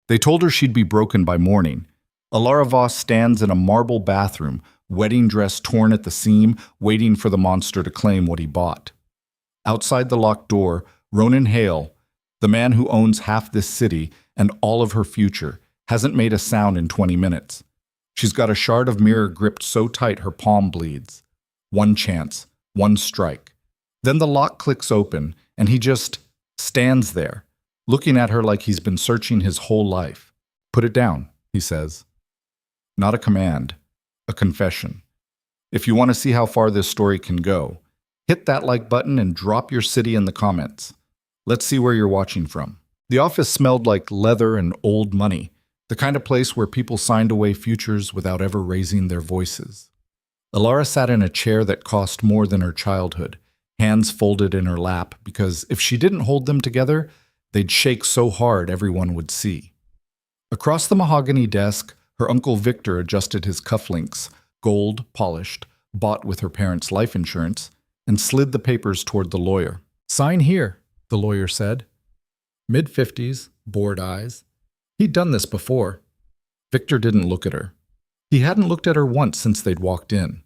They told her she'd be broken by morning. Alara Voss stands in a marble bathroom, wedding dress torn at the seam, waiting for the monster to claim what he bought. Outside the locked door, Ronan Hale, the man who owns half this city and all of her future, hasn't made a sound in 20 minutes. She's got a shard of mirror gripped so tight her palm bleeds. One chance, one strike. Then the lock clicks open, and he just stands there, looking at her like he's been searching his whole life. "Put it down," he says. Not a command, a confession. If you want to see how far this story can go, hit that like button and drop your city in the comments. Let's see where you're watching from. The office smelled like leather and old money, the kind of place where people signed away futures without ever raising their voices. Alara sat in a chair that cost more than her childhood, hands folded in her lap, because if she didn't hold them together, they'd shake so hard everyone would see. Across the mahogany desk, her Uncle Victor adjusted his cufflinks, gold, polished, bought with her parents' life insurance, and slid the papers toward the lawyer. "Sign here," the lawyer said. Mid-50s, bored eyes. He'd done this before. Victor didn't look at her. He hadn't looked at her once since they'd walked in,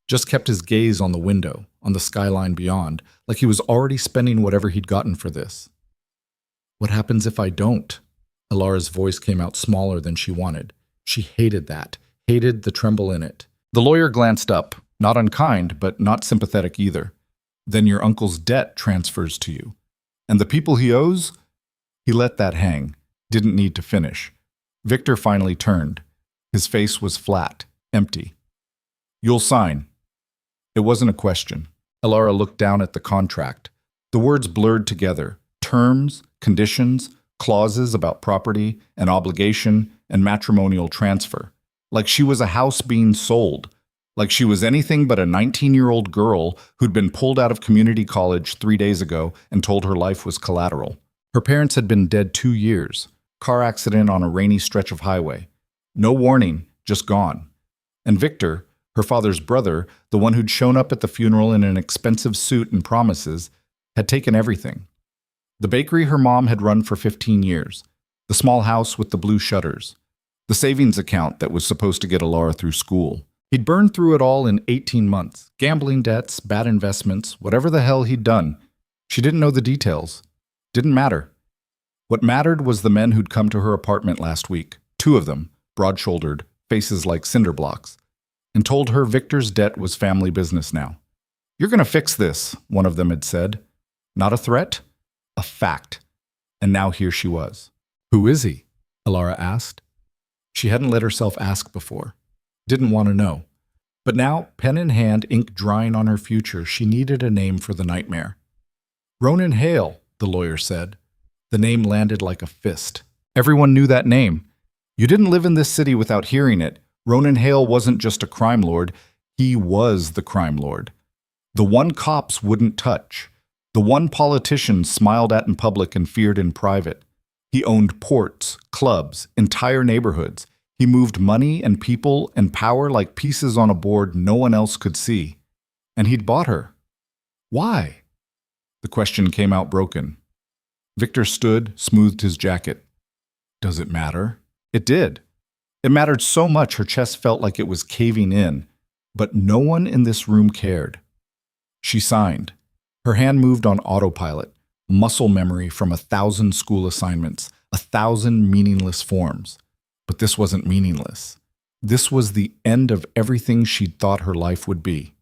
just kept his gaze on the window, on the skyline beyond, like he was already spending whatever he'd gotten for this. "What happens if I don't?" Alara's voice came out smaller than she wanted. She hated that, hated the tremble in it. The lawyer glanced up, not unkind, but not sympathetic either. "Then your uncle's debt transfers to you. And the people he owes?" He let that hang, didn't need to finish. Victor finally turned. His face was flat, empty. "You'll sign." It wasn't a question. Alara looked down at the contract. The words blurred together. Terms, conditions, clauses about property and obligation and matrimonial transfer. Like she was a house being sold. Like she was anything but a 19-year-old girl who'd been pulled out of community college 3 days ago and told her life was collateral. Her parents had been dead 2 years. Car accident on a rainy stretch of highway. No warning, just gone. And Victor, her father's brother, the one who'd shown up at the funeral in an expensive suit and promises, had taken everything. The bakery her mom had run for 15 years. The small house with the blue shutters. The savings account that was supposed to get Alara through school. He'd burned through it all in 18 months. Gambling debts, bad investments, whatever the hell he'd done. She didn't know the details. Didn't matter. What mattered was the men who'd come to her apartment last week. 2 of them, broad-shouldered, faces like cinder blocks, and told her Victor's debt was family business now. "You're going to fix this," one of them had said. Not a threat, a fact. And now here she was. "Who is he?" Alara asked. She hadn't let herself ask before. Didn't want to know. But now, pen in hand, ink drying on her future, she needed a name for the nightmare. "Ronan Hale," the lawyer said. The name landed like a fist. Everyone knew that name. You didn't live in this city without hearing it. Ronan Hale wasn't just a crime lord. He was the crime lord. The one cops wouldn't touch. The one politicians smiled at in public and feared in private. He owned ports, clubs, entire neighborhoods. He moved money and people and power like pieces on a board no one else could see. And he'd bought her. Why? The question came out broken. Victor stood, smoothed his jacket. Does it matter? It did. It mattered so much her chest felt like it was caving in. But no one in this room cared. She signed. Her hand moved on autopilot, muscle memory from 1,000 school assignments, 1,000 meaningless forms. But this wasn't meaningless. This was the end of everything she'd thought her life would be.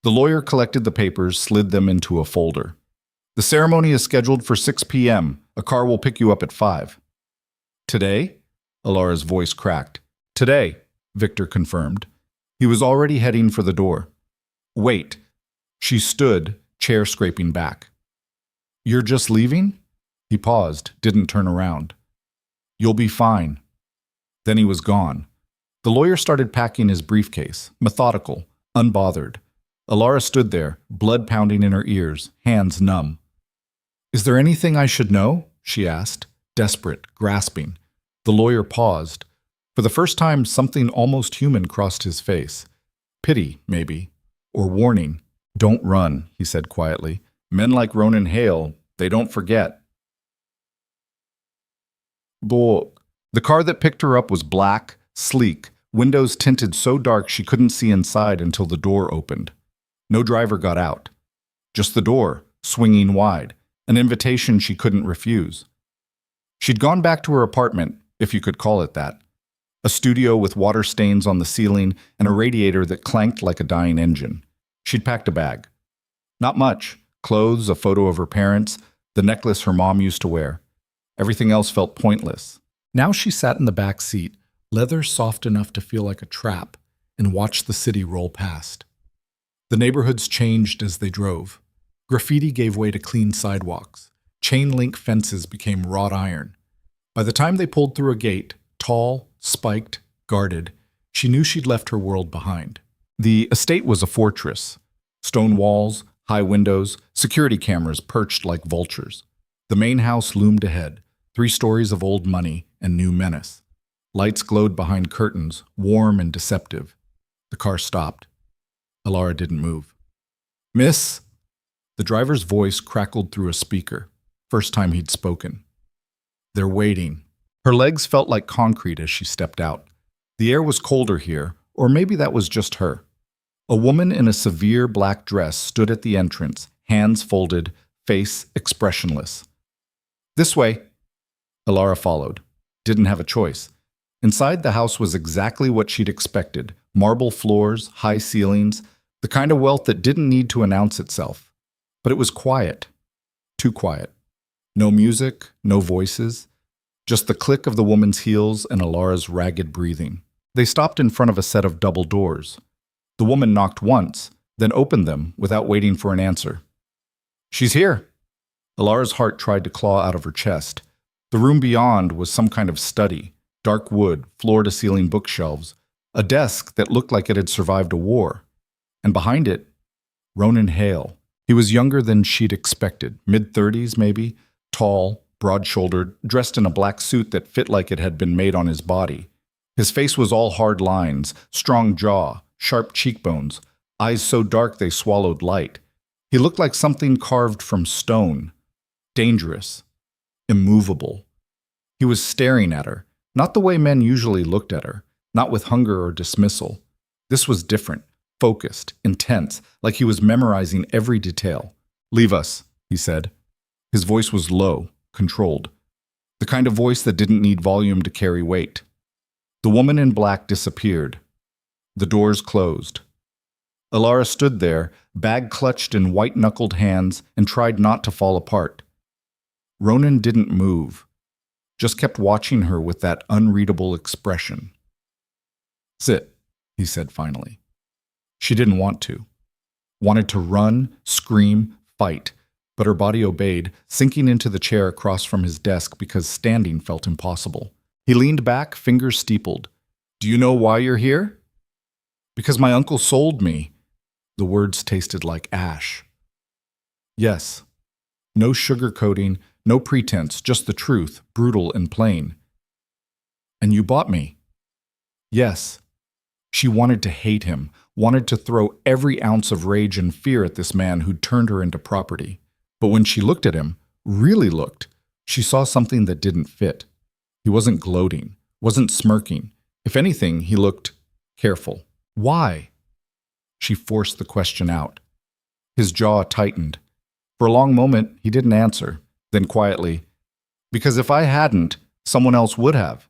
The lawyer collected the papers, slid them into a folder. The ceremony is scheduled for 6 p.m. A car will pick you up at 5. Today? Alara's voice cracked. Today, Victor confirmed. He was already heading for the door. Wait. She stood, chair scraping back. You're just leaving? He paused, didn't turn around. You'll be fine. Then he was gone. The lawyer started packing his briefcase, methodical, unbothered. Alara stood there, blood pounding in her ears, hands numb. Is there anything I should know? She asked, desperate, grasping. The lawyer paused. For the first time, something almost human crossed his face. Pity, maybe. Or warning. Don't run, he said quietly. Men like Ronan Hale, they don't forget. But The car that picked her up was black, sleek, windows tinted so dark she couldn't see inside until the door opened. No driver got out. Just the door, swinging wide, an invitation she couldn't refuse. She'd gone back to her apartment, if you could call it that. A studio with water stains on the ceiling and a radiator that clanked like a dying engine. She'd packed a bag. Not much. Clothes, a photo of her parents, the necklace her mom used to wear. Everything else felt pointless. Now she sat in the back seat, leather soft enough to feel like a trap, and watched the city roll past. The neighborhoods changed as they drove. Graffiti gave way to clean sidewalks. Chain-link fences became wrought iron. By the time they pulled through a gate, tall, spiked, guarded, she knew she'd left her world behind. The estate was a fortress. Stone walls, high windows, security cameras perched like vultures. The main house loomed ahead, 3 stories of old money and new menace. Lights glowed behind curtains, warm and deceptive. The car stopped. Alara didn't move. "Miss?" The driver's voice crackled through a speaker. First time he'd spoken. "They're waiting." Her legs felt like concrete as she stepped out. The air was colder here, or maybe that was just her. A woman in a severe black dress stood at the entrance, hands folded, face expressionless. "This way." Alara followed. Didn't have a choice. Inside, the house was exactly what she'd expected. Marble floors, high ceilings, the kind of wealth that didn't need to announce itself. But it was quiet. Too quiet. No music, no voices. Just the click of the woman's heels and Alara's ragged breathing. They stopped in front of a set of double doors. The woman knocked once, then opened them without waiting for an answer. "She's here." Alara's heart tried to claw out of her chest. The room beyond was some kind of study. Dark wood, floor-to-ceiling bookshelves, a desk that looked like it had survived a war. And behind it, Ronan Hale. He was younger than she'd expected, mid-30s maybe, tall, broad-shouldered, dressed in a black suit that fit like it had been made on his body. His face was all hard lines, strong jaw, sharp cheekbones, eyes so dark they swallowed light. He looked like something carved from stone. Dangerous. Immovable. He was staring at her, not the way men usually looked at her, not with hunger or dismissal. This was different, focused, intense, like he was memorizing every detail. "Leave us," he said. His voice was low, controlled. The kind of voice that didn't need volume to carry weight. The woman in black disappeared. The doors closed. Alara stood there, bag clutched in white-knuckled hands, and tried not to fall apart. Ronan didn't move, just kept watching her with that unreadable expression. "Sit," he said finally. She didn't want to. Wanted to run, scream, fight, but her body obeyed, sinking into the chair across from his desk because standing felt impossible. He leaned back, fingers steepled. "Do you know why you're here?" "Because my uncle sold me." The words tasted like ash. "Yes." No sugarcoating, no pretense, just the truth, brutal and plain. "And you bought me." "Yes." She wanted to hate him, wanted to throw every ounce of rage and fear at this man who'd turned her into property. But when she looked at him, really looked, she saw something that didn't fit. He wasn't gloating, wasn't smirking. If anything, he looked careful. "Why?" She forced the question out. His jaw tightened. For a long moment, he didn't answer. Then quietly, "Because if I hadn't, someone else would have."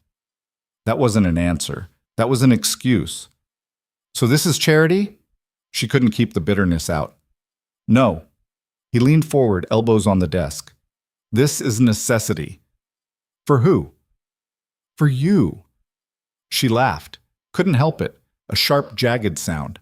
That wasn't an answer. That was an excuse. "So this is charity?" She couldn't keep the bitterness out. "No." He leaned forward, elbows on the desk. "This is necessity." "For who?" "For you." She laughed. Couldn't help it. A sharp, jagged sound.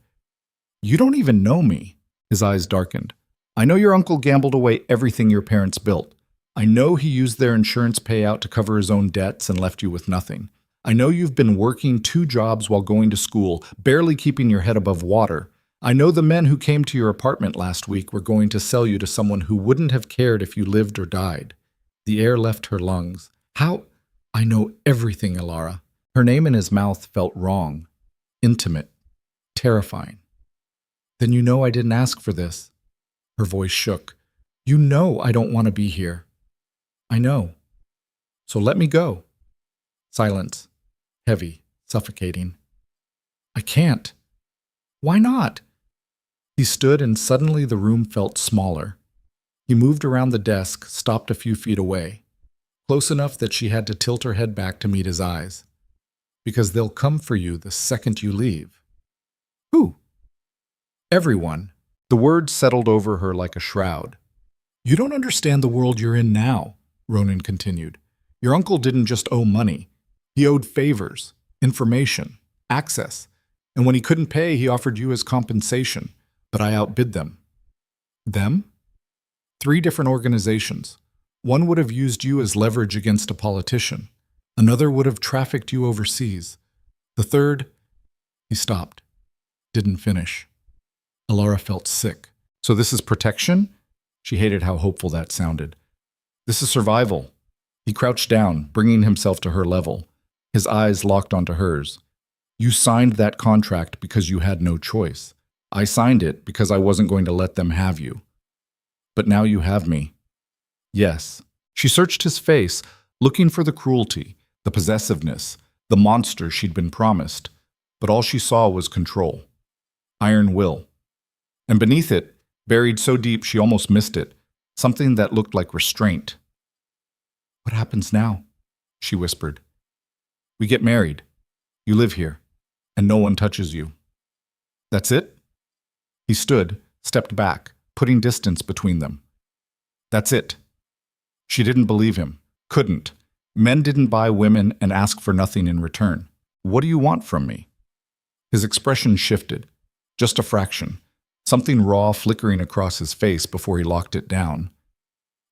"You don't even know me." His eyes darkened. "I know your uncle gambled away everything your parents built. I know he used their insurance payout to cover his own debts and left you with nothing. I know you've been working 2 jobs while going to school, barely keeping your head above water. I know the men who came to your apartment last week were going to sell you to someone who wouldn't have cared if you lived or died." The air left her lungs. "How?" "I know everything, Alara." Her name in his mouth felt wrong, intimate, terrifying. "Then you know I didn't ask for this." Her voice shook. "You know I don't want to be here." "I know. So let me go." Silence. Heavy. Suffocating. I can't. Why not? He stood and suddenly the room felt smaller. He moved around the desk, stopped a few feet away, close enough that she had to tilt her head back to meet his eyes. Because they'll come for you the second you leave. Who? Everyone. The words settled over her like a shroud. You don't understand the world you're in now, Ronan continued. Your uncle didn't just owe money. He owed favors, information, access. And when he couldn't pay, he offered you as compensation. But I outbid them. Them? 3 different organizations. One would have used you as leverage against a politician. Another would have trafficked you overseas. The third, he stopped. Didn't finish. Alara felt sick. So this is protection? She hated how hopeful that sounded. This is survival. He crouched down, bringing himself to her level. His eyes locked onto hers. You signed that contract because you had no choice. I signed it because I wasn't going to let them have you. But now you have me. Yes. She searched his face, looking for the cruelty, the possessiveness, the monster she'd been promised. But all she saw was control. Iron will. And beneath it, buried so deep she almost missed it, something that looked like restraint. What happens now? She whispered. We get married. You live here, and no one touches you. That's it? He stood, stepped back, putting distance between them. That's it. She didn't believe him. Couldn't. Men didn't buy women and ask for nothing in return. What do you want from me? His expression shifted. Just a fraction. Something raw flickering across his face before he locked it down.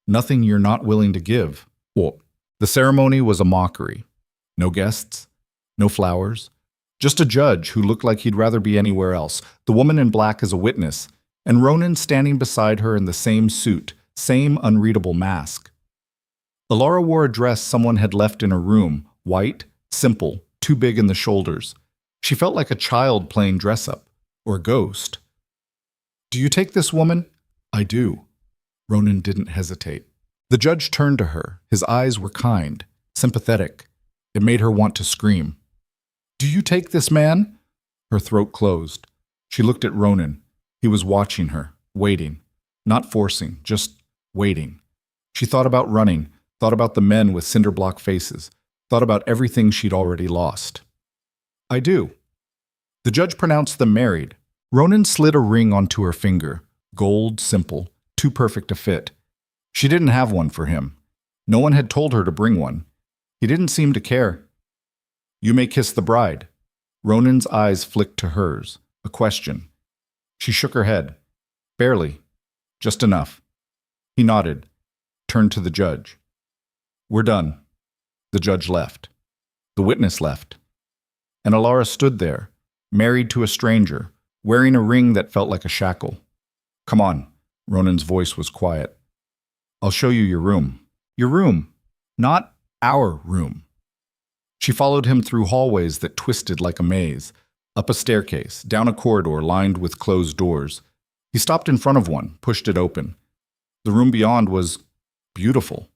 Nothing you're not willing to give. Well, the ceremony was a mockery. No guests. No flowers. Just a judge who looked like he'd rather be anywhere else, the woman in black as a witness, and Ronan standing beside her in the same suit, same unreadable mask. Alara wore a dress someone had left in her room, white, simple, too big in the shoulders. She felt like a child playing dress-up, or a ghost. Do you take this woman? I do. Ronan didn't hesitate. The judge turned to her. His eyes were kind, sympathetic. It made her want to scream. Do you take this man? Her throat closed. She looked at Ronan. He was watching her, waiting. Not forcing, just waiting. She thought about running, thought about the men with cinderblock faces, thought about everything she'd already lost. I do. The judge pronounced them married. Ronan slid a ring onto her finger, gold, simple, too perfect to fit. She didn't have one for him. No one had told her to bring one. He didn't seem to care. You may kiss the bride. Ronan's eyes flicked to hers, a question. She shook her head. Barely. Just enough. He nodded, turned to the judge. We're done. The judge left. The witness left. And Alara stood there, married to a stranger, wearing a ring that felt like a shackle. Come on. Ronan's voice was quiet. I'll show you your room. Your room. Not our room. She followed him through hallways that twisted like a maze, up a staircase, down a corridor lined with closed doors. He stopped in front of one, pushed it open. The room beyond was beautiful.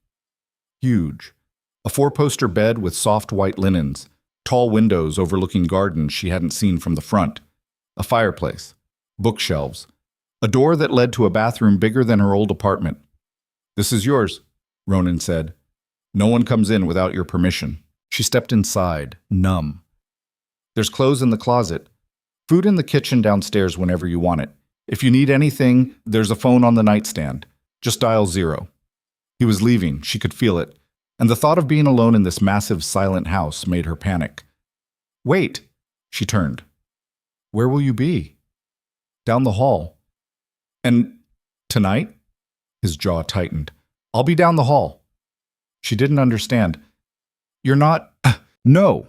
Huge. A 4-poster bed with soft white linens, tall windows overlooking gardens she hadn't seen from the front, a fireplace, bookshelves, a door that led to a bathroom bigger than her old apartment. This is yours, Ronan said. No one comes in without your permission. She stepped inside, numb. There's clothes in the closet. Food in the kitchen downstairs whenever you want it. If you need anything, there's a phone on the nightstand. Just dial 0. He was leaving. She could feel it. And the thought of being alone in this massive, silent house made her panic. Wait, she turned. Where will you be? Down the hall. And tonight? His jaw tightened. I'll be down the hall. She didn't understand. You're not… No.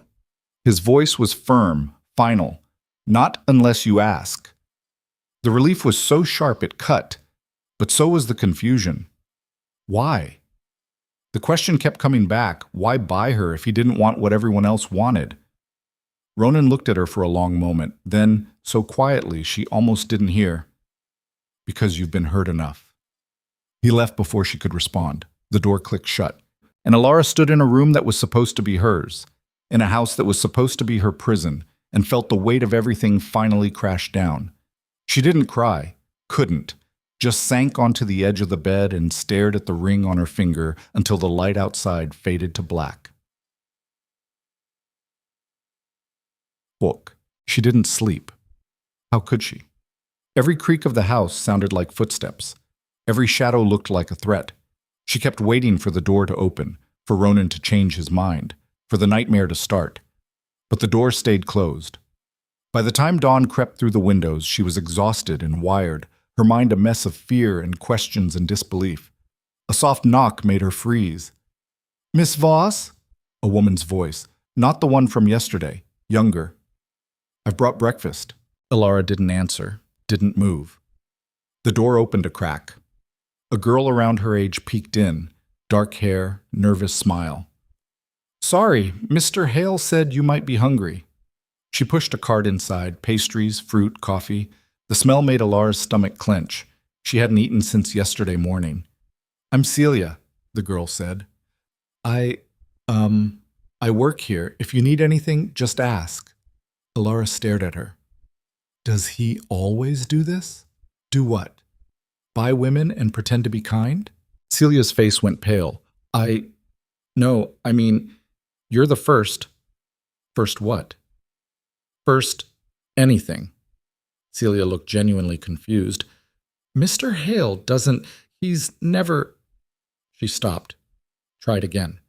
His voice was firm, final. Not unless you ask. The relief was so sharp it cut, but so was the confusion. Why? The question kept coming back. Why buy her if he didn't want what everyone else wanted? Ronan looked at her for a long moment, then, so quietly she almost didn't hear. Because you've been hurt enough. He left before she could respond. The door clicked shut, and Alara stood in a room that was supposed to be hers, in a house that was supposed to be her prison, and felt the weight of everything finally crash down. She didn't cry, couldn't, just sank onto the edge of the bed and stared at the ring on her finger until the light outside faded to black. Book. She didn't sleep. How could she? Every creak of the house sounded like footsteps. Every shadow looked like a threat. She kept waiting for the door to open, for Ronan to change his mind, for the nightmare to start. But the door stayed closed. By the time dawn crept through the windows, she was exhausted and wired, her mind a mess of fear and questions and disbelief. A soft knock made her freeze. "Miss Voss?" A woman's voice, not the one from yesterday, younger. "I've brought breakfast." Elara didn't answer, didn't move. The door opened a crack. A girl around her age peeked in, dark hair, nervous smile. "Sorry, Mr. Hale said you might be hungry." She pushed a cart inside, pastries, fruit, coffee. The smell made Elara's stomach clench. She hadn't eaten since yesterday morning. "I'm Celia," the girl said. I work here. If you need anything, just ask." Elara stared at her. Does he always do this? Do what? Buy women and pretend to be kind? Celia's face went pale. No, I mean, you're the first. First what? First, anything. Celia looked genuinely confused. Mr. Hale doesn't, he's never... She stopped. Tried again.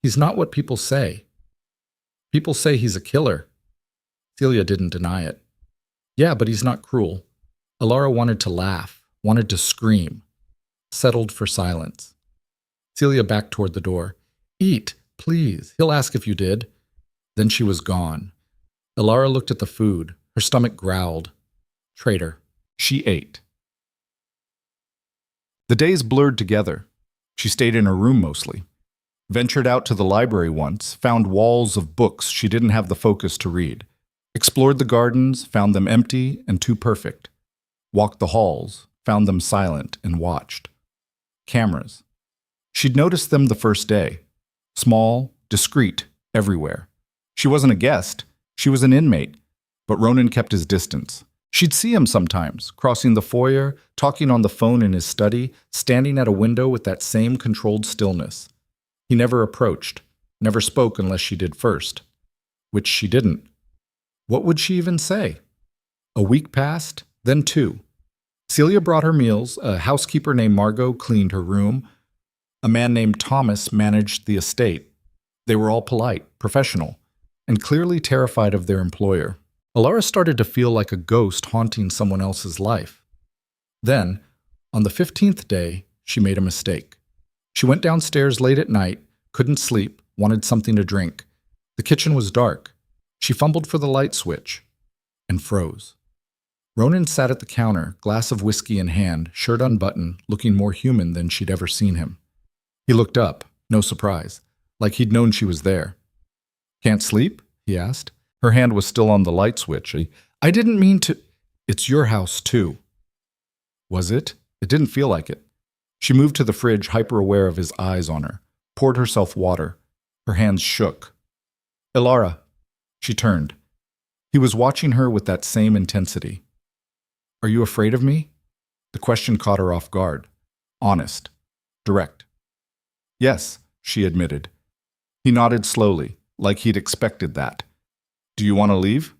He's not what people say. People say he's a killer. Celia didn't deny it. Yeah, but he's not cruel. Elara wanted to laugh, wanted to scream. Settled for silence. Celia backed toward the door. Eat, please. He'll ask if you did. Then she was gone. Elara looked at the food. Her stomach growled. Traitor. She ate. The days blurred together. She stayed in her room mostly. Ventured out to the library once, found walls of books she didn't have the focus to read. Explored the gardens, found them empty and too perfect. Walked the halls, found them silent and watched. Cameras. She'd noticed them the first day. Small, discreet, everywhere. She wasn't a guest, she was an inmate, but Ronan kept his distance. She'd see him sometimes, crossing the foyer, talking on the phone in his study, standing at a window with that same controlled stillness. He never approached, never spoke unless she did first. Which she didn't. What would she even say? A week passed, then 2. Celia brought her meals, a housekeeper named Margot cleaned her room, a man named Thomas managed the estate. They were all polite, professional, and clearly terrified of their employer. Elara started to feel like a ghost haunting someone else's life. Then, on the 15th day, she made a mistake. She went downstairs late at night, couldn't sleep, wanted something to drink. The kitchen was dark. She fumbled for the light switch and froze. Ronan sat at the counter, glass of whiskey in hand, shirt unbuttoned, looking more human than she'd ever seen him. He looked up, no surprise, like he'd known she was there. Can't sleep? He asked. Her hand was still on the light switch. I didn't mean to... It's your house, too. Was it? It didn't feel like it. She moved to the fridge, hyper-aware of his eyes on her, poured herself water. Her hands shook. Elara. She turned. He was watching her with that same intensity. Are you afraid of me? The question caught her off guard. Honest. Direct. Yes, she admitted. He nodded slowly, like he'd expected that. Do you want to leave?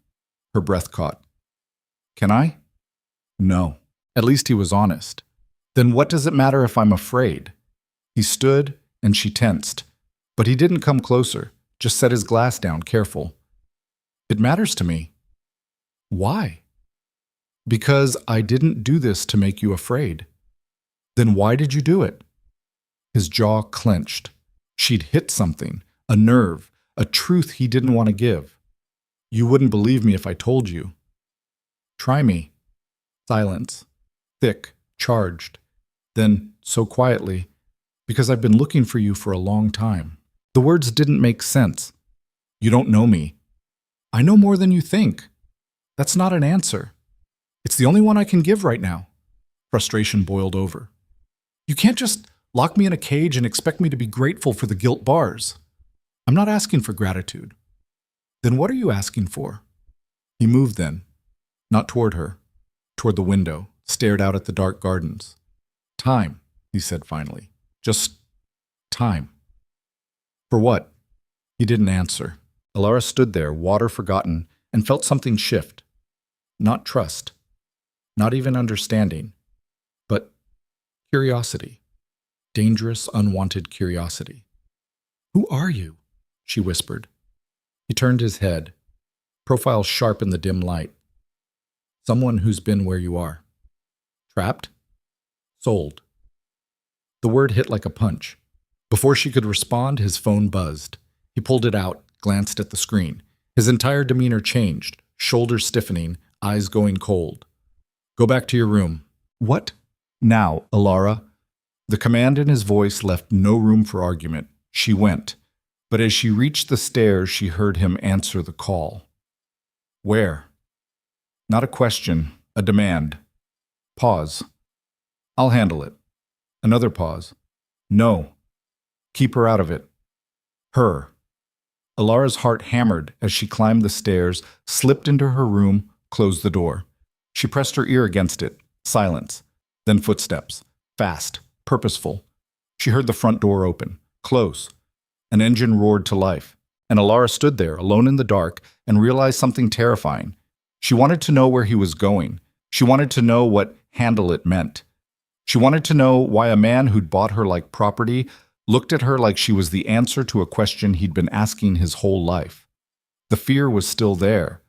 Her breath caught. Can I? No. At least he was honest. Then what does it matter if I'm afraid? He stood, and she tensed. But he didn't come closer, just set his glass down, careful. It matters to me. Why? Because I didn't do this to make you afraid. Then why did you do it? His jaw clenched. She'd hit something, a nerve, a truth he didn't want to give. You wouldn't believe me if I told you. Try me. Silence. Thick, charged. Then, so quietly, because I've been looking for you for a long time. The words didn't make sense. You don't know me. I know more than you think. That's not an answer. It's the only one I can give right now. Frustration boiled over. You can't just lock me in a cage and expect me to be grateful for the guilt bars. I'm not asking for gratitude. Then what are you asking for? He moved then, not toward her, toward the window, stared out at the dark gardens. Time, he said finally. Just time. For what? He didn't answer. Alara stood there, water forgotten, and felt something shift. Not trust, not even understanding, but curiosity. Dangerous, unwanted curiosity. Who are you? She whispered. He turned his head, profile sharp in the dim light. Someone who's been where you are. Trapped? Sold. The word hit like a punch. Before she could respond, his phone buzzed. He pulled it out, glanced at the screen. His entire demeanor changed, shoulders stiffening, eyes going cold. Go back to your room. What? Now, Alara. The command in his voice left no room for argument. She went. But as she reached the stairs, she heard him answer the call. Where? Not a question, a demand. Pause. I'll handle it. Another pause. No. Keep her out of it. Her. Alara's heart hammered as she climbed the stairs, slipped into her room, closed the door. She pressed her ear against it. Silence. Then footsteps. Fast. Purposeful. She heard the front door open. Close. An engine roared to life, and Alara stood there, alone in the dark, and realized something terrifying. She wanted to know where he was going. She wanted to know what handle it meant. She wanted to know why a man who'd bought her like property looked at her like she was the answer to a question he'd been asking his whole life. The fear was still there,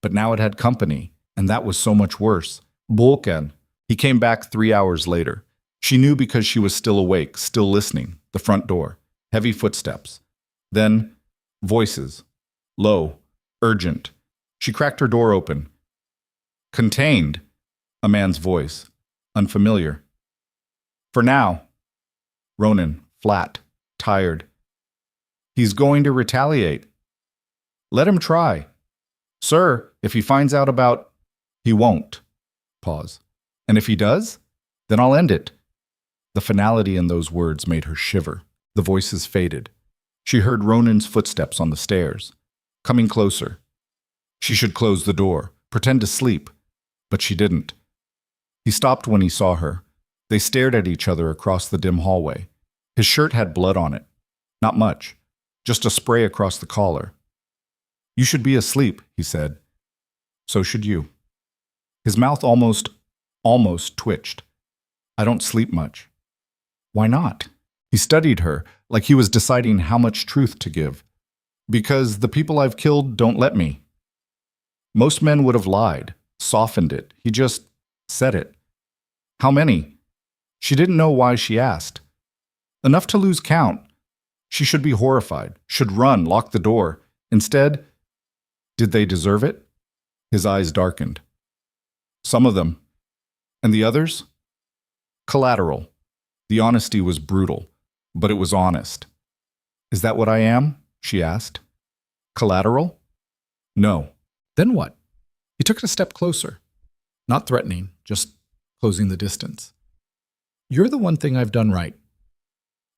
but now it had company, and that was so much worse. Bulkan. He came back 3 hours later. She knew because she was still awake, still listening. The front door. Heavy footsteps. Then, voices. Low. Urgent. She cracked her door open. Contained. A man's voice. Unfamiliar. For now. Ronan. Flat. Tired. He's going to retaliate. Let him try. Sir, if he finds out about... He won't. Pause. And if he does, then I'll end it. The finality in those words made her shiver. The voices faded. She heard Ronan's footsteps on the stairs, coming closer. She should close the door, pretend to sleep, but she didn't. He stopped when he saw her. They stared at each other across the dim hallway. His shirt had blood on it. Not much, just a spray across the collar. You should be asleep, he said. So should you. His mouth almost twitched. I don't sleep much. Why not? He studied her, like he was deciding how much truth to give. Because the people I've killed don't let me. Most men would have lied, softened it. He just said it. How many? She didn't know why she asked. Enough to lose count. She should be horrified, should run, lock the door. Instead, did they deserve it? His eyes darkened. Some of them. And the others? Collateral. The honesty was brutal. But it was honest. Is that what I am? She asked. Collateral? No. Then what? He took it a step closer. Not threatening, just closing the distance. You're the one thing I've done right.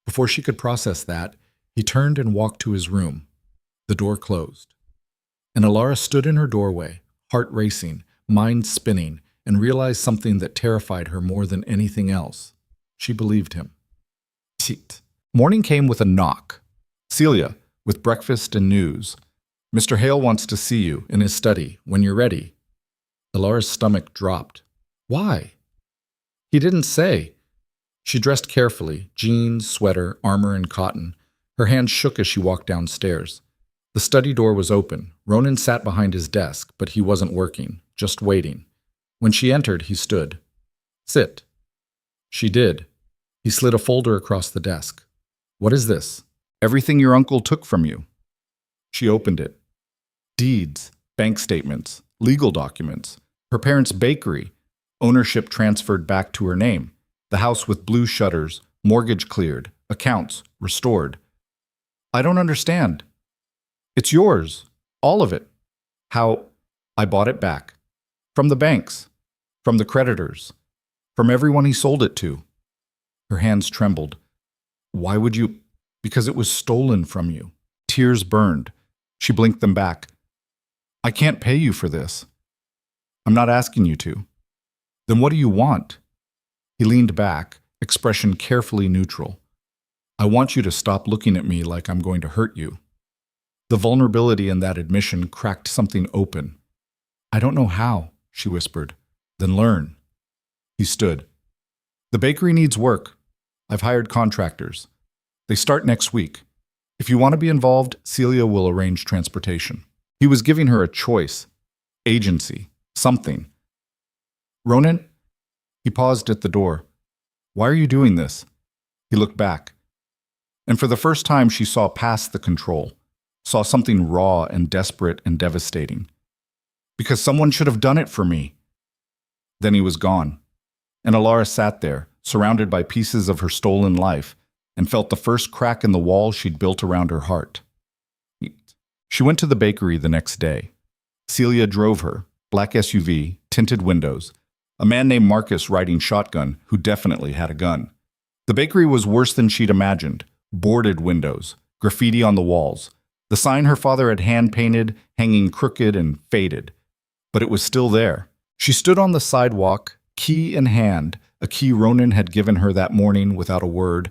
Before she could process that, he turned and walked to his room. The door closed. And Alara stood in her doorway, heart racing, mind spinning, and realized something that terrified her more than anything else. She believed him. Shit. Morning came with a knock. Celia, with breakfast and news. Mr. Hale wants to see you in his study when you're ready. Alara's stomach dropped. Why? He didn't say. She dressed carefully, jeans, sweater, armor, and cotton. Her hands shook as she walked downstairs. The study door was open. Ronan sat behind his desk, but he wasn't working, just waiting. When she entered, he stood. Sit. She did. He slid a folder across the desk. What is this? Everything your uncle took from you. She opened it. Deeds, bank statements, legal documents, her parents' bakery, ownership transferred back to her name, the house with blue shutters, mortgage cleared, accounts restored. I don't understand. It's yours, all of it. How? I bought it back. From the banks, from the creditors, from everyone he sold it to. Her hands trembled. Why would you? Because it was stolen from you. tears burned. She blinked them back. I can't pay you for this. I'm not asking you to. Then what do you want? He leaned back, expression carefully neutral. I want you to stop looking at me like I'm going to hurt you. The vulnerability in that admission cracked something open. I don't know how, she whispered. Then learn. He stood. The bakery needs work. I've hired contractors. They start next week. If you want to be involved, Celia will arrange transportation. He was giving her a choice, agency, something. Ronan? He paused at the door. Why are you doing this? He looked back. And for the first time, she saw past the control, saw something raw and desperate and devastating. Because someone should have done it for me. Then he was gone. And Alara sat there, surrounded by pieces of her stolen life, and felt the first crack in the wall she'd built around her heart. She went to the bakery the next day. Celia drove her, black SUV, tinted windows, a man named Marcus riding shotgun who definitely had a gun. The bakery was worse than she'd imagined, boarded windows, graffiti on the walls, the sign her father had hand-painted hanging crooked and faded. But it was still there. She stood on the sidewalk, key in hand, a key Ronan had given her that morning without a word,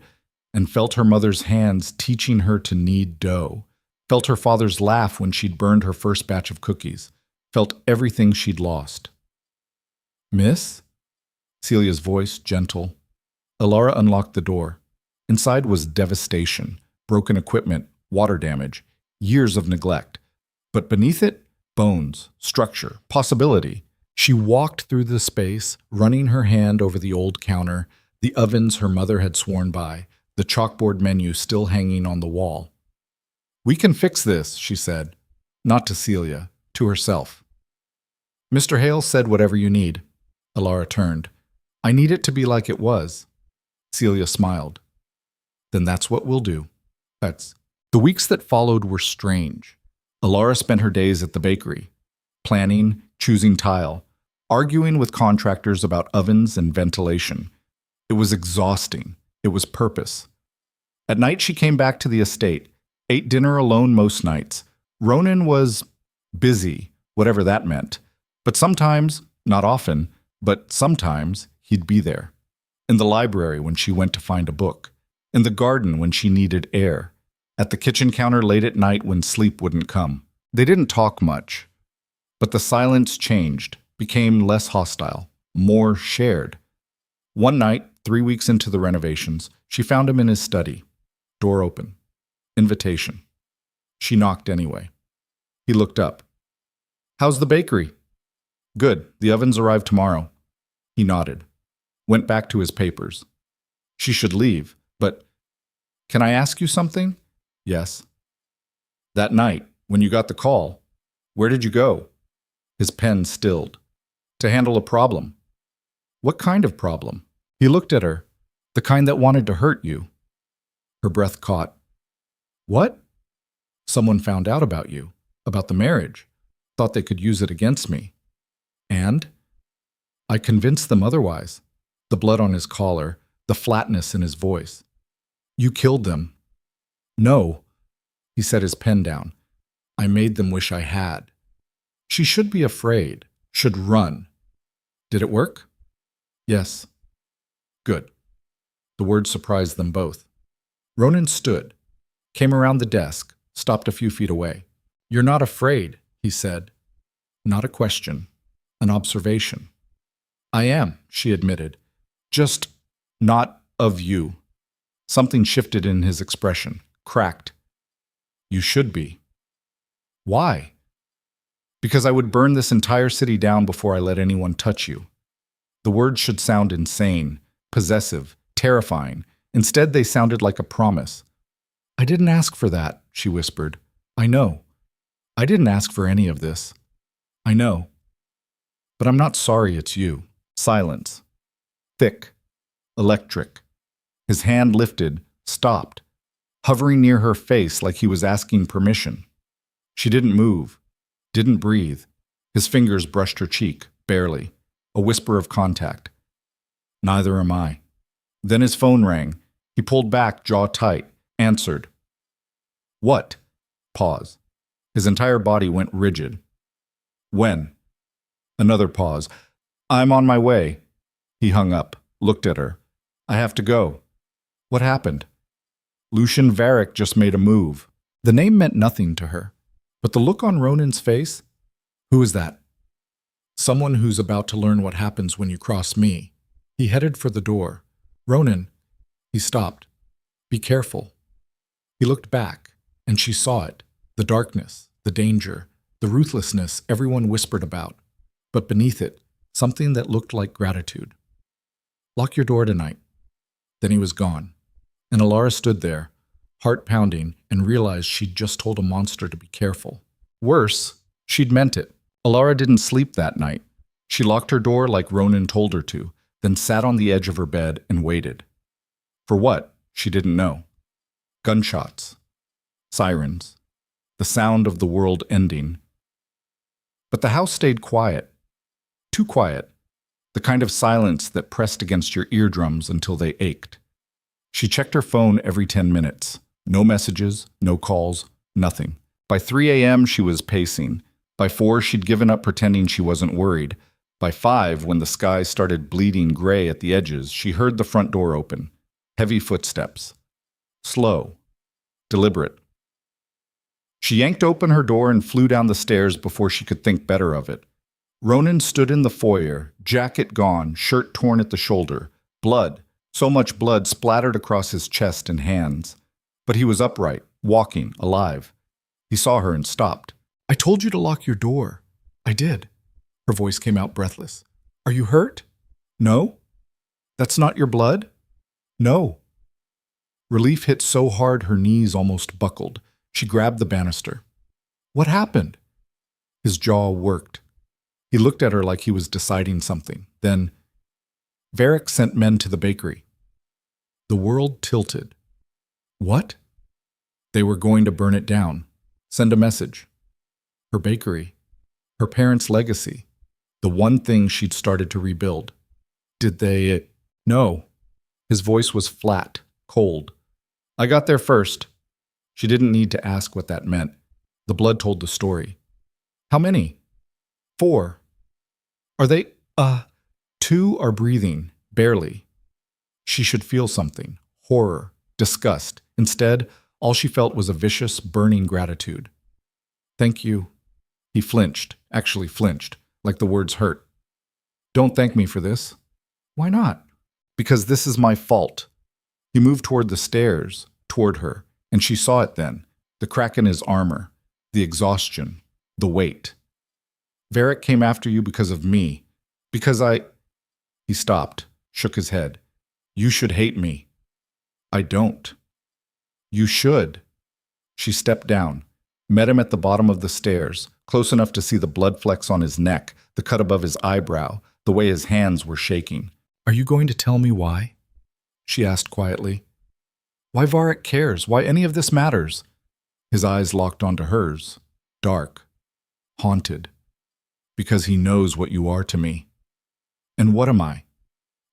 and felt her mother's hands teaching her to knead dough, felt her father's laugh when she'd burned her first batch of cookies, felt everything she'd lost. Miss? Celia's voice, gentle. Alara unlocked the door. Inside was devastation, broken equipment, water damage, years of neglect. But beneath it, bones, structure, possibility. She walked through the space, running her hand over the old counter, the ovens her mother had sworn by, the chalkboard menu still hanging on the wall. We can fix this, she said, not to Celia, to herself. Mr. Hale said whatever you need. Alara turned. I need it to be like it was. Celia smiled. Then that's what we'll do. The weeks that followed were strange. Alara spent her days at the bakery, planning, choosing tile, arguing with contractors about ovens and ventilation. It was exhausting. It was purpose. At night she came back to the estate, ate dinner alone most nights. Ronan was busy, whatever that meant. But sometimes, not often, but sometimes he'd be there. In the library when she went to find a book. In the garden when she needed air. At the kitchen counter late at night when sleep wouldn't come. They didn't talk much. But the silence changed, became less hostile, more shared. One night, 3 weeks into the renovations, she found him in his study. Door open. Invitation. She knocked anyway. He looked up. How's the bakery? Good. The ovens arrive tomorrow. He nodded. Went back to his papers. She should leave, but can I ask you something? Yes. That night, when you got the call, where did you go? His pen stilled. To handle a problem. What kind of problem? He looked at her. The kind that wanted to hurt you. Her breath caught. What? Someone found out about you, about the marriage. Thought they could use it against me. And? I convinced them otherwise. The blood on his collar, the flatness in his voice. You killed them. No. He set his pen down. I made them wish I had. She should be afraid, should run. Did it work? Yes. Good. The word surprised them both. Ronan stood, came around the desk, stopped a few feet away. You're not afraid, he said. Not a question, an observation. I am, she admitted. Just not of you. Something shifted in his expression, cracked. You should be. Why? Because I would burn this entire city down before I let anyone touch you. The words should sound insane, possessive, terrifying. Instead, they sounded like a promise. I didn't ask for that, she whispered. I know. I didn't ask for any of this. I know. But I'm not sorry it's you. Silence. Thick. Electric. His hand lifted, stopped, hovering near her face like he was asking permission. She didn't move, didn't breathe. His fingers brushed her cheek, barely, a whisper of contact. Neither am I. Then his phone rang. He pulled back, jaw tight, answered. What? Pause. His entire body went rigid. When? Another pause. I'm on my way. He hung up, looked at her. I have to go. What happened? Lucian Varric just made a move. The name meant nothing to her, but the look on Ronan's face? Who is that? Someone who's about to learn what happens when you cross me. He headed for the door. Ronan. He stopped. Be careful. He looked back, and she saw it. The darkness, the danger, the ruthlessness everyone whispered about. But beneath it, something that looked like gratitude. Lock your door tonight. Then he was gone. And Alara stood there, heart pounding, and realized she'd just told a monster to be careful. Worse, she'd meant it. Alara didn't sleep that night. She locked her door like Ronan told her to, then sat on the edge of her bed and waited. For what? She didn't know. Gunshots. Sirens. The sound of the world ending. But the house stayed quiet. Too quiet. The kind of silence that pressed against your eardrums until they ached. She checked her phone every 10 minutes. No messages, no calls, nothing. By 3 a.m., she was pacing. By 4, she'd given up pretending she wasn't worried. By 5, when the sky started bleeding gray at the edges, she heard the front door open. Heavy footsteps. Slow. Deliberate. She yanked open her door and flew down the stairs before she could think better of it. Ronan stood in the foyer, jacket gone, shirt torn at the shoulder. Blood. So much blood splattered across his chest and hands. But he was upright, walking, alive. He saw her and stopped. I told you to lock your door. I did. Her voice came out breathless. Are you hurt? No. That's not your blood? No. Relief hit so hard her knees almost buckled. She grabbed the banister. What happened? His jaw worked. He looked at her like he was deciding something. Then, Varric sent men to the bakery. The world tilted. What? They were going to burn it down. Send a message. Her bakery. Her parents' legacy. The one thing she'd started to rebuild. Did they... No. His voice was flat, cold. I got there first. She didn't need to ask what that meant. The blood told the story. How many? 4. Are they... 2 are breathing, barely. She should feel something. Horror. Disgust. Instead, all she felt was a vicious, burning gratitude. Thank you. He flinched, actually flinched, like the words hurt. Don't thank me for this. Why not? Because this is my fault. He moved toward the stairs, toward her, and she saw it then, the crack in his armor, the exhaustion, the weight. Varric came after you because of me. Because I... He stopped, shook his head. You should hate me. I don't. You should. She stepped down, met him at the bottom of the stairs, close enough to see the blood flecks on his neck, the cut above his eyebrow, the way his hands were shaking. Are you going to tell me why? She asked quietly. Why Varric cares, why any of this matters. His eyes locked onto hers, dark, haunted. Because he knows what you are to me. And what am I?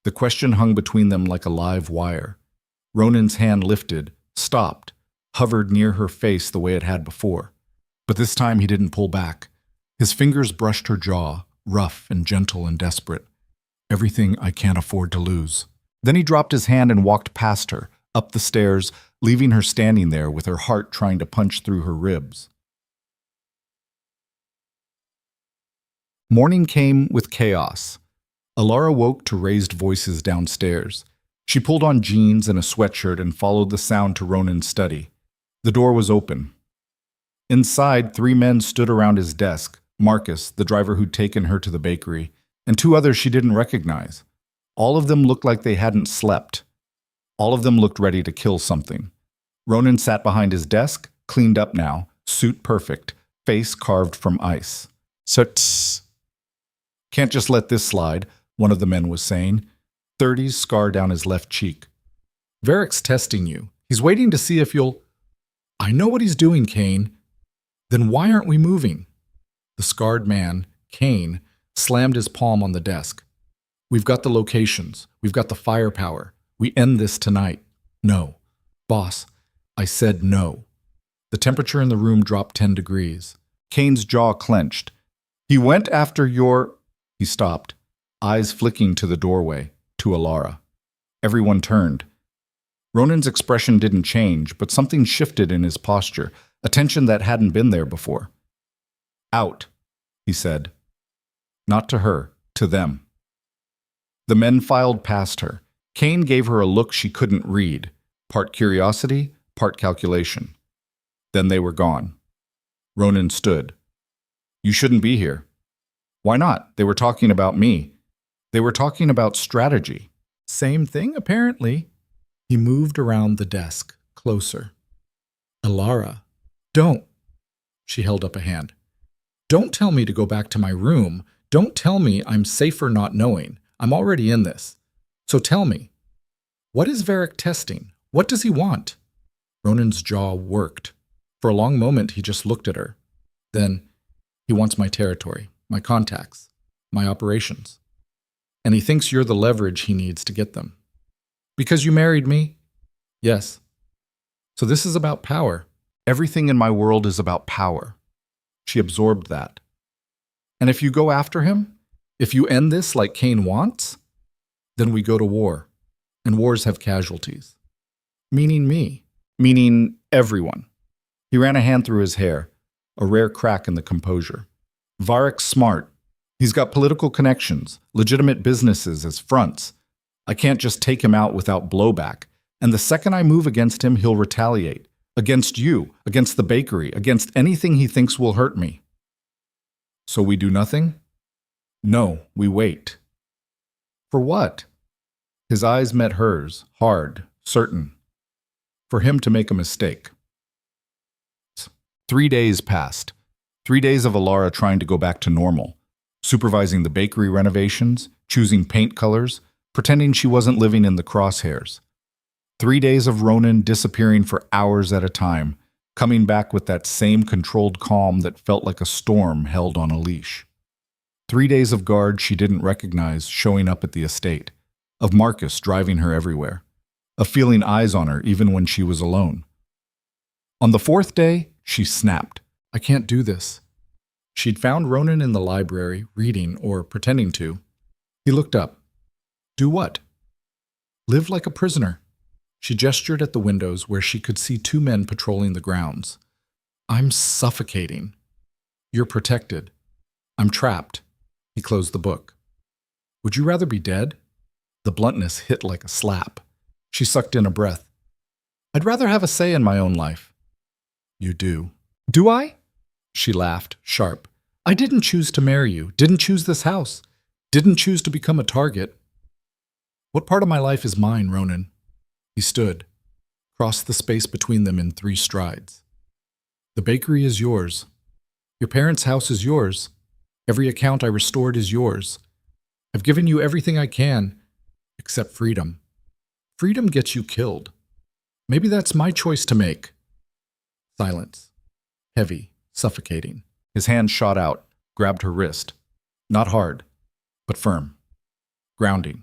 The question hung between them like a live wire. Ronan's hand lifted, stopped, hovered near her face the way it had before. But this time he didn't pull back. His fingers brushed her jaw, rough and gentle and desperate. Everything I can't afford to lose. Then he dropped his hand and walked past her, up the stairs, leaving her standing there with her heart trying to punch through her ribs. Morning came with chaos. Alara woke to raised voices downstairs. She pulled on jeans and a sweatshirt and followed the sound to Ronan's study. The door was open. Inside, 3 men stood around his desk, Marcus, the driver who'd taken her to the bakery, and 2 others she didn't recognize. All of them looked like they hadn't slept. All of them looked ready to kill something. Ronan sat behind his desk, cleaned up now, suit perfect, face carved from ice. So tss. Can't just let this slide, one of the men was saying. 30s scar down his left cheek. Varric's testing you. He's waiting to see if you'll... I know what he's doing, Kane. Then why aren't we moving? The scarred man, Kane, slammed his palm on the desk. We've got the locations. We've got the firepower. We end this tonight. No. Boss, I said no. The temperature in the room dropped 10 degrees. Kane's jaw clenched. He went after your... He stopped, eyes flicking to the doorway, to Alara. Everyone turned. Ronan's expression didn't change, but something shifted in his posture, a tension that hadn't been there before. Out, he said. Not to her, to them. The men filed past her. Kane gave her a look she couldn't read, part curiosity, part calculation. Then they were gone. Ronan stood. You shouldn't be here. Why not? They were talking about me. They were talking about strategy. Same thing, apparently. He moved around the desk, closer. Alara, don't. She held up a hand. Don't tell me to go back to my room. Don't tell me I'm safer not knowing. I'm already in this. So tell me, what is Varric testing? What does he want? Ronan's jaw worked. For a long moment, he just looked at her. Then, he wants my territory, my contacts, my operations. And he thinks you're the leverage he needs to get them. Because you married me? Yes. So this is about power. Everything in my world is about power. She absorbed that. And if you go after him, if you end this like Kane wants, then we go to war. And wars have casualties. Meaning me. Meaning everyone. He ran a hand through his hair, a rare crack in the composure. Varric's smart. He's got political connections, legitimate businesses as fronts. I can't just take him out without blowback. And the second I move against him, he'll retaliate. Against you, against the bakery, against anything he thinks will hurt me. So we do nothing? No, we wait. For what? His eyes met hers, hard, certain. For him to make a mistake. 3 days passed. 3 days of Alara trying to go back to normal. Supervising the bakery renovations, choosing paint colors, pretending she wasn't living in the crosshairs. 3 days of Ronan disappearing for hours at a time, coming back with that same controlled calm that felt like a storm held on a leash. 3 days of guards she didn't recognize showing up at the estate, of Marcus driving her everywhere, of feeling eyes on her even when she was alone. On the 4th day, she snapped. I can't do this. She'd found Ronan in the library, reading or pretending to. He looked up. Do what? Live like a prisoner. She gestured at the windows where she could see 2 men patrolling the grounds. I'm suffocating. You're protected. I'm trapped. He closed the book. Would you rather be dead? The bluntness hit like a slap. She sucked in a breath. I'd rather have a say in my own life. You do. Do I? She laughed, sharp. I didn't choose to marry you, didn't choose this house, didn't choose to become a target. What part of my life is mine, Ronan? He stood, crossed the space between them in 3 strides. The bakery is yours. Your parents' house is yours. Every account I restored is yours. I've given you everything I can, except freedom. Freedom gets you killed. Maybe that's my choice to make. Silence. Heavy, suffocating. His hand shot out, grabbed her wrist. Not hard, but firm. Grounding.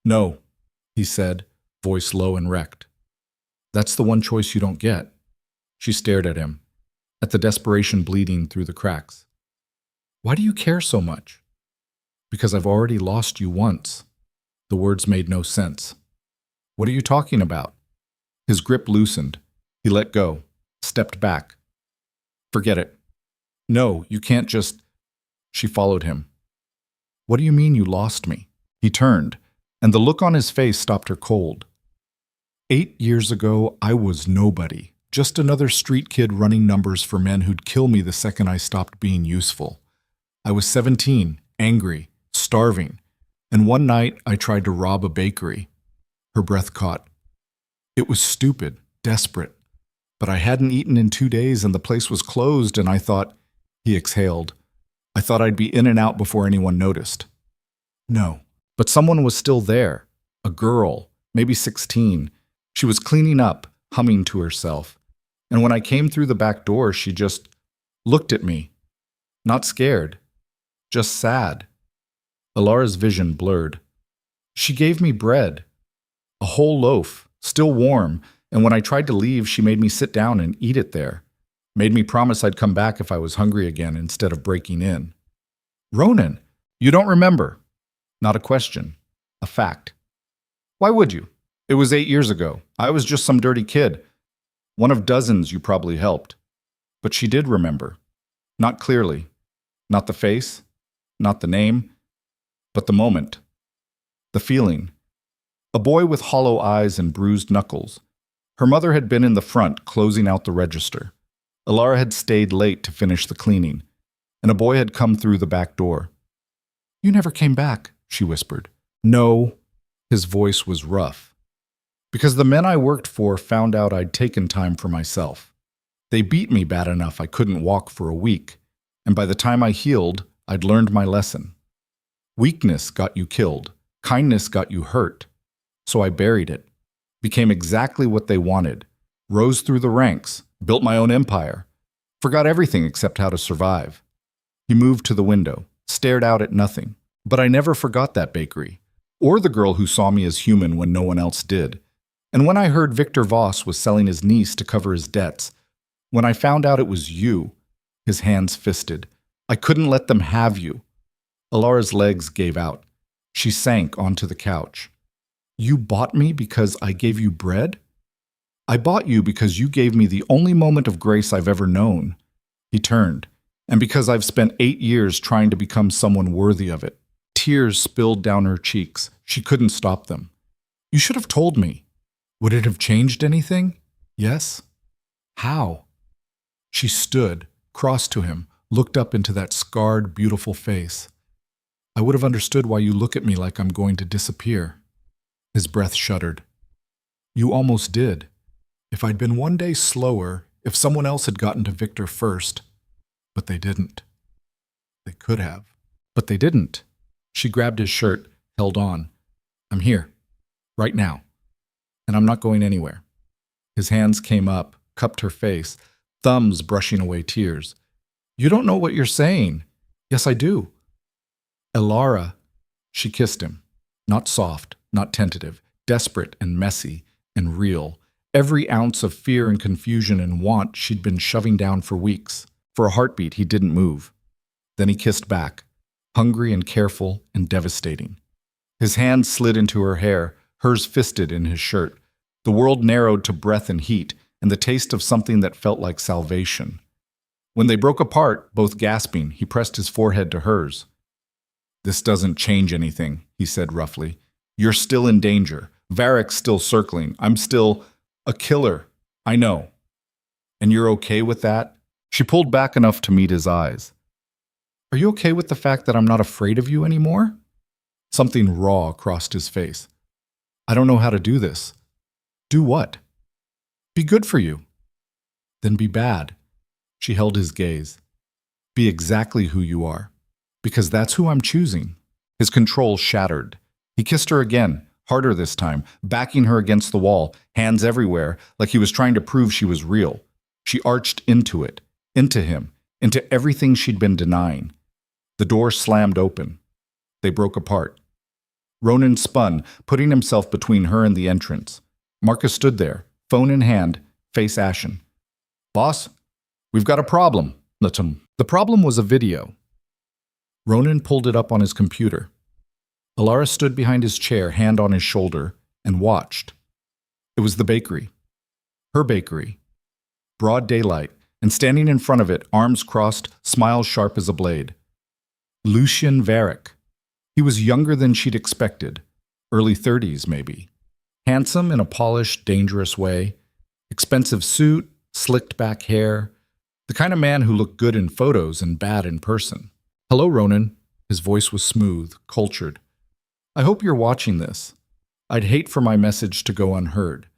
No, he said, voice low and wrecked. That's the one choice you don't get. She stared at him, at the desperation bleeding through the cracks. Why do you care so much? Because I've already lost you once. The words made no sense. What are you talking about? His grip loosened. He let go, stepped back. Forget it. No, you can't just... She followed him. What do you mean you lost me? He turned, and the look on his face stopped her cold. 8 years ago, I was nobody, just another street kid running numbers for men who'd kill me the second I stopped being useful. I was 17, angry, starving, and one night I tried to rob a bakery. Her breath caught. It was stupid, desperate, but I hadn't eaten in 2 days and the place was closed and I thought... He exhaled. I thought I'd be in and out before anyone noticed. No, but someone was still there. A girl, maybe 16. She was cleaning up, humming to herself. And when I came through the back door, she just looked at me. Not scared, just sad. Alara's vision blurred. She gave me bread. A whole loaf, still warm, And when I tried to leave, she made me sit down and eat it there. Made me promise I'd come back if I was hungry again instead of breaking in. Ronan, you don't remember. Not a question. A fact. Why would you? It was 8 years ago. I was just some dirty kid. One of dozens you probably helped. But she did remember. Not clearly. Not the face. Not the name. But the moment. The feeling. A boy with hollow eyes and bruised knuckles. Her mother had been in the front, closing out the register. Alara had stayed late to finish the cleaning, and a boy had come through the back door. "You never came back," she whispered. "No." His voice was rough. "Because the men I worked for found out I'd taken time for myself. They beat me bad enough I couldn't walk for a week, and by the time I healed, I'd learned my lesson. Weakness got you killed. Kindness got you hurt. So I buried it. Became exactly what they wanted. Rose through the ranks. Built my own empire. Forgot everything except how to survive." He moved to the window, stared out at nothing. "But I never forgot that bakery. Or the girl who saw me as human when no one else did. And when I heard Victor Voss was selling his niece to cover his debts, when I found out it was you," his hands fisted, "I couldn't let them have you." Alara's legs gave out. She sank onto the couch. "You bought me because I gave you bread?" "I bought you because you gave me the only moment of grace I've ever known." He turned. "And because I've spent 8 years trying to become someone worthy of it." Tears spilled down her cheeks. She couldn't stop them. "You should have told me." "Would it have changed anything?" "Yes." "How?" She stood, crossed to him, looked up into that scarred, beautiful face. "I would have understood why you look at me like I'm going to disappear." His breath shuddered. "You almost did. If I'd been one day slower, if someone else had gotten to Victor first. But they didn't. They could have. But they didn't." She grabbed his shirt, held on. "I'm here. Right now. And I'm not going anywhere." His hands came up, cupped her face, thumbs brushing away tears. "You don't know what you're saying." "Yes, I do." "Alara." She kissed him. Not soft, not tentative, desperate and messy and real. Every ounce of fear and confusion and want she'd been shoving down for weeks. For a heartbeat, he didn't move. Then he kissed back, hungry and careful and devastating. His hand slid into her hair, hers fisted in his shirt. The world narrowed to breath and heat, and the taste of something that felt like salvation. When they broke apart, both gasping, he pressed his forehead to hers. "This doesn't change anything," he said roughly. "You're still in danger. Varek's still circling. I'm still a killer. I know. And you're okay with that?" She pulled back enough to meet his eyes. "Are you okay with the fact that I'm not afraid of you anymore?" Something raw crossed his face. "I don't know how to do this." "Do what?" "Be good for you." "Then be bad." She held his gaze. "Be exactly who you are. Because that's who I'm choosing." His control shattered. He kissed her again, harder this time, backing her against the wall, hands everywhere, like he was trying to prove she was real. She arched into it, into him, into everything she'd been denying. The door slammed open. They broke apart. Ronan spun, putting himself between her and the entrance. Marcus stood there, phone in hand, face ashen. "Boss, we've got a problem." The problem was a video. Ronan pulled it up on his computer. Alara stood behind his chair, hand on his shoulder, and watched. It was the bakery. Her bakery. Broad daylight, and standing in front of it, arms crossed, smile sharp as a blade. Lucien Varek. He was younger than she'd expected, early 30s maybe. Handsome in a polished, dangerous way. Expensive suit, slicked back hair. The kind of man who looked good in photos and bad in person. "Hello, Ronan." His voice was smooth, cultured. "I hope you're watching this. I'd hate for my message to go unheard."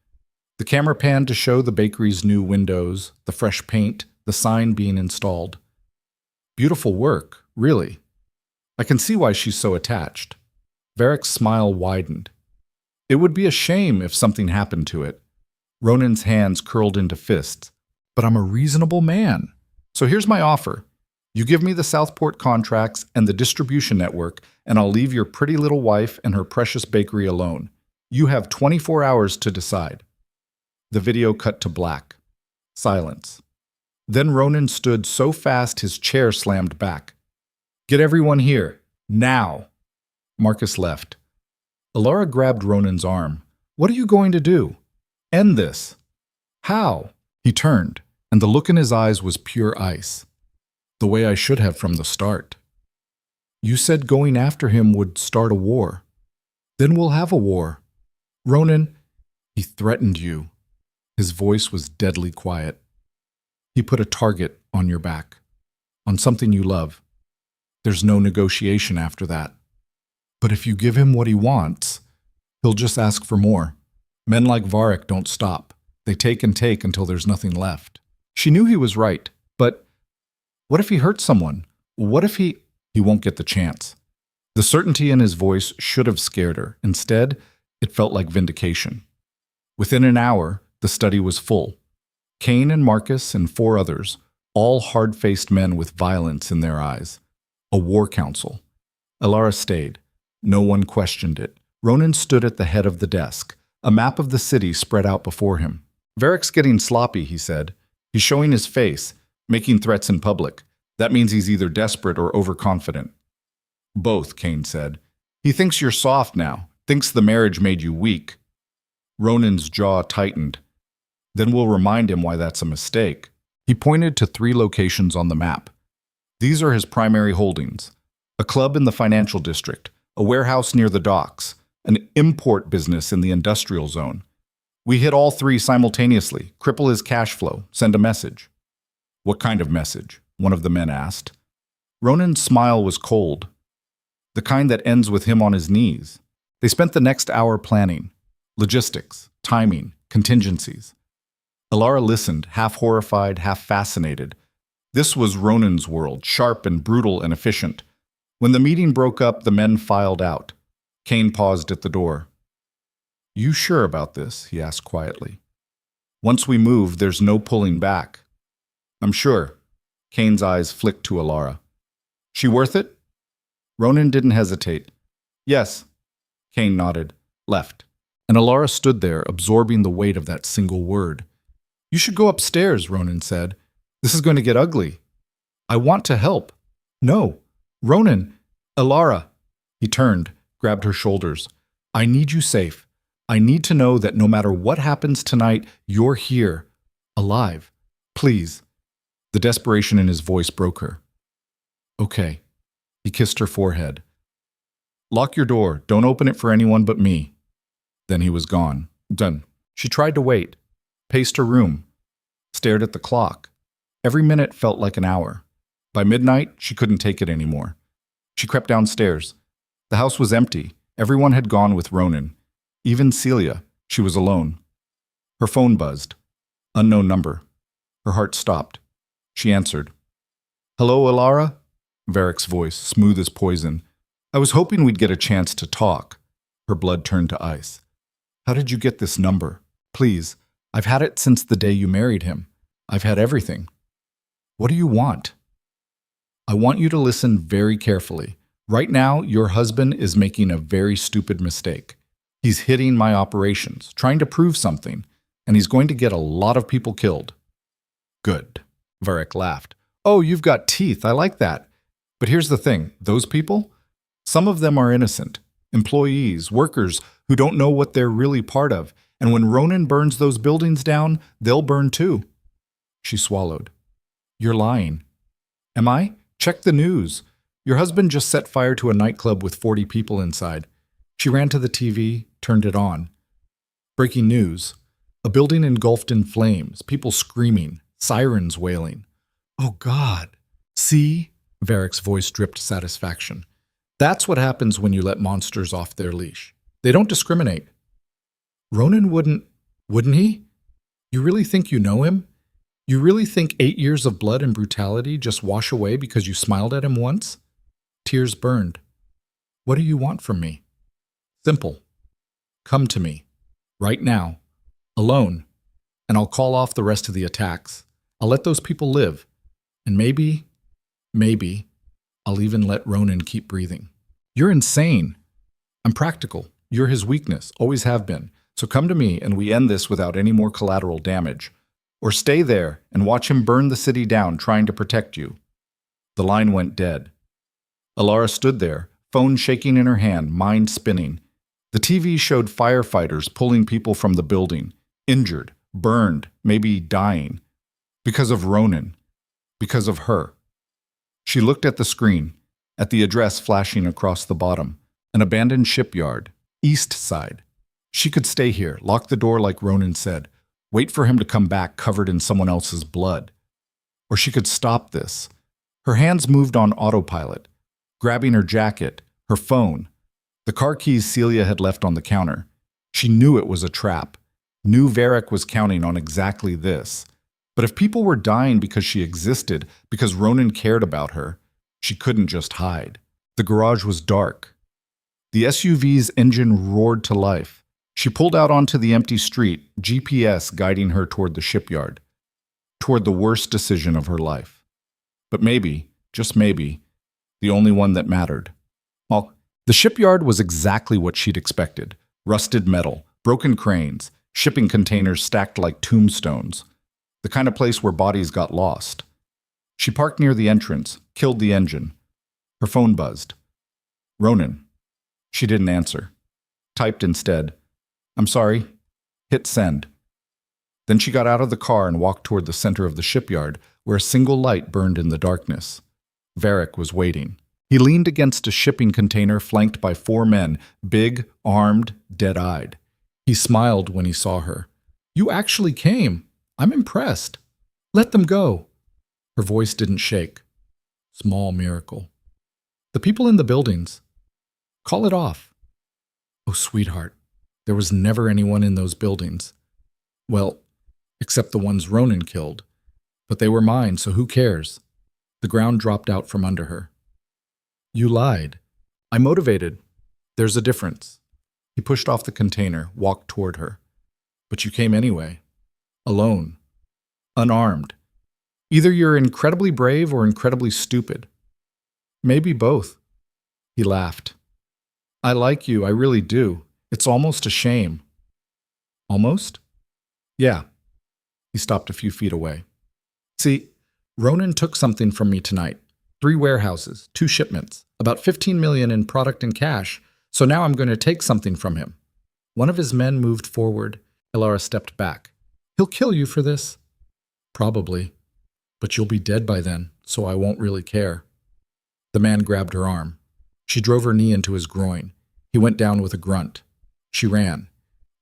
The camera panned to show the bakery's new windows, the fresh paint, the sign being installed. "Beautiful work, really. I can see why she's so attached." Varek's smile widened. "It would be a shame if something happened to it." Ronan's hands curled into fists. "But I'm a reasonable man. So here's my offer. You give me the Southport contracts and the distribution network, and I'll leave your pretty little wife and her precious bakery alone. You have 24 hours to decide." The video cut to black. Silence. Then Ronan stood so fast his chair slammed back. "Get everyone here. Now." Marcus left. Alara grabbed Ronan's arm. "What are you going to do? End this." "How?" He turned, and the look in his eyes was pure ice. "The way I should have from the start. You said going after him would start a war. Then we'll have a war. Ronan, he threatened you." His voice was deadly quiet. "He put a target on your back, on something you love. There's no negotiation after that. But if you give him what he wants, he'll just ask for more. Men like Varric don't stop. They take and take until there's nothing left." She knew he was right, but what if he hurts someone? What if he won't get the chance? The certainty in his voice should have scared her. Instead, it felt like vindication. Within an hour, the study was full. Kane and Marcus and 4 others, all hard-faced men with violence in their eyes. A war council. Alara stayed. No one questioned it. Ronan stood at the head of the desk, a map of the city spread out before him. "Varric's getting sloppy," he said. "He's showing his face, making threats in public. That means he's either desperate or overconfident." "Both," Kane said. "He thinks you're soft now, thinks the marriage made you weak." Ronan's jaw tightened. "Then we'll remind him why that's a mistake." He pointed to 3 locations on the map. "These are his primary holdings. A club in the financial district, a warehouse near the docks, an import business in the industrial zone. We hit all 3 simultaneously, cripple his cash flow, send a message." "What kind of message?" one of the men asked. Ronan's smile was cold. "The kind that ends with him on his knees." They spent the next hour planning. Logistics, timing, contingencies. Alara listened, half horrified, half fascinated. This was Ronan's world, sharp and brutal and efficient. When the meeting broke up, the men filed out. Kane paused at the door. "You sure about this?" he asked quietly. "Once we move, there's no pulling back." "I'm sure." Kane's eyes flicked to Alara. "She worth it?" Ronan didn't hesitate. "Yes." Kane nodded. Left. And Alara stood there, absorbing the weight of that single word. "You should go upstairs," Ronan said. "This is going to get ugly." "I want to help." "No. Ronan." "Alara." He turned, grabbed her shoulders. "I need you safe. I need to know that no matter what happens tonight, you're here. Alive. Please." The desperation in his voice broke her. "Okay." He kissed her forehead. "Lock your door. Don't open it for anyone but me." Then he was gone. Done. She tried to wait, paced her room, stared at the clock. Every minute felt like an hour. By midnight, she couldn't take it anymore. She crept downstairs. The house was empty. Everyone had gone with Ronan. Even Celia. She was alone. Her phone buzzed. Unknown number. Her heart stopped. She answered. "Hello, Alara?" Varric's voice, smooth as poison. "I was hoping we'd get a chance to talk." Her blood turned to ice. "How did you get this number? Please, I've had it since the day you married him. I've had everything." "What do you want?" "I want you to listen very carefully. Right now, your husband is making a very stupid mistake. He's hitting my operations, trying to prove something, and he's going to get a lot of people killed." "Good." Varric laughed. "Oh, you've got teeth. I like that. But here's the thing. Those people? Some of them are innocent. Employees, workers who don't know what they're really part of. And when Ronan burns those buildings down, they'll burn too." She swallowed. "You're lying." "Am I? Check the news. Your husband just set fire to a nightclub with 40 people inside." She ran to the TV, turned it on. Breaking news. A building engulfed in flames, people screaming, sirens wailing. "Oh, God." "See?" Varric's voice dripped satisfaction. "That's what happens when you let monsters off their leash. They don't discriminate." "Ronan wouldn't he? You really think you know him? You really think 8 years of blood and brutality just wash away because you smiled at him once?" Tears burned. "What do you want from me?" "Simple. Come to me. Right now. Alone. And I'll call off the rest of the attacks. I'll let those people live. And maybe, I'll even let Ronan keep breathing." "You're insane." "I'm practical. You're his weakness. Always have been. So come to me and we end this without any more collateral damage. Or stay there and watch him burn the city down trying to protect you." The line went dead. Alara stood there, phone shaking in her hand, mind spinning. The TV showed firefighters pulling people from the building, injured, burned, maybe dying. Because of Ronan. Because of her. She looked at the screen, at the address flashing across the bottom. An abandoned shipyard, east side. She could stay here, lock the door like Ronan said, wait for him to come back covered in someone else's blood. Or she could stop this. Her hands moved on autopilot, grabbing her jacket, her phone, the car keys Celia had left on the counter. She knew it was a trap, knew Varric was counting on exactly this. But if people were dying because she existed, because Ronan cared about her, she couldn't just hide. The garage was dark. The SUV's engine roared to life. She pulled out onto the empty street, GPS guiding her toward the shipyard, toward the worst decision of her life. But maybe, just maybe, the only one that mattered. Well, the shipyard was exactly what she'd expected. Rusted metal, broken cranes, shipping containers stacked like tombstones. The kind of place where bodies got lost. She parked near the entrance, killed the engine. Her phone buzzed. Ronan. She didn't answer. Typed instead, "I'm sorry." Hit send. Then she got out of the car and walked toward the center of the shipyard, where a single light burned in the darkness. Varric was waiting. He leaned against a shipping container flanked by 4 men, big, armed, dead-eyed. He smiled when he saw her. "You actually came. I'm impressed. Let them go." Her voice didn't shake. Small miracle. "The people in the buildings. Call it off." "Oh, sweetheart, there was never anyone in those buildings. Well, except the ones Ronan killed. But they were mine, so who cares?" The ground dropped out from under her. "You lied. I'm motivated. There's a difference." He pushed off the container, walked toward her. "But you came anyway. Alone. Unarmed. Either you're incredibly brave or incredibly stupid. Maybe both." He laughed. "I like you, I really do. It's almost a shame." "Almost?" "Yeah." He stopped a few feet away. "See, Ronan took something from me tonight. 3 warehouses, 2 shipments, about $15 million in product and cash, so now I'm going to take something from him." One of his men moved forward. Elara stepped back. "He'll kill you for this." "Probably. But you'll be dead by then, so I won't really care." The man grabbed her arm. She drove her knee into his groin. He went down with a grunt. She ran.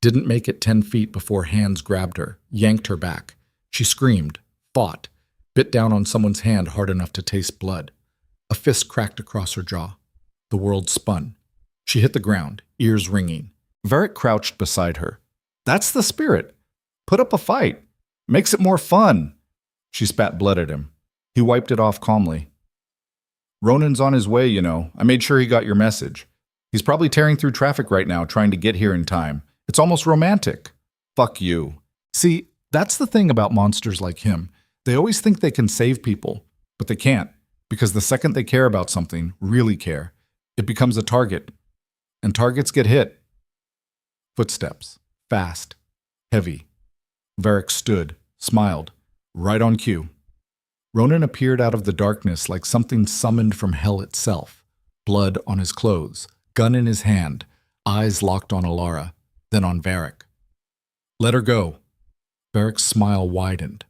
Didn't make it 10 feet before hands grabbed her, yanked her back. She screamed, fought, bit down on someone's hand hard enough to taste blood. A fist cracked across her jaw. The world spun. She hit the ground, ears ringing. Varric crouched beside her. "That's the spirit. Put up a fight. Makes it more fun." She spat blood at him. He wiped it off calmly. "Ronan's on his way, you know. I made sure he got your message. He's probably tearing through traffic right now trying to get here in time. It's almost romantic." "Fuck you." See, that's the thing about monsters like him. They always think they can save people, but they can't, because the second they care about something, really care, it becomes a target. And targets get hit. Footsteps. Fast. Heavy. Varric stood, smiled. Right on cue. Ronan appeared out of the darkness like something summoned from hell itself. Blood on his clothes, gun in his hand, eyes locked on Alara, then on Varric. "Let her go." Varric's smile widened.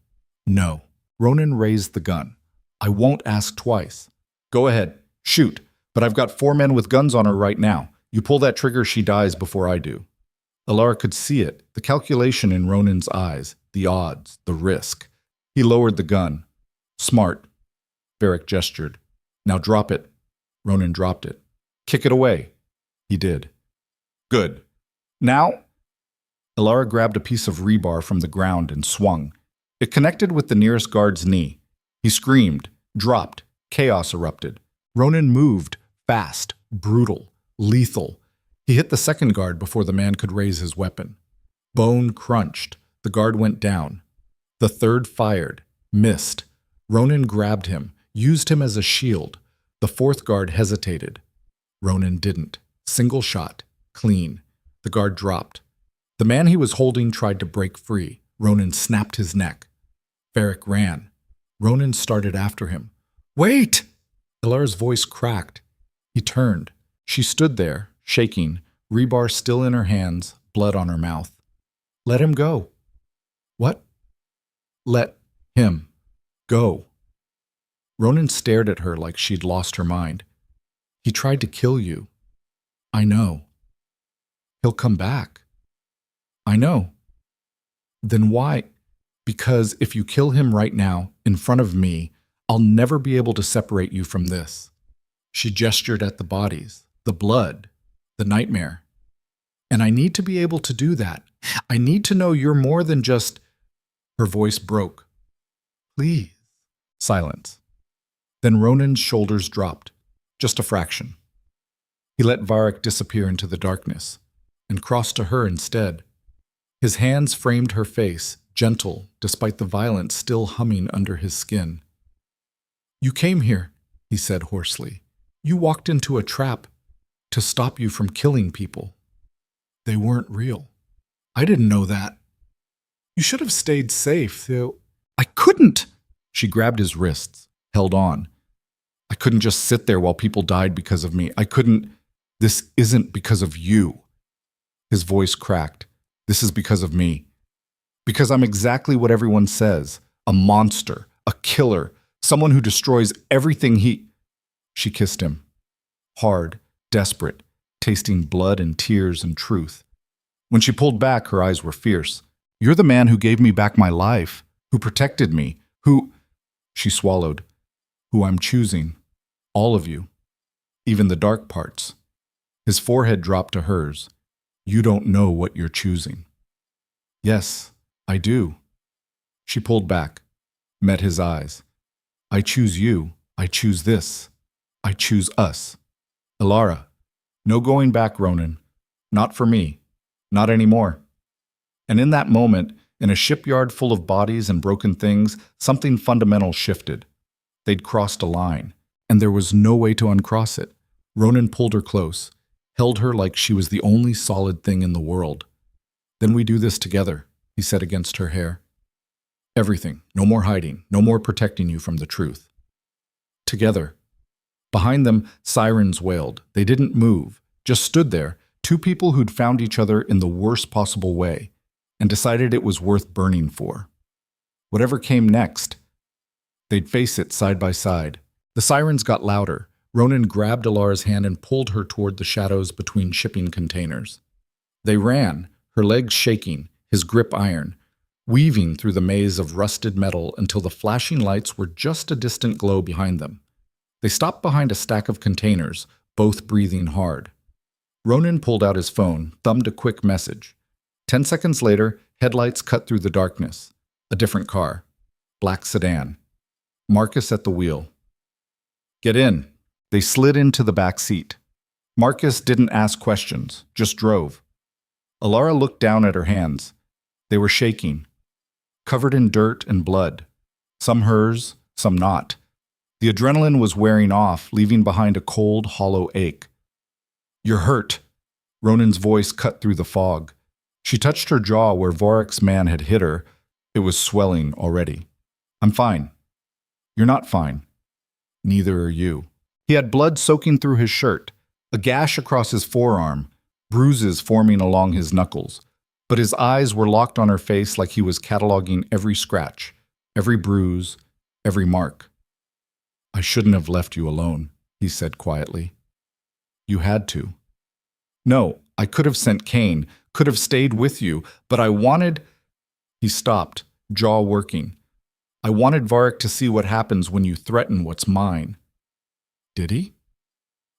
"No." Ronan raised the gun. "I won't ask twice. Go ahead, shoot, but I've got 4 men with guns on her right now. You pull that trigger, she dies before I do." Alara could see it, the calculation in Ronan's eyes, the odds, the risk. He lowered the gun. "Smart." Varric gestured. "Now drop it." Ronan dropped it. "Kick it away." He did. "Good. Now?" Alara grabbed a piece of rebar from the ground and swung. It connected with the nearest guard's knee. He screamed, dropped, chaos erupted. Ronan moved, fast, brutal, lethal. He hit the second guard before the man could raise his weapon. Bone crunched. The guard went down. The third fired, missed. Ronan grabbed him, used him as a shield. The fourth guard hesitated. Ronan didn't. Single shot, clean. The guard dropped. The man he was holding tried to break free. Ronan snapped his neck. Varric ran. Ronan started after him. "Wait!" Ilara's voice cracked. He turned. She stood there, shaking, rebar still in her hands, blood on her mouth. "Let him go." "What?" "Let him go." Ronan stared at her like she'd lost her mind. "He tried to kill you." "I know." "He'll come back." "I know." "Then why?" "Because if you kill him right now, in front of me, I'll never be able to separate you from this." She gestured at the bodies, the blood, the nightmare. "And I need to be able to do that. I need to know you're more than just—" Her voice broke. "Please." Silence. Then Ronan's shoulders dropped, just a fraction. He let Varric disappear into the darkness, and crossed to her instead. His hands framed her face, gentle, despite the violence still humming under his skin. "You came here," he said hoarsely. "You walked into a trap to stop you from killing people. They weren't real. I didn't know that. You should have stayed safe, though." "I couldn't!" She grabbed his wrists, held on. "I couldn't just sit there while people died because of me. I couldn't. This isn't because of you." His voice cracked. "This is because of me. Because I'm exactly what everyone says. A monster, a killer, someone who destroys everything he—" She kissed him. Hard, desperate, tasting blood and tears and truth. When she pulled back, her eyes were fierce. "You're the man who gave me back my life, who protected me, who—" She swallowed. "Who I'm choosing. All of you. Even the dark parts." His forehead dropped to hers. "You don't know what you're choosing." "Yes, I do." She pulled back, met his eyes. "I choose you. I choose this. I choose us. Ilara, no going back, Ronan. Not for me. Not anymore." And in that moment, in a shipyard full of bodies and broken things, something fundamental shifted. They'd crossed a line, and there was no way to uncross it. Ronan pulled her close, held her like she was the only solid thing in the world. "Then we do this together," he said against her hair. "Everything. No more hiding. No more protecting you from the truth. Together." Behind them, sirens wailed. They didn't move, just stood there, two people who'd found each other in the worst possible way, and decided it was worth burning for. Whatever came next, they'd face it side by side. The sirens got louder. Ronan grabbed Ilara's hand and pulled her toward the shadows between shipping containers. They ran, her legs shaking, his grip iron, weaving through the maze of rusted metal until the flashing lights were just a distant glow behind them. They stopped behind a stack of containers, both breathing hard. Ronan pulled out his phone, thumbed a quick message. 10 seconds later, headlights cut through the darkness. A different car. Black sedan. Marcus at the wheel. "Get in." They slid into the back seat. Marcus didn't ask questions, just drove. Ilara looked down at her hands. They were shaking, covered in dirt and blood. Some hers, some not. The adrenaline was wearing off, leaving behind a cold, hollow ache. "You're hurt." Ronan's voice cut through the fog. She touched her jaw where Varric's man had hit her. It was swelling already. "I'm fine." "You're not fine." "Neither are you." He had blood soaking through his shirt, a gash across his forearm, bruises forming along his knuckles. But his eyes were locked on her face like he was cataloging every scratch, every bruise, every mark. "I shouldn't have left you alone," he said quietly. "You had to." "No, I could have sent Kane, could have stayed with you, but I wanted—" He stopped, jaw working. "I wanted Varric to see what happens when you threaten what's mine." Did he?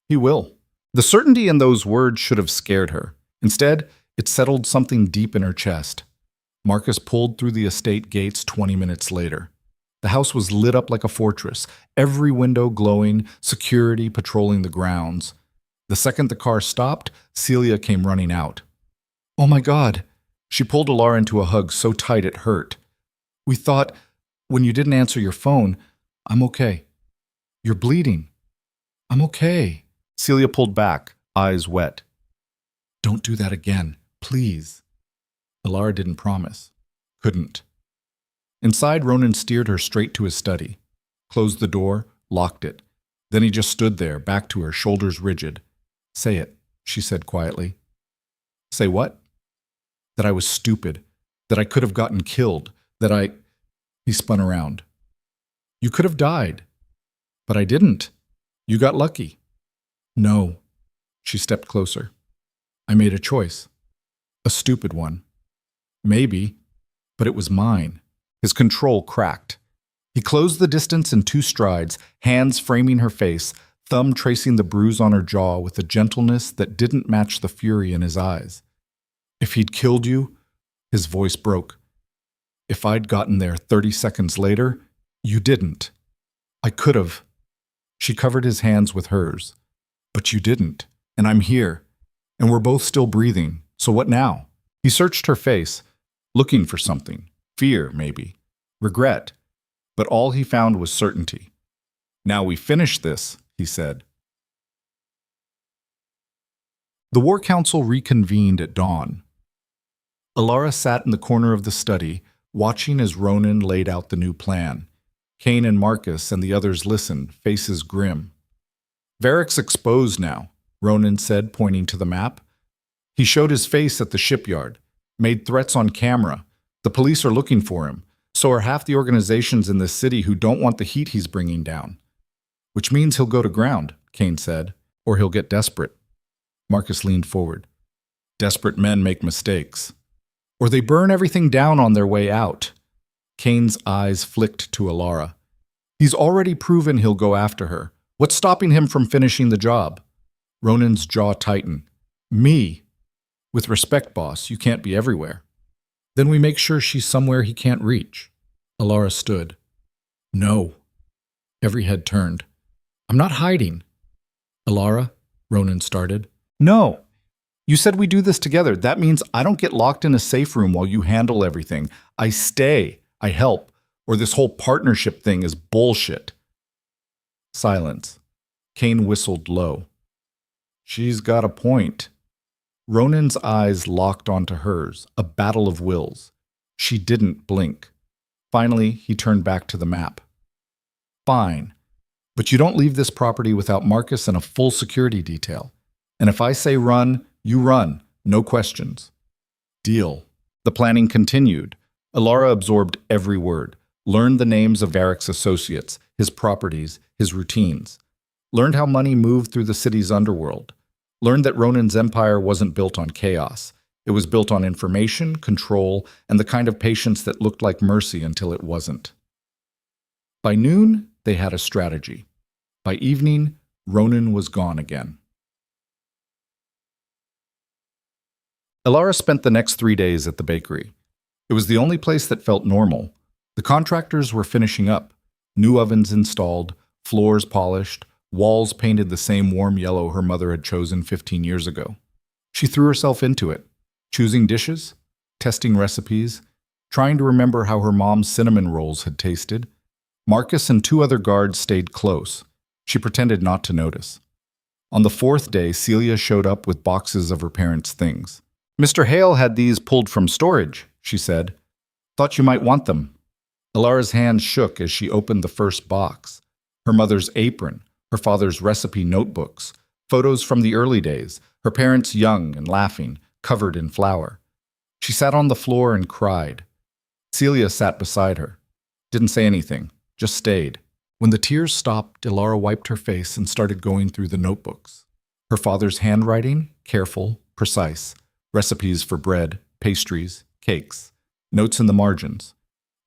He will. The certainty in those words should have scared her. Instead, it settled something deep in her chest. Marcus pulled through the estate gates 20 minutes later. The house was lit up like a fortress, every window glowing, security patrolling the grounds. The second the car stopped, Celia came running out. "Oh my God!" She pulled Ilara into a hug so tight it hurt. "We thought, when you didn't answer your phone, I'm okay." "You're bleeding." "I'm okay." Celia pulled back, eyes wet. "Don't do that again, please." Alara didn't promise. Couldn't. Inside, Ronan steered her straight to his study, closed the door, locked it. Then he just stood there, back to her, shoulders rigid. Say it, she said quietly. Say what? That I was stupid, that I could have gotten killed, that I... He spun around. You could have died. But I didn't. You got lucky. No. She stepped closer. I made a choice. A stupid one. Maybe, but it was mine. His control cracked. He closed the distance in 2 strides, hands framing her face, thumb tracing the bruise on her jaw with a gentleness that didn't match the fury in his eyes. If he'd killed you, his voice broke. If I'd gotten there 30 seconds later, you didn't. I could have. She covered his hands with hers. But you didn't, and I'm here, and we're both still breathing, so what now? He searched her face, looking for something. Fear, maybe. Regret. But all he found was certainty. Now we finish this, he said. The War Council reconvened at dawn. Alara sat in the corner of the study, watching as Ronan laid out the new plan. Kane and Marcus and the others listened, faces grim. Varric's exposed now, Ronan said, pointing to the map. He showed his face at the shipyard, made threats on camera. The police are looking for him. So are half the organizations in this city who don't want the heat he's bringing down. Which means he'll go to ground, Kane said, or he'll get desperate. Marcus leaned forward. Desperate men make mistakes. Or they burn everything down on their way out. Kane's eyes flicked to Alara. He's already proven he'll go after her. What's stopping him from finishing the job? Ronan's jaw tightened. Me. With respect, boss, you can't be everywhere. Then we make sure she's somewhere he can't reach. Alara stood. No. Every head turned. I'm not hiding. Alara, Ronan started. No. You said we do this together. That means I don't get locked in a safe room while you handle everything. I stay. I help. Or this whole partnership thing is bullshit. Silence. Kane whistled low. She's got a point. Ronan's eyes locked onto hers, a battle of wills. She didn't blink. Finally, he turned back to the map. Fine, but you don't leave this property without Marcus and a full security detail. And if I say run, you run, no questions. Deal. The planning continued. Alara absorbed every word, learned the names of Varric's associates, his properties, his routines, learned how money moved through the city's underworld, learned that Ronan's empire wasn't built on chaos. It was built on information, control, and the kind of patience that looked like mercy until it wasn't. By noon, they had a strategy. By evening, Ronan was gone again. Alara spent the next 3 days at the bakery. It was the only place that felt normal. The contractors were finishing up. New ovens installed, floors polished, walls painted the same warm yellow her mother had chosen 15 years ago. She threw herself into it, choosing dishes, testing recipes, trying to remember how her mom's cinnamon rolls had tasted. Marcus and 2 other guards stayed close. She pretended not to notice. On the 4th day, Celia showed up with boxes of her parents' things. Mr. Hale had these pulled from storage, she said. Thought you might want them. Alara's hand shook as she opened the first box. Her mother's apron, her father's recipe notebooks, photos from the early days, her parents young and laughing, covered in flour. She sat on the floor and cried. Celia sat beside her. Didn't say anything, just stayed. When the tears stopped, Alara wiped her face and started going through the notebooks. Her father's handwriting, careful, precise. Recipes for bread, pastries, cakes. Notes in the margins.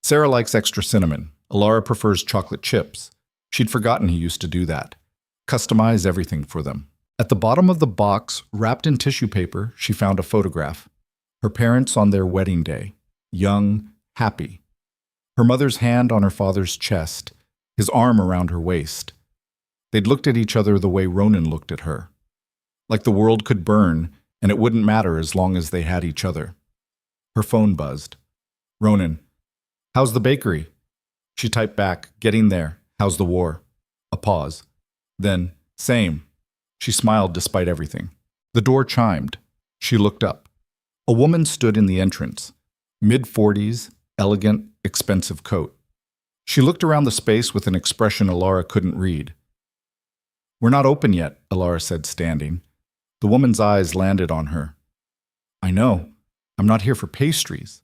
Sarah likes extra cinnamon. Alara prefers chocolate chips. She'd forgotten he used to do that. Customize everything for them. At the bottom of the box, wrapped in tissue paper, she found a photograph. Her parents on their wedding day. Young, happy. Her mother's hand on her father's chest, his arm around her waist. They'd looked at each other the way Ronan looked at her. Like the world could burn, and it wouldn't matter as long as they had each other. Her phone buzzed. Ronan, how's the bakery? She typed back, getting there. How's the war? A pause. Then, same. She smiled despite everything. The door chimed. She looked up. A woman stood in the entrance, mid-40s, elegant, expensive coat. She looked around the space with an expression Alara couldn't read. "We're not open yet," Alara said, standing. The woman's eyes landed on her. "I know. I'm not here for pastries."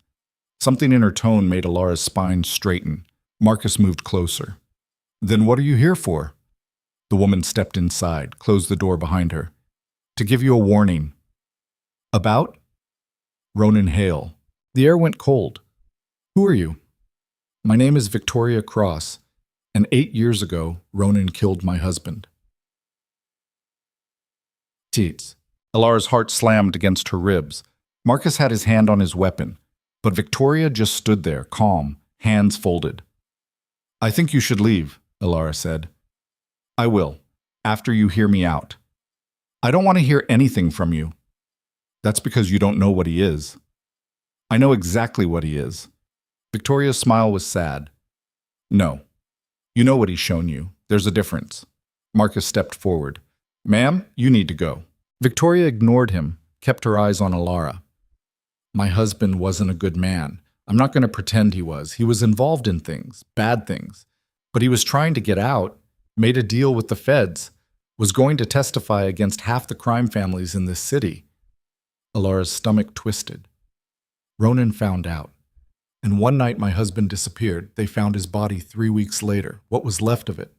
Something in her tone made Alara's spine straighten. Marcus moved closer. "Then what are you here for?" The woman stepped inside, closed the door behind her. "To give you a warning." "About?" "Ronan Hale." The air went cold. "Who are you?" "My name is Victoria Cross, and 8 years ago, Ronan killed my husband." Teats. Alara's heart slammed against her ribs. Marcus had his hand on his weapon, but Victoria just stood there, calm, hands folded. "I think you should leave," Alara said. "I will, after you hear me out." "I don't want to hear anything from you." "That's because you don't know what he is." "I know exactly what he is." Victoria's smile was sad. "No. You know what he's shown you. There's a difference." Marcus stepped forward. "Ma'am, you need to go." Victoria ignored him, kept her eyes on Alara. "My husband wasn't a good man. I'm not going to pretend he was. He was involved in things, bad things. But he was trying to get out, made a deal with the feds, was going to testify against half the crime families in this city." Alara's stomach twisted. "Ronan found out. And one night my husband disappeared. They found his body 3 weeks later. What was left of it?"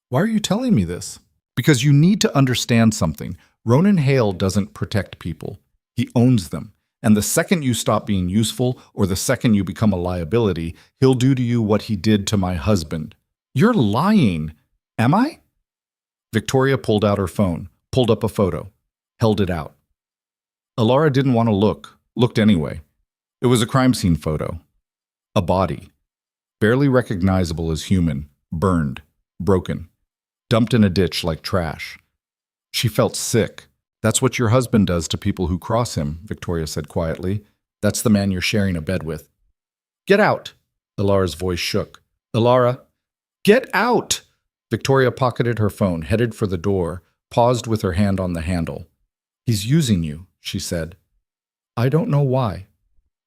"Why are you telling me this?" "Because you need to understand something. Ronan Hale doesn't protect people. He owns them. And the second you stop being useful, or the second you become a liability, he'll do to you what he did to my husband." "You're lying." "Am I?" Victoria pulled out her phone, pulled up a photo, held it out. Alara didn't want to looked anyway. It was a crime scene photo. A body, barely recognizable as human, burned, broken, dumped in a ditch like trash. She felt sick. "That's what your husband does to people who cross him," Victoria said quietly. "That's the man you're sharing a bed with." "Get out!" Alara's voice shook. "Alara, get out!" Victoria pocketed her phone, headed for the door, paused with her hand on the handle. "He's using you," she said. "I don't know why.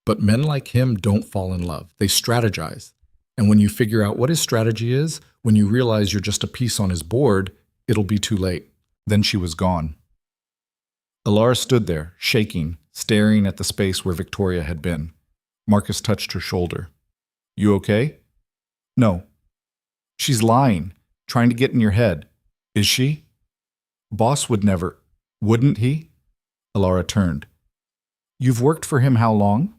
But men like him don't fall in love. They strategize. And when you figure out what his strategy is, when you realize you're just a piece on his board, it'll be too late." Then she was gone. Alara stood there, shaking, staring at the space where Victoria had been. Marcus touched her shoulder. "You okay?" "No." "She's lying, trying to get in your head." "Is she?" "Boss would never." "Wouldn't he?" Alara turned. "You've worked for him how long?"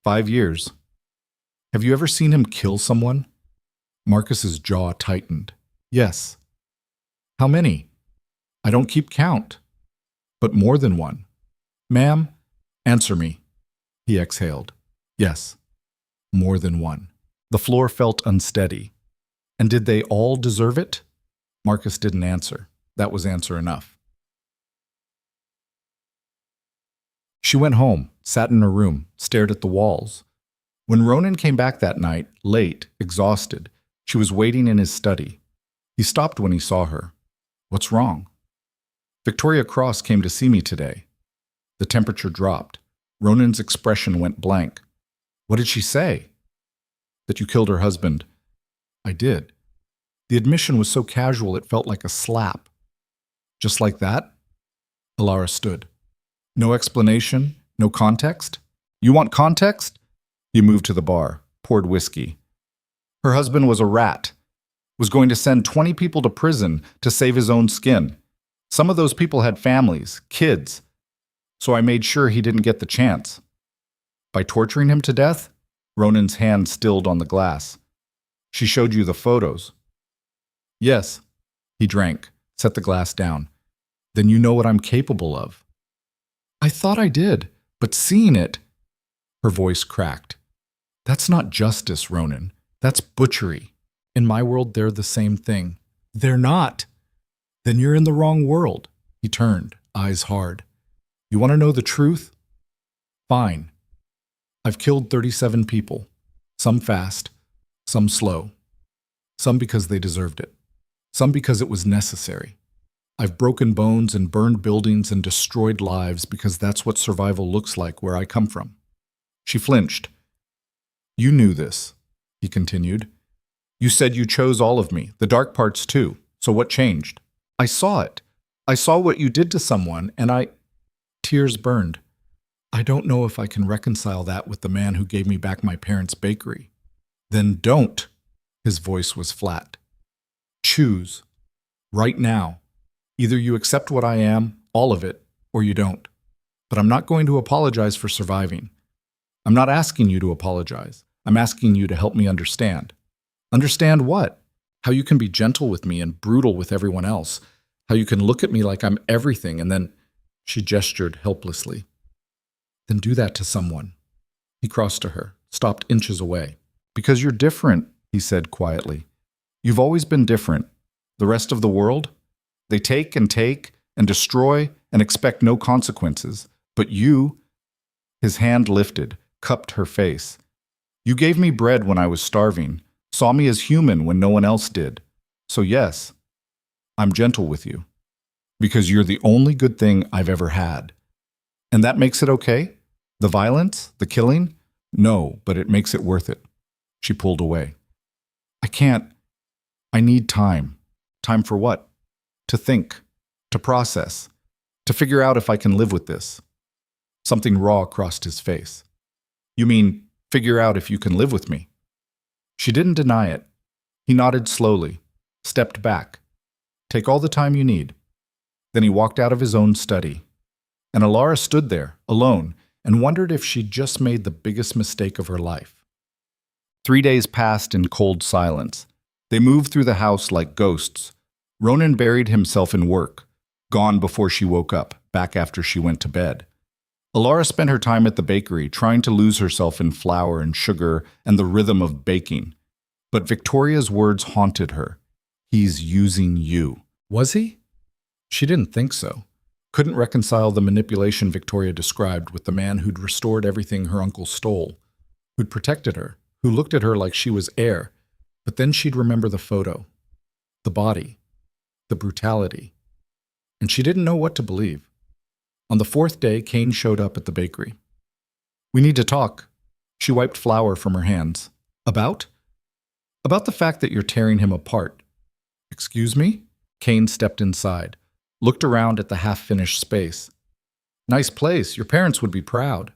5 years. "Have you ever seen him kill someone?" Marcus's jaw tightened. "Yes." "How many?" "I don't keep count." "But more than one." "Ma'am, answer me." He exhaled. "Yes, more than one." The floor felt unsteady. "And did they all deserve it?" Marcus didn't answer. That was answer enough. She went home, sat in her room, stared at the walls. When Ronan came back that night, late, exhausted, she was waiting in his study. He stopped when he saw her. "What's wrong?" "Victoria Cross came to see me today." The temperature dropped. Ronan's expression went blank. "What did she say?" "That you killed her husband." "I did." The admission was so casual it felt like a slap. "Just like that?" Alara stood. "No explanation? No context?" "You want context?" He moved to the bar, poured whiskey. "Her husband was a rat. Was going to send 20 people to prison to save his own skin. Some of those people had families, kids. So I made sure he didn't get the chance." "By torturing him to death?" Ronan's hand stilled on the glass. "She showed you the photos." "Yes." He drank, set the glass down. "Then you know what I'm capable of." "I thought I did, but seeing it—" Her voice cracked. "That's not justice, Ronan. That's butchery. In my world, they're the same thing." "They're not." "Then you're in the wrong world." He turned, eyes hard. "You want to know the truth? Fine. I've killed 37 people. Some fast, some slow. Some because they deserved it. Some because it was necessary. I've broken bones and burned buildings and destroyed lives because that's what survival looks like where I come from. She flinched. You knew this, he continued. You said you chose all of me, the dark parts too. So what changed? I saw it. I saw what you did to someone, and Tears burned. I don't know if I can reconcile that with the man who gave me back my parents' bakery. Then don't. His voice was flat. Choose. Right now. Either you accept what I am, all of it, or you don't. But I'm not going to apologize for surviving. I'm not asking you to apologize. I'm asking you to help me understand. Understand what? How you can be gentle with me and brutal with everyone else. How you can look at me like I'm everything and then... She gestured helplessly. Then do that to someone. He crossed to her, stopped inches away. Because you're different, he said quietly. You've always been different. The rest of the world? They take and destroy and expect no consequences. But you... His hand lifted, cupped her face. You gave me bread when I was starving, saw me as human when no one else did. So yes, I'm gentle with you. Because you're the only good thing I've ever had. And that makes it okay? The violence? The killing? No, but it makes it worth it. She pulled away. I can't. I need time. Time for what? To think. To process. To figure out if I can live with this. Something raw crossed his face. You mean, figure out if you can live with me? She didn't deny it. He nodded slowly, stepped back. Take all the time you need. Then he walked out of his own study. And Alara stood there, alone, and wondered if she'd just made the biggest mistake of her life. 3 days passed in cold silence. They moved through the house like ghosts. Ronan buried himself in work, gone before she woke up, back after she went to bed. Alara spent her time at the bakery, trying to lose herself in flour and sugar and the rhythm of baking. But Victoria's words haunted her. He's using you. Was he? She didn't think so. Couldn't reconcile the manipulation Victoria described with the man who'd restored everything her uncle stole, who'd protected her, who looked at her like she was air. But then she'd remember the photo, the body, the brutality. And she didn't know what to believe. On the 4th day, Kane showed up at the bakery. We need to talk. She wiped flour from her hands. About? About the fact that you're tearing him apart. Excuse me? Kane stepped inside. Looked around at the half-finished space. Nice place. Your parents would be proud.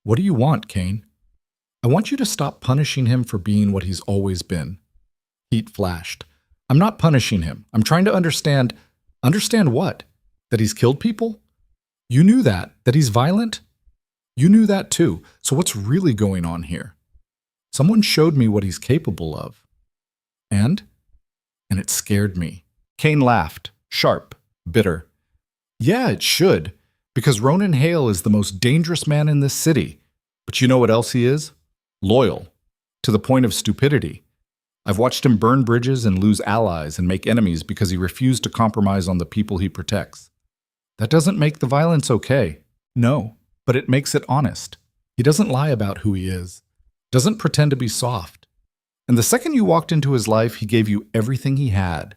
What do you want, Kane? I want you to stop punishing him for being what he's always been. Heat flashed. I'm not punishing him. I'm trying to understand. Understand what? That he's killed people? You knew that. That he's violent? You knew that too. So what's really going on here? Someone showed me what he's capable of. And it scared me. Kane laughed, sharp. Bitter. Yeah, it should, because Ronan Hale is the most dangerous man in this city. But you know what else he is? Loyal. To the point of stupidity. I've watched him burn bridges and lose allies and make enemies because he refused to compromise on the people he protects. That doesn't make the violence okay. No, but it makes it honest. He doesn't lie about who he is. Doesn't pretend to be soft. And the second you walked into his life, he gave you everything he had.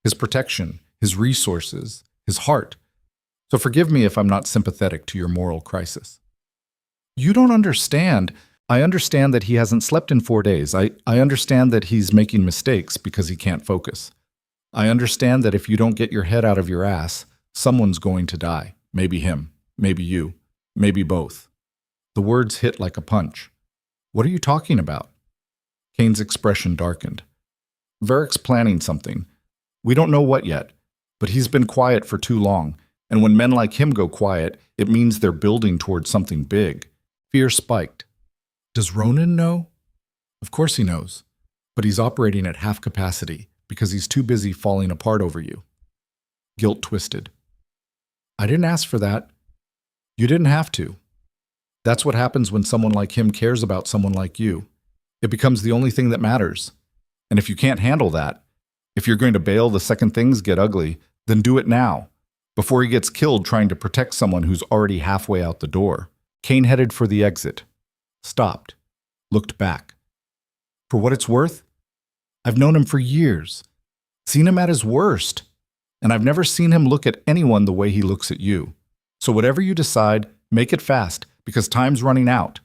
His protection, his resources, his heart. So forgive me if I'm not sympathetic to your moral crisis. You don't understand. I understand that he hasn't slept in 4 days. I understand that he's making mistakes because he can't focus. I understand that if you don't get your head out of your ass, someone's going to die. Maybe him, maybe you, maybe both. The words hit like a punch. What are you talking about? Kane's expression darkened. Varric's planning something. We don't know what yet. But he's been quiet for too long, and when men like him go quiet, it means they're building towards something big. Fear spiked. Does Ronan know? Of course he knows, but he's operating at half capacity because he's too busy falling apart over you. Guilt twisted. I didn't ask for that. You didn't have to. That's what happens when someone like him cares about someone like you. It becomes the only thing that matters. And if you can't handle that, if you're going to bail the second things get ugly, then do it now, before he gets killed trying to protect someone who's already halfway out the door. Kane headed for the exit. Stopped. Looked back. For what it's worth, I've known him for years. Seen him at his worst. And I've never seen him look at anyone the way he looks at you. So whatever you decide, make it fast, because time's running out."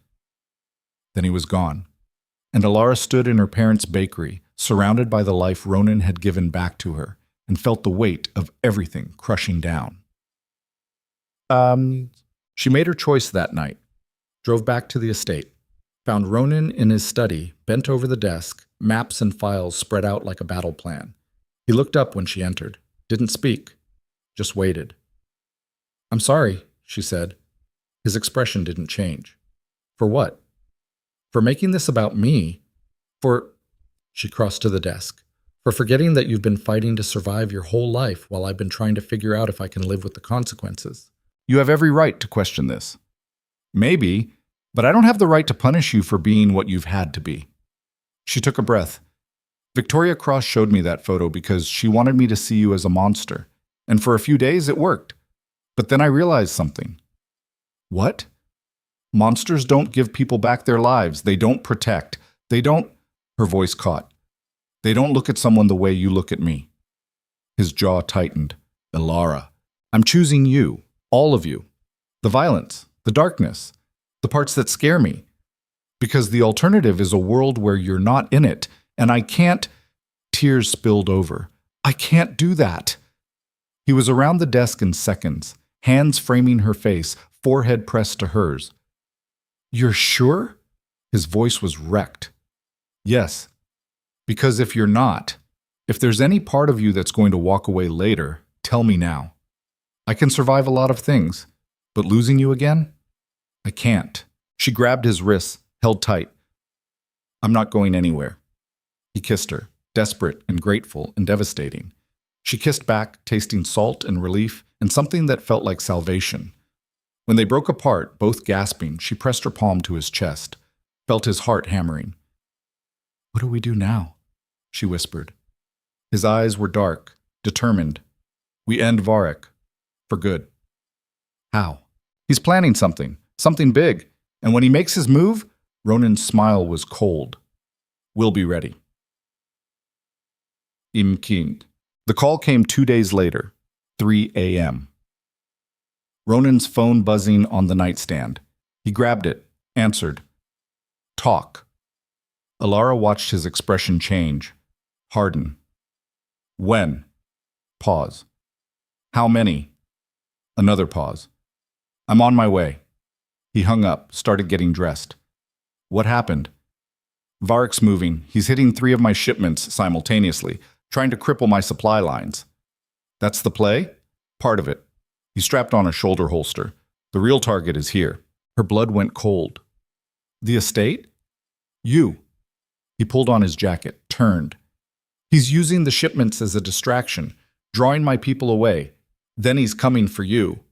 Then he was gone, and Alara stood in her parents' bakery, surrounded by the life Ronan had given back to her, and felt the weight of everything crushing down. She made her choice that night, drove back to the estate, found Ronan in his study, bent over the desk, maps and files spread out like a battle plan. He looked up when she entered, didn't speak, just waited. "I'm sorry," she said. His expression didn't change. "For what?" "For making this about me. She crossed to the desk. "For forgetting that you've been fighting to survive your whole life while I've been trying to figure out if I can live with the consequences. You have every right to question this. Maybe, but I don't have the right to punish you for being what you've had to be." She took a breath. "Victoria Cross showed me that photo because she wanted me to see you as a monster. And for a few days it worked. But then I realized something." "What?" "Monsters don't give people back their lives. They don't protect. They don't—" Her voice caught. "They don't look at someone the way you look at me." His jaw tightened. "Alara, I'm choosing you. All of you. The violence, the darkness, the parts that scare me. Because the alternative is a world where you're not in it, and I can't—" Tears spilled over. "I can't do that." He was around the desk in seconds, hands framing her face, forehead pressed to hers. "You're sure?" His voice was wrecked. "Yes. Because if you're not, if there's any part of you that's going to walk away later, tell me now. I can survive a lot of things, but losing you again? I can't." She grabbed his wrists, held tight. "I'm not going anywhere." He kissed her, desperate and grateful and devastating. She kissed back, tasting salt and relief and something that felt like salvation. When they broke apart, both gasping, she pressed her palm to his chest, felt his heart hammering. "What do we do now?" she whispered. His eyes were dark, determined. "We end Varek. For good." "How?" "He's planning something big. And when he makes his move," Ronan's smile was cold. "We'll be ready." Imkind. The call came 2 days later, 3 a.m. Ronan's phone buzzing on the nightstand. He grabbed it, answered. "Talk." Alara watched his expression change, harden. "When?" Pause. "How many?" Another pause. "I'm on my way." He hung up, started getting dressed. "What happened?" "Varek's moving. He's hitting 3 of my shipments simultaneously, trying to cripple my supply lines." "That's the play?" "Part of it." He strapped on a shoulder holster. "The real target is here." Her blood went cold. "The estate?" "You." He pulled on his jacket, turned. "He's using the shipments as a distraction, drawing my people away. Then he's coming for you."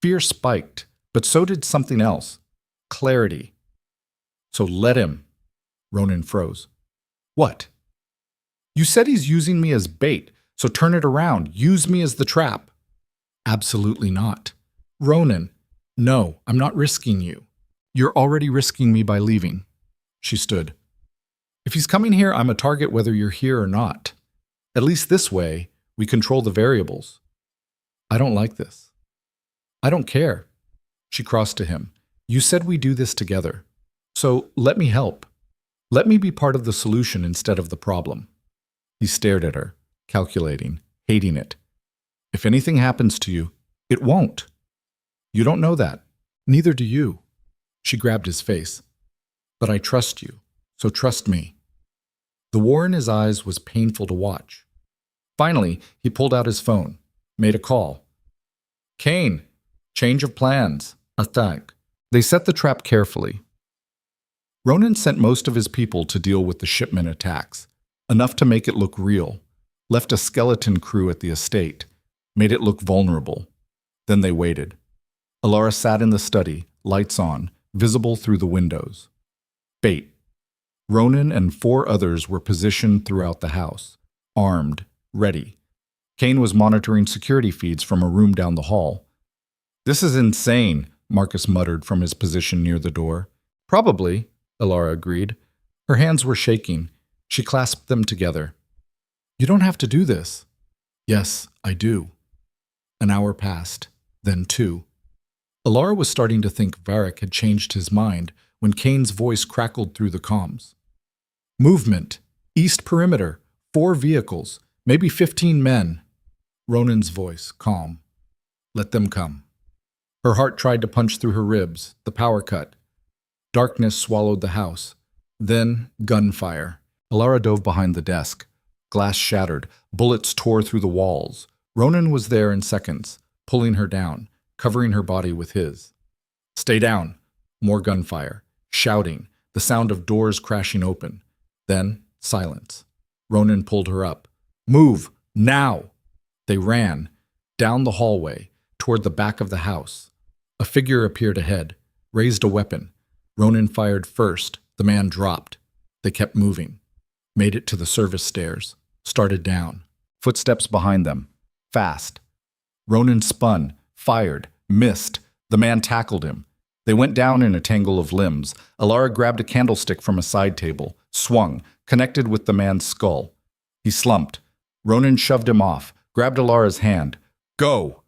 Fear spiked, but so did something else. Clarity. "So let him." Ronan froze. "What?" "You said he's using me as bait, so turn it around. Use me as the trap." "Absolutely not." "Ronan, no, I'm not risking you. You're already risking me by leaving." She stood. "If he's coming here, I'm a target whether you're here or not. At least this way, we control the variables." "I don't like this." "I don't care." She crossed to him. "You said we do this together. So let me help. Let me be part of the solution instead of the problem." He stared at her, calculating, hating it. "If anything happens to you, it won't. You don't know that. Neither do you." She grabbed his face. "But I trust you, so trust me." The war in his eyes was painful to watch. Finally, he pulled out his phone, made a call. "Kane, change of plans. Attack." They set the trap carefully. Ronan sent most of his people to deal with the shipment attacks, enough to make it look real, left a skeleton crew at the estate, made it look vulnerable. Then they waited. Alara sat in the study, lights on, visible through the windows. Bait. Ronan and 4 others were positioned throughout the house, armed, ready. Kane was monitoring security feeds from a room down the hall. "This is insane," Marcus muttered from his position near the door. "Probably," Alara agreed. Her hands were shaking. She clasped them together. "You don't have to do this." "Yes, I do. An hour passed, then 2. Alara was starting to think Varric had changed his mind when Kane's voice crackled through the comms. Movement. East perimeter. 4 vehicles. Maybe 15 men. Ronan's voice, calm. Let them come. Her heart tried to punch through her ribs. The power cut. Darkness swallowed the house. Then, gunfire. Alara dove behind the desk. Glass shattered. Bullets tore through the walls. Ronan was there in seconds, pulling her down, covering her body with his. Stay down. More gunfire. Shouting. The sound of doors crashing open. Then, silence. Ronan pulled her up. Move! Now! They ran. Down the hallway, toward the back of the house. A figure appeared ahead, raised a weapon. Ronan fired first. The man dropped. They kept moving. Made it to the service stairs. Started down. Footsteps behind them. Fast. Ronan spun, fired, missed. The man tackled him. They went down in a tangle of limbs. Alara grabbed a candlestick from a side table, swung, connected with the man's skull. He slumped. Ronan shoved him off, grabbed Alara's hand. Go!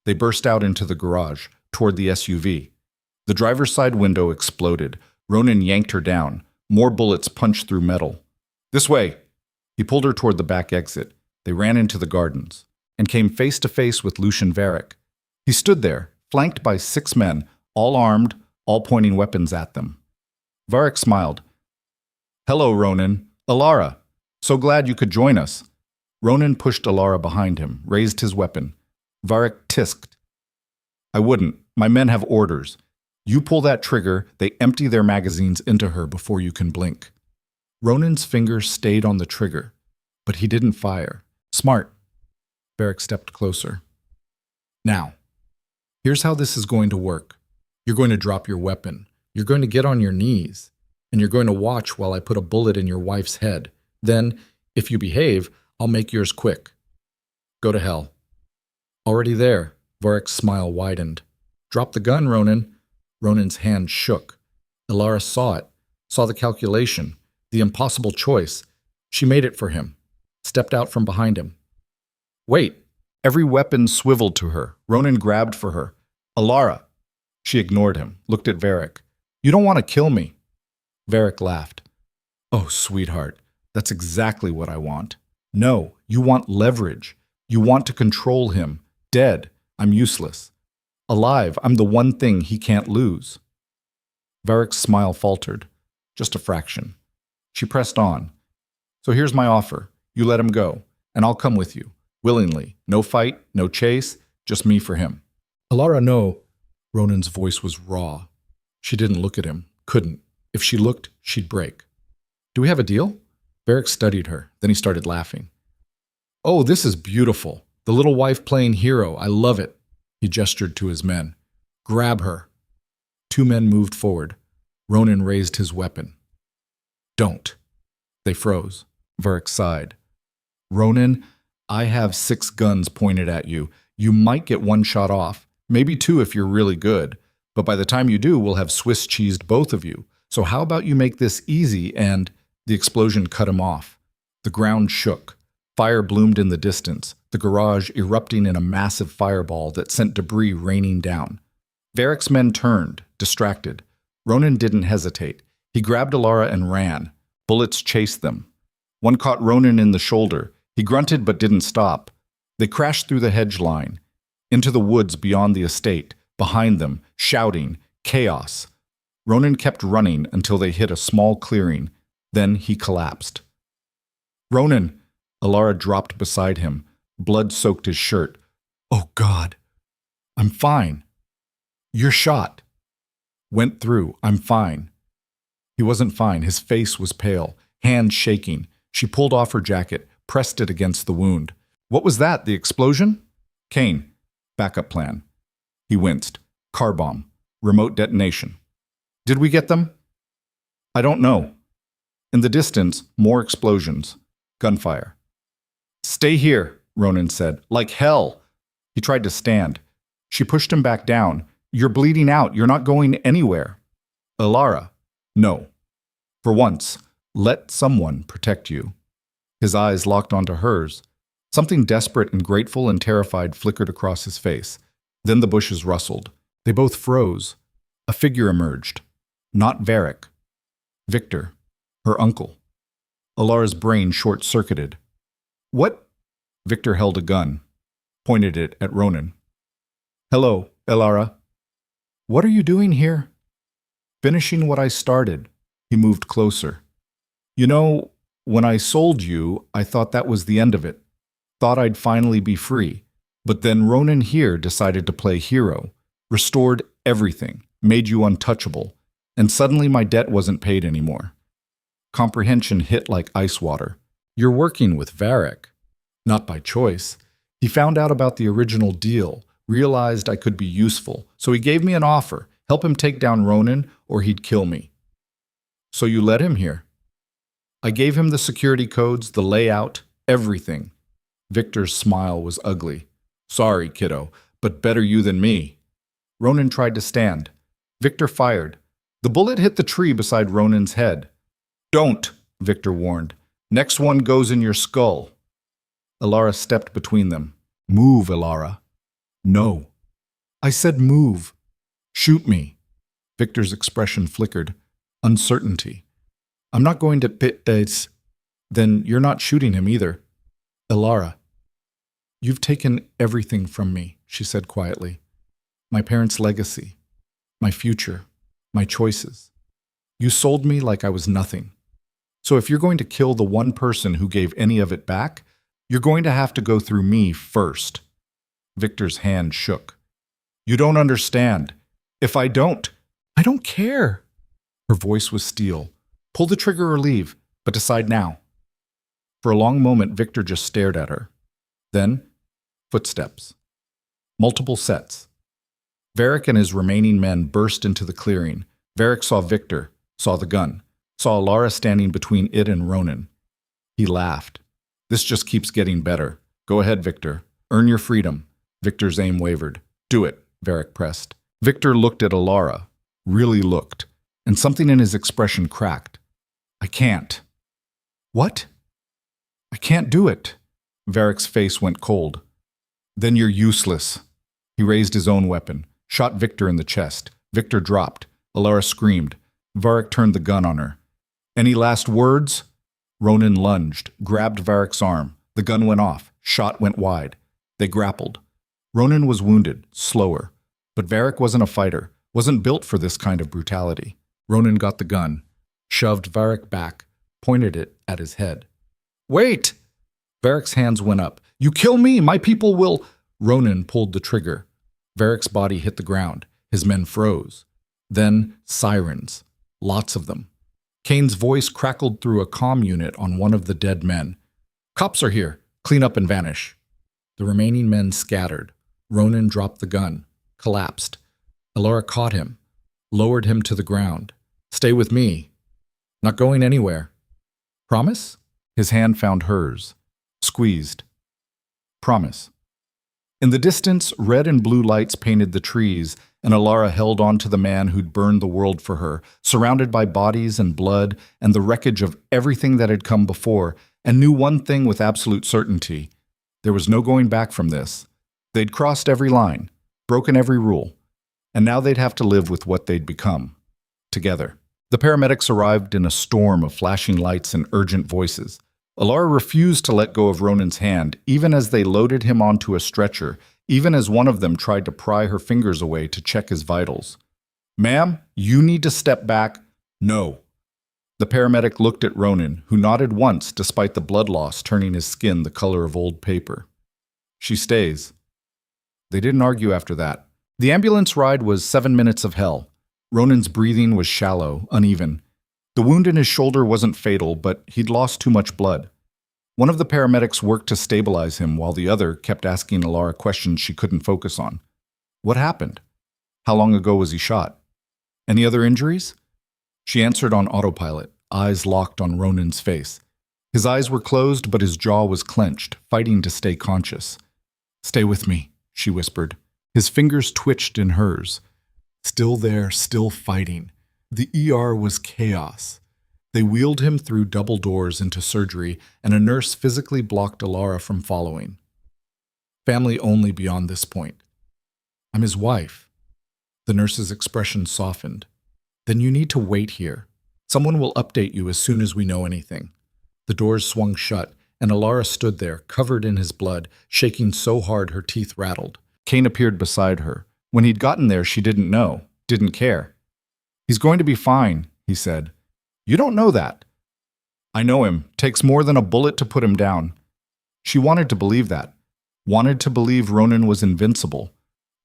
They burst out into the garage, toward the SUV. The driver's side window exploded. Ronan yanked her down. More bullets punched through metal. This way! He pulled her toward the back exit. They ran into the gardens, and came face to face with Lucian Varric. He stood there, flanked by 6 men, all armed, all pointing weapons at them. Varric smiled. Hello, Ronan. Alara. So glad you could join us. Ronan pushed Alara behind him, raised his weapon. Varric tisked. I wouldn't. My men have orders. You pull that trigger, they empty their magazines into her before you can blink. Ronan's fingers stayed on the trigger, but he didn't fire. Smart. Varric stepped closer. Now, here's how this is going to work. You're going to drop your weapon. You're going to get on your knees, and you're going to watch while I put a bullet in your wife's head. Then, if you behave, I'll make yours quick. Go to hell. Already there. Varric's smile widened. Drop the gun, Ronan. Ronan's hand shook. Alara saw it, saw the calculation, the impossible choice. She made it for him, stepped out from behind him. Wait. Every weapon swiveled to her. Ronan grabbed for her. Alara. She ignored him, looked at Varric. You don't want to kill me. Varric laughed. Oh, sweetheart, that's exactly what I want. No, you want leverage. You want to control him. Dead, I'm useless. Alive, I'm the one thing he can't lose. Varric's smile faltered, just a fraction. She pressed on. So here's my offer. You let him go, and I'll come with you, willingly. No fight, no chase, just me for him. Alara, no. Ronan's voice was raw. She didn't look at him, couldn't. If she looked, she'd break. Do we have a deal? Varric studied her, then he started laughing. Oh, this is beautiful. The little wife playing hero. I love it. He gestured to his men. Grab her. 2 men moved forward. Ronan raised his weapon. Don't. They froze. Varric sighed. Ronan, I have 6 guns pointed at you. You might get 1 shot off, maybe 2 if you're really good. But by the time you do, we'll have Swiss cheesed both of you. So how about you make this easy and... The explosion cut him off. The ground shook. Fire bloomed in the distance, the garage erupting in a massive fireball that sent debris raining down. Varric's men turned, distracted. Ronan didn't hesitate. He grabbed Alara and ran. Bullets chased them. One caught Ronan in the shoulder. He grunted but didn't stop. They crashed through the hedge line, into the woods beyond the estate, behind them, shouting, chaos. Ronan kept running until they hit a small clearing. Then he collapsed. Ronan! Alara dropped beside him. Blood soaked his shirt. Oh, God. I'm fine. You're shot. Went through. I'm fine. He wasn't fine. His face was pale, hands shaking. She pulled off her jacket, pressed it against the wound. What was that? The explosion? Kane. Backup plan. He winced. Car bomb. Remote detonation. Did we get them? I don't know. In the distance, more explosions. Gunfire. Stay here, Ronan said. Like hell. He tried to stand. She pushed him back down. You're bleeding out. You're not going anywhere. Alara. No. For once, let someone protect you. His eyes locked onto hers. Something desperate and grateful and terrified flickered across his face. Then the bushes rustled. They both froze. A figure emerged. Not Varric. Victor. Her uncle. Alara's brain short-circuited. What? Victor held a gun, pointed it at Ronan. Hello, Alara. What are you doing here? Finishing what I started. He moved closer. You know, when I sold you, I thought that was the end of it. Thought I'd finally be free. But then Ronan here decided to play hero, restored everything, made you untouchable, and suddenly my debt wasn't paid anymore. Comprehension hit like ice water. You're working with Varric. Not by choice. He found out about the original deal, realized I could be useful, so he gave me an offer, help him take down Ronan or he'd kill me. So you let him here? I gave him the security codes, the layout, everything. Victor's smile was ugly. Sorry, kiddo, but better you than me. Ronan tried to stand. Victor fired. The bullet hit the tree beside Ronan's head. Don't, Victor warned. Next one goes in your skull. Alara stepped between them. Move, Alara. No. I said move. Shoot me. Victor's expression flickered. Uncertainty. I'm not going to pit dates. Then you're not shooting him either. Alara. You've taken everything from me, she said quietly. My parents' legacy. My future. My choices. You sold me like I was nothing. So if you're going to kill the one person who gave any of it back, you're going to have to go through me first. Victor's hand shook. You don't understand. If I don't care. Her voice was steel. Pull the trigger or leave, but decide now. For a long moment, Victor just stared at her. Then, footsteps. Multiple sets. Varric and his remaining men burst into the clearing. Varric saw Victor, saw the gun, saw Alara standing between it and Ronan. He laughed. This just keeps getting better. Go ahead, Victor. Earn your freedom. Victor's aim wavered. Do it, Varric pressed. Victor looked at Alara, really looked, and something in his expression cracked. I can't. What? I can't do it. Varric's face went cold. Then you're useless. He raised his own weapon, shot Victor in the chest. Victor dropped. Alara screamed. Varric turned the gun on her. Any last words? Ronan lunged, grabbed Varric's arm. The gun went off. Shot went wide. They grappled. Ronan was wounded, slower. But Varric wasn't a fighter, wasn't built for this kind of brutality. Ronan got the gun, shoved Varric back, pointed it at his head. Wait! Varric's hands went up. You kill me, my people will... Ronan pulled the trigger. Varric's body hit the ground. His men froze. Then sirens. Lots of them. Kane's voice crackled through a comm unit on one of the dead men. Cops are here. Clean up and vanish. The remaining men scattered. Ronan dropped the gun. Collapsed. Alara caught him. Lowered him to the ground. Stay with me. Not going anywhere. Promise? His hand found hers. Squeezed. Promise. In the distance, red and blue lights painted the trees, and Alara held on to the man who'd burned the world for her, surrounded by bodies and blood and the wreckage of everything that had come before, and knew one thing with absolute certainty. There was no going back from this. They'd crossed every line, broken every rule, and now they'd have to live with what they'd become. Together. The paramedics arrived in a storm of flashing lights and urgent voices. Alara refused to let go of Ronan's hand, even as they loaded him onto a stretcher, even as one of them tried to pry her fingers away to check his vitals. Ma'am, you need to step back. No. The paramedic looked at Ronan, who nodded once despite the blood loss turning his skin the color of old paper. She stays. They didn't argue after that. The ambulance ride was 7 minutes of hell. Ronan's breathing was shallow, uneven. The wound in his shoulder wasn't fatal, but he'd lost too much blood. One of the paramedics worked to stabilize him while the other kept asking Alara questions she couldn't focus on. What happened? How long ago was he shot? Any other injuries? She answered on autopilot, eyes locked on Ronan's face. His eyes were closed, but his jaw was clenched, fighting to stay conscious. Stay with me, she whispered. His fingers twitched in hers. Still there, still fighting. The ER was chaos. They wheeled him through double doors into surgery, and a nurse physically blocked Alara from following. Family only beyond this point. I'm his wife. The nurse's expression softened. Then you need to wait here. Someone will update you as soon as we know anything. The doors swung shut, and Alara stood there, covered in his blood, shaking so hard her teeth rattled. Kane appeared beside her. When he'd gotten there, she didn't know, didn't care. He's going to be fine, he said. You don't know that. I know him. Takes more than a bullet to put him down. She wanted to believe that. Wanted to believe Ronan was invincible.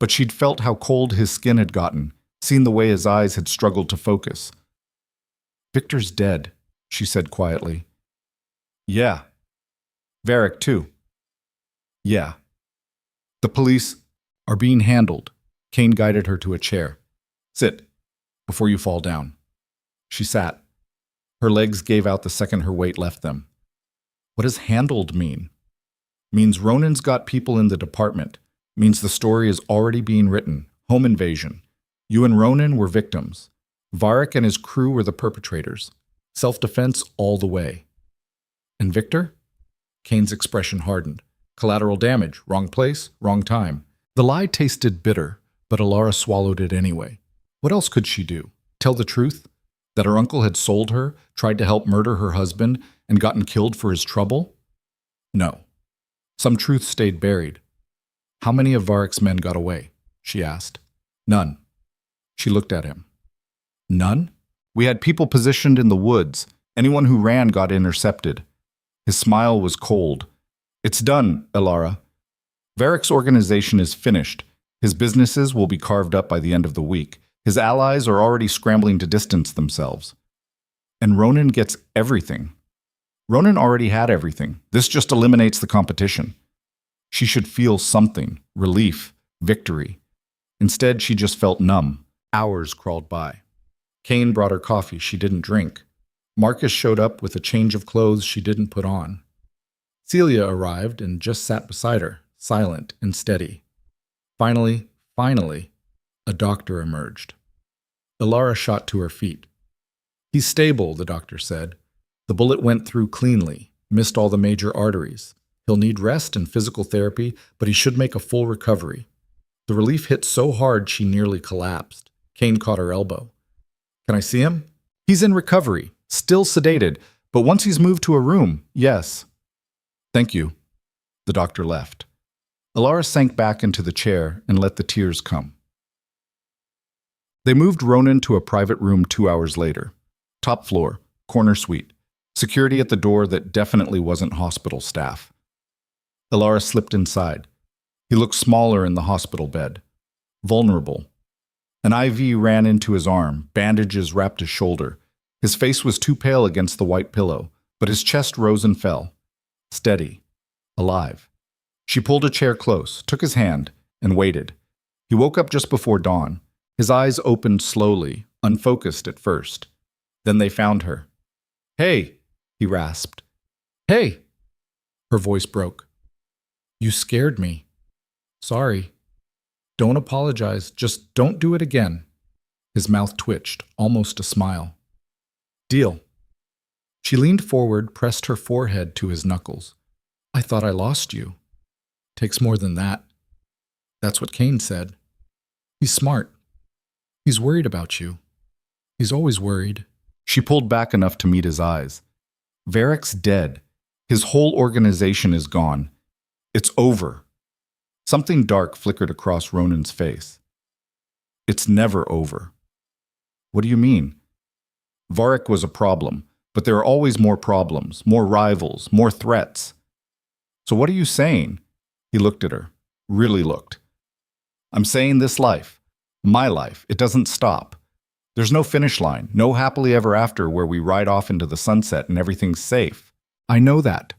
But she'd felt how cold his skin had gotten, seen the way his eyes had struggled to focus. Victor's dead, she said quietly. Yeah. Varric, too. Yeah. The police are being handled. Kane guided her to a chair. Sit, before you fall down. She sat. Her legs gave out the second her weight left them. What does handled mean? Means Ronan's got people in the department. Means the story is already being written. Home invasion. You and Ronan were victims. Varric and his crew were the perpetrators. Self-defense all the way. And Victor? Kane's expression hardened. Collateral damage. Wrong place, wrong time. The lie tasted bitter, but Alara swallowed it anyway. What else could she do? Tell the truth? That her uncle had sold her, tried to help murder her husband, and gotten killed for his trouble? No. Some truth stayed buried. How many of Varric's men got away? She asked. None. She looked at him. None? We had people positioned in the woods. Anyone who ran got intercepted. His smile was cold. It's done, Alara. Varric's organization is finished. His businesses will be carved up by the end of the week. His allies are already scrambling to distance themselves. And Ronan gets everything. Ronan already had everything. This just eliminates the competition. She should feel something, relief, victory. Instead, she just felt numb. Hours crawled by. Kane brought her coffee she didn't drink. Marcus showed up with a change of clothes she didn't put on. Celia arrived and just sat beside her, silent and steady. Finally, a doctor emerged. Alara shot to her feet. He's stable, the doctor said. The bullet went through cleanly, missed all the major arteries. He'll need rest and physical therapy, but he should make a full recovery. The relief hit so hard she nearly collapsed. Kane caught her elbow. Can I see him? He's in recovery, still sedated, but once he's moved to a room, yes. Thank you. The doctor left. Alara sank back into the chair and let the tears come. They moved Ronan to a private room 2 hours later. Top floor, corner suite. Security at the door that definitely wasn't hospital staff. Alara slipped inside. He looked smaller in the hospital bed. Vulnerable. An IV ran into his arm, bandages wrapped his shoulder. His face was too pale against the white pillow, but his chest rose and fell. Steady. Alive. She pulled a chair close, took his hand, and waited. He woke up just before dawn. His eyes opened slowly, unfocused at first. Then they found her. Hey, he rasped. Hey! Her voice broke. You scared me. Sorry. Don't apologize, just don't do it again. His mouth twitched, almost a smile. Deal. She leaned forward, pressed her forehead to his knuckles. I thought I lost you. Takes more than that. That's what Kane said. He's smart. He's worried about you. He's always worried. She pulled back enough to meet his eyes. Varric's dead. His whole organization is gone. It's over. Something dark flickered across Ronan's face. It's never over. What do you mean? Varric was a problem, but there are always more problems, more rivals, more threats. So what are you saying? He looked at her. Really looked. I'm saying this life. My life. It doesn't stop. There's no finish line, no happily ever after where we ride off into the sunset and everything's safe. I know that.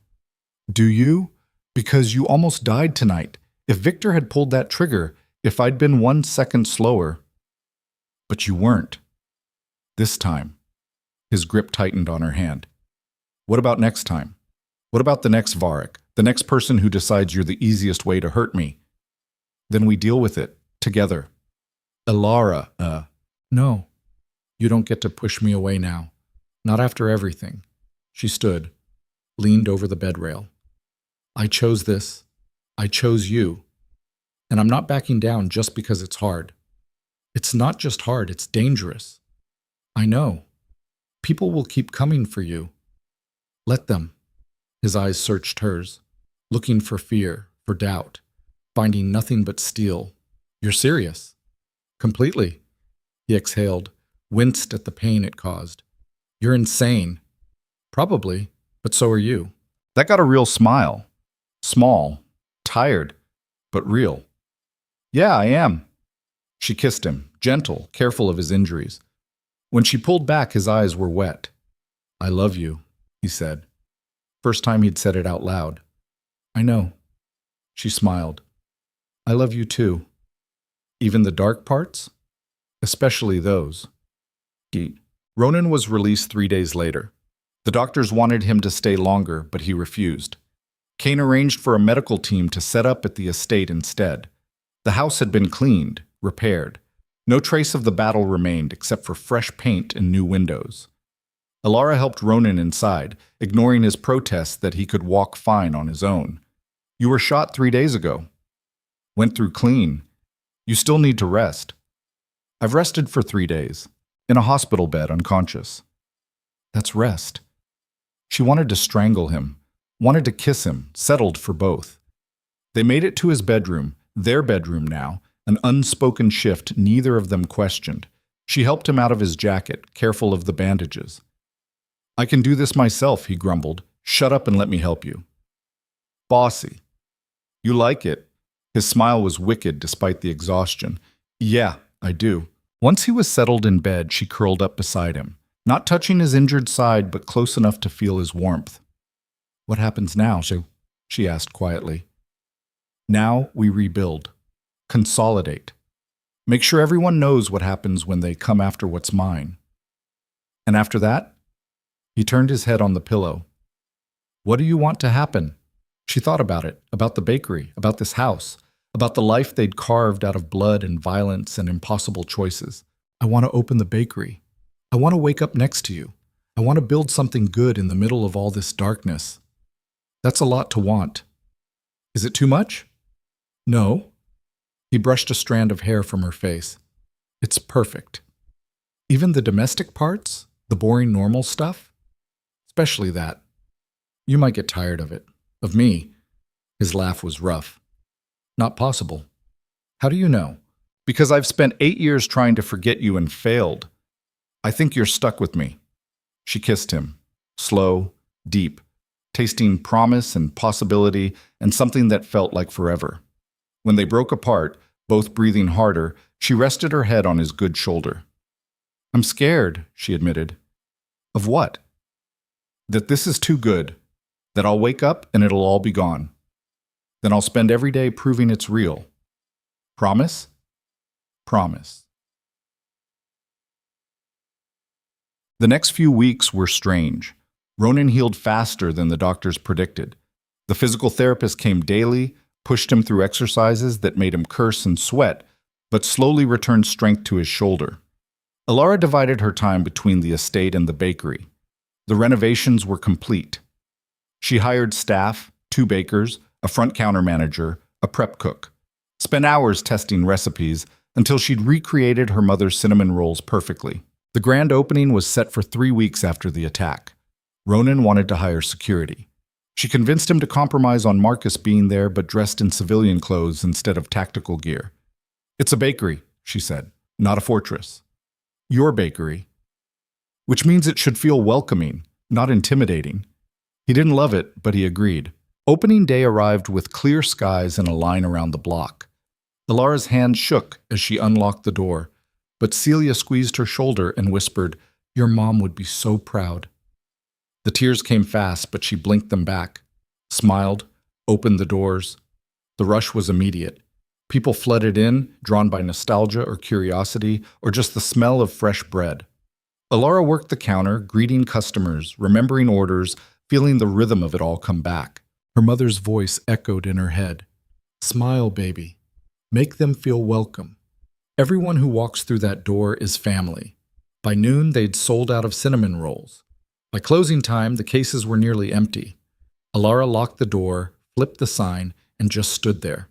Do you? Because you almost died tonight. If Victor had pulled that trigger, if I'd been 1 second slower. But you weren't. This time. His grip tightened on her hand. What about next time? What about the next Varric? The next person who decides you're the easiest way to hurt me? Then we deal with it. Together. Alara, no. You don't get to push me away now. Not after everything. She stood, leaned over the bed rail. I chose this. I chose you. And I'm not backing down just because it's hard. It's not just hard, it's dangerous. I know. People will keep coming for you. Let them. His eyes searched hers, looking for fear, for doubt, finding nothing but steel. You're serious? Completely. He exhaled, winced at the pain it caused. You're insane. Probably, but so are you. That got a real smile. Small, tired, but real. Yeah, I am. She kissed him, gentle, careful of his injuries. When she pulled back, his eyes were wet. I love you, he said. First time he'd said it out loud. I know. She smiled. I love you too. Even the dark parts? Especially those. Ronan was released 3 days later. The doctors wanted him to stay longer, but he refused. Kane arranged for a medical team to set up at the estate instead. The house had been cleaned, repaired. No trace of the battle remained except for fresh paint and new windows. Alara helped Ronan inside, ignoring his protests that he could walk fine on his own. You were shot 3 days ago. Went through clean. You still need to rest. I've rested for 3 days, in a hospital bed, unconscious. That's rest. She wanted to strangle him, wanted to kiss him, settled for both. They made it to his bedroom, their bedroom now, an unspoken shift neither of them questioned. She helped him out of his jacket, careful of the bandages. I can do this myself, he grumbled. Shut up and let me help you. Bossy. You like it? His smile was wicked despite the exhaustion. Yeah, I do. Once he was settled in bed, she curled up beside him, not touching his injured side but close enough to feel his warmth. What happens now? She asked quietly. Now we rebuild. Consolidate. Make sure everyone knows what happens when they come after what's mine. And after that? He turned his head on the pillow. What do you want to happen? She thought about it, about the bakery, about this house, about the life they'd carved out of blood and violence and impossible choices. I want to open the bakery. I want to wake up next to you. I want to build something good in the middle of all this darkness. That's a lot to want. Is it too much? No. He brushed a strand of hair from her face. It's perfect. Even the domestic parts? The boring normal stuff? Especially that. You might get tired of it. Of me. His laugh was rough. Not possible. How do you know? Because I've spent 8 years trying to forget you and failed. I think you're stuck with me. She kissed him. Slow, deep, tasting promise and possibility and something that felt like forever. When they broke apart, both breathing harder, she rested her head on his good shoulder. I'm scared, she admitted. Of what? That this is too good. That I'll wake up and it'll all be gone. Then I'll spend every day proving it's real. Promise? Promise. The next few weeks were strange. Ronan healed faster than the doctors predicted. The physical therapist came daily, pushed him through exercises that made him curse and sweat, but slowly returned strength to his shoulder. Alara divided her time between the estate and the bakery. The renovations were complete. She hired staff, 2 bakers, a front counter manager, a prep cook. Spent hours testing recipes until she'd recreated her mother's cinnamon rolls perfectly. The grand opening was set for 3 weeks after the attack. Ronan wanted to hire security. She convinced him to compromise on Marcus being there but dressed in civilian clothes instead of tactical gear. It's a bakery, she said, not a fortress. Your bakery. Which means it should feel welcoming, not intimidating. He didn't love it, but he agreed. Opening day arrived with clear skies and a line around the block. Alara's hand shook as she unlocked the door, but Celia squeezed her shoulder and whispered, Your mom would be so proud. The tears came fast, but she blinked them back, smiled, opened the doors. The rush was immediate. People flooded in, drawn by nostalgia or curiosity, or just the smell of fresh bread. Alara worked the counter, greeting customers, remembering orders, feeling the rhythm of it all come back. Her mother's voice echoed in her head. Smile, baby. Make them feel welcome. Everyone who walks through that door is family. By noon, they'd sold out of cinnamon rolls. By closing time, the cases were nearly empty. Alara locked the door, flipped the sign, and just stood there,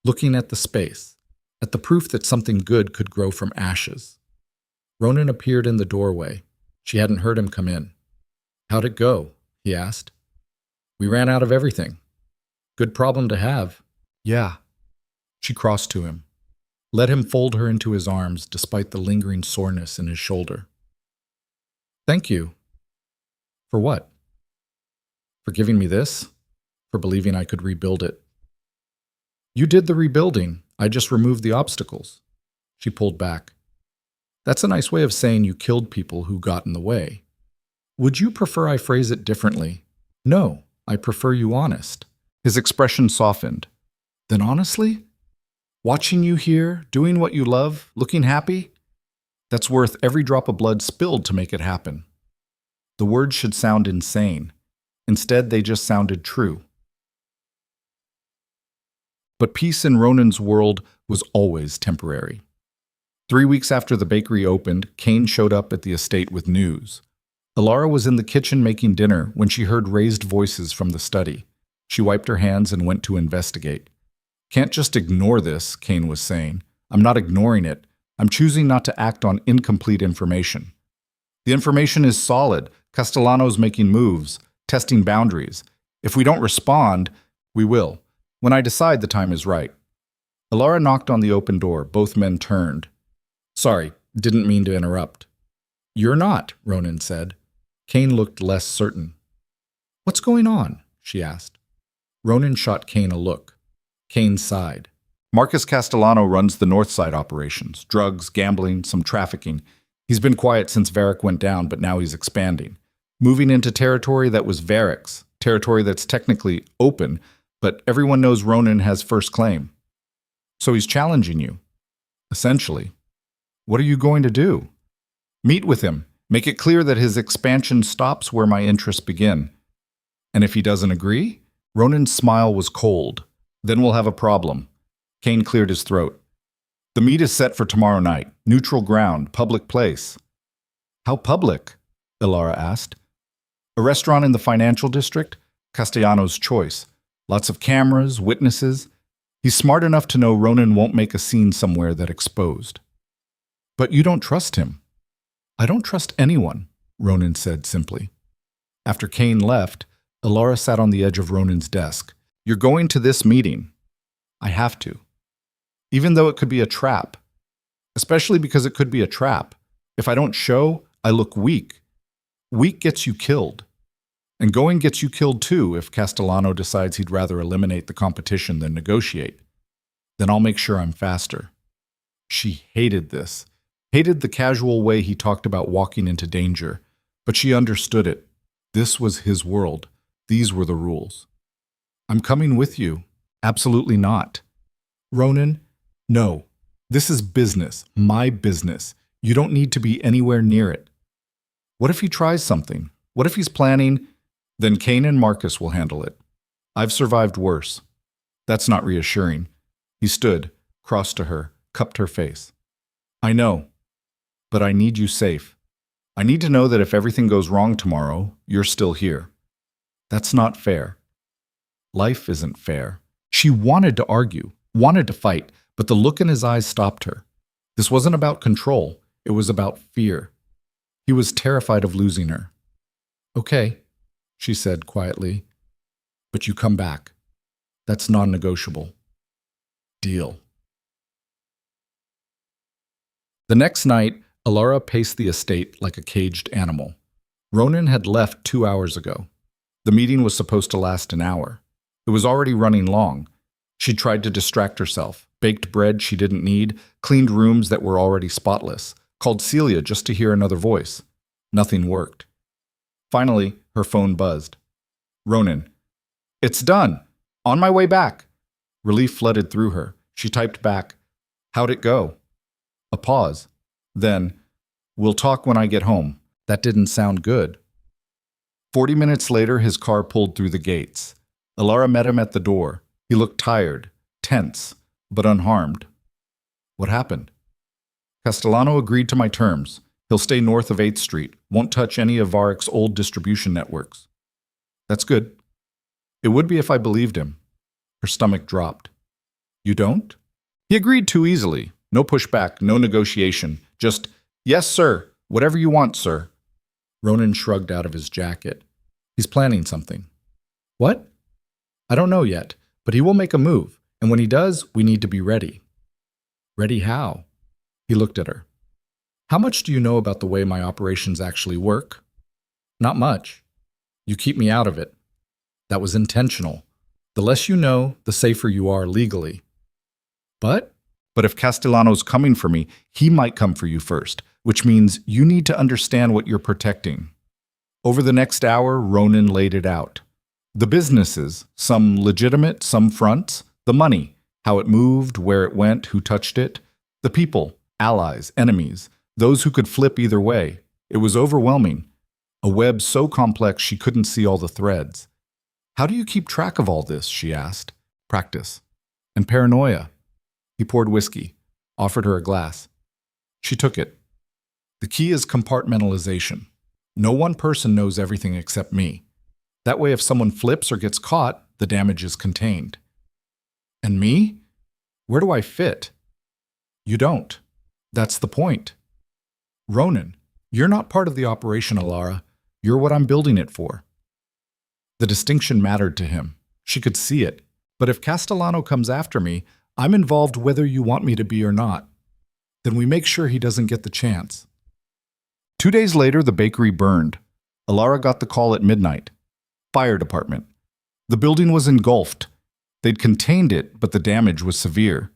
looking at the space, at the proof that something good could grow from ashes. Ronan appeared in the doorway. She hadn't heard him come in. "How'd it go?" he asked. "We ran out of everything." "Good problem to have." "Yeah." She crossed to him, let him fold her into his arms despite the lingering soreness in his shoulder. "Thank you." "For what?" "For giving me this. For believing I could rebuild it." "You did the rebuilding. I just removed the obstacles." She pulled back. "That's a nice way of saying you killed people who got in the way. Would you prefer I phrase it differently?" "No, I prefer you honest." His expression softened. "Then honestly? Watching you here, doing what you love, looking happy? That's worth every drop of blood spilled to make it happen." The words should sound insane. Instead, they just sounded true. But peace in Ronan's world was always temporary. 3 weeks after the bakery opened, Kane showed up at the estate with news. Alara was in the kitchen making dinner when she heard raised voices from the study. She wiped her hands and went to investigate. "Can't just ignore this," Kane was saying. "I'm not ignoring it. I'm choosing not to act on incomplete information. The information is solid. Castellano's making moves, testing boundaries. If we don't respond, we will. When I decide the time is right." Alara knocked on the open door. Both men turned. "Sorry, didn't mean to interrupt." "You're not," Ronan said. Kane looked less certain. "What's going on?" she asked. Ronan shot Kane a look. Kane sighed. "Marcus Castellano runs the Northside operations. Drugs, gambling, some trafficking. He's been quiet since Varric went down, but now he's expanding. Moving into territory that was Varric's, territory that's technically open, but everyone knows Ronan has first claim. So he's challenging you. Essentially. What are you going to do?" "Meet with him. Make it clear that his expansion stops where my interests begin." "And if he doesn't agree?" Ronan's smile was cold. "Then we'll have a problem." Kane cleared his throat. "The meet is set for tomorrow night. Neutral ground, public place." "How public?" Alara asked. "A restaurant in the financial district, Castellano's choice. Lots of cameras, witnesses. He's smart enough to know Ronan won't make a scene somewhere that exposed." "But you don't trust him." "I don't trust anyone," Ronan said simply. After Kane left, Alara sat on the edge of Ronan's desk. "You're going to this meeting." "I have to. Even though it could be a trap. Especially because it could be a trap. If I don't show, I look weak. Weak gets you killed. And going gets you killed too if Castellano decides he'd rather eliminate the competition than negotiate. Then I'll make sure I'm faster." She hated this. Hated the casual way he talked about walking into danger. But she understood it. This was his world. These were the rules. "I'm coming with you." "Absolutely not." "Ronan, no. This is business. My business. You don't need to be anywhere near it." "What if he tries something? What if he's planning?" "Then Kane and Marcus will handle it. I've survived worse." That's not reassuring. He stood, crossed to her, cupped her face. "I know. But I need you safe. I need to know that if everything goes wrong tomorrow, you're still here. That's not fair. Life isn't fair." She wanted to argue, wanted to fight, but the look in his eyes stopped her. This wasn't about control. It was about fear. He was terrified of losing her. "Okay," she said quietly, "but you come back. That's non-negotiable. Deal." The next night, Alara paced the estate like a caged animal. Ronan had left 2 hours ago. The meeting was supposed to last an hour. It was already running long. She tried to distract herself, baked bread she didn't need, cleaned rooms that were already spotless, called Celia just to hear another voice. Nothing worked. Finally, her phone buzzed. "Ronan." "It's done. On my way back." Relief flooded through her. She typed back, "How'd it go?" A pause. Then, "We'll talk when I get home." That didn't sound good. 40 minutes later, his car pulled through the gates. Alara met him at the door. He looked tired, tense, but unharmed. "What happened?" "Castellano agreed to my terms. He'll stay north of 8th Street, won't touch any of Varick's old distribution networks. That's good. It would be if I believed him. Her stomach dropped. You don't? He agreed too easily. No pushback, no negotiation. Just, yes, sir. Whatever you want, sir. Ronan shrugged out of his jacket. He's planning something. What? I don't know yet, but he will make a move, and when he does, we need to be ready. Ready how? He looked at her. How much do you know about the way my operations actually work? Not much. You keep me out of it. That was intentional. The less you know, the safer you are legally. But if Castellano's coming for me, he might come for you first, which means you need to understand what you're protecting. Over the next hour, Ronan laid it out. The businesses, some legitimate, some fronts, the money, how it moved, where it went, who touched it, the people, allies, enemies, those who could flip either way. It was overwhelming. A web so complex she couldn't see all the threads. How do you keep track of all this? She asked. Practice. And paranoia. He poured whiskey, offered her a glass. She took it. The key is compartmentalization. No one person knows everything except me. That way, if someone flips or gets caught, the damage is contained. And me? Where do I fit? You don't. That's the point. Ronan, you're not part of the operation, Alara. You're what I'm building it for. The distinction mattered to him. She could see it. But if Castellano comes after me, I'm involved whether you want me to be or not. Then we make sure he doesn't get the chance. 2 days later, the bakery burned. Alara got the call at midnight. Fire department. The building was engulfed. They'd contained it, but the damage was severe.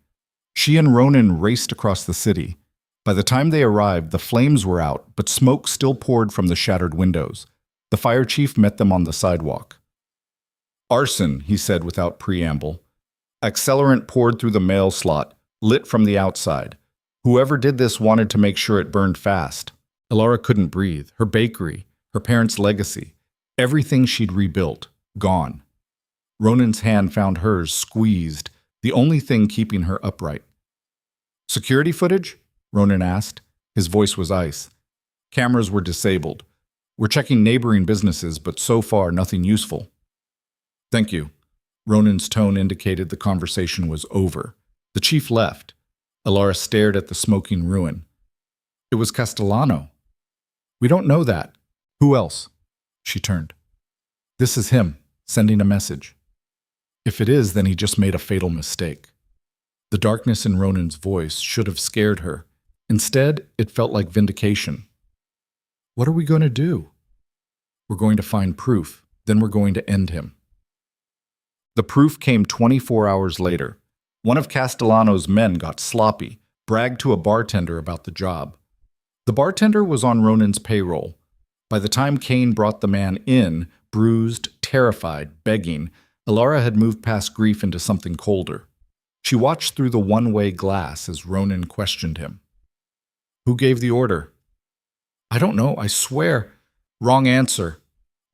She and Ronan raced across the city. By the time they arrived, the flames were out, but smoke still poured from the shattered windows. The fire chief met them on the sidewalk. Arson, he said without preamble. Accelerant poured through the mail slot, lit from the outside. Whoever did this wanted to make sure it burned fast. Alara couldn't breathe. Her bakery, her parents' legacy, everything she'd rebuilt, gone. Ronan's hand found hers, squeezed, the only thing keeping her upright. Security footage? Ronan asked. His voice was ice. Cameras were disabled. We're checking neighboring businesses, but so far nothing useful. Thank you. Ronan's tone indicated the conversation was over. The chief left. Alara stared at the smoking ruin. It was Castellano. We don't know that. Who else? She turned. This is him, sending a message. If it is, then he just made a fatal mistake. The darkness in Ronan's voice should have scared her. Instead, it felt like vindication. What are we going to do? We're going to find proof. Then we're going to end him. The proof came 24 hours later. One of Castellano's men got sloppy, bragged to a bartender about the job. The bartender was on Ronan's payroll. By the time Kane brought the man in, bruised, terrified, begging, Alara had moved past grief into something colder. She watched through the one-way glass as Ronan questioned him. Who gave the order? I don't know, I swear. Wrong answer.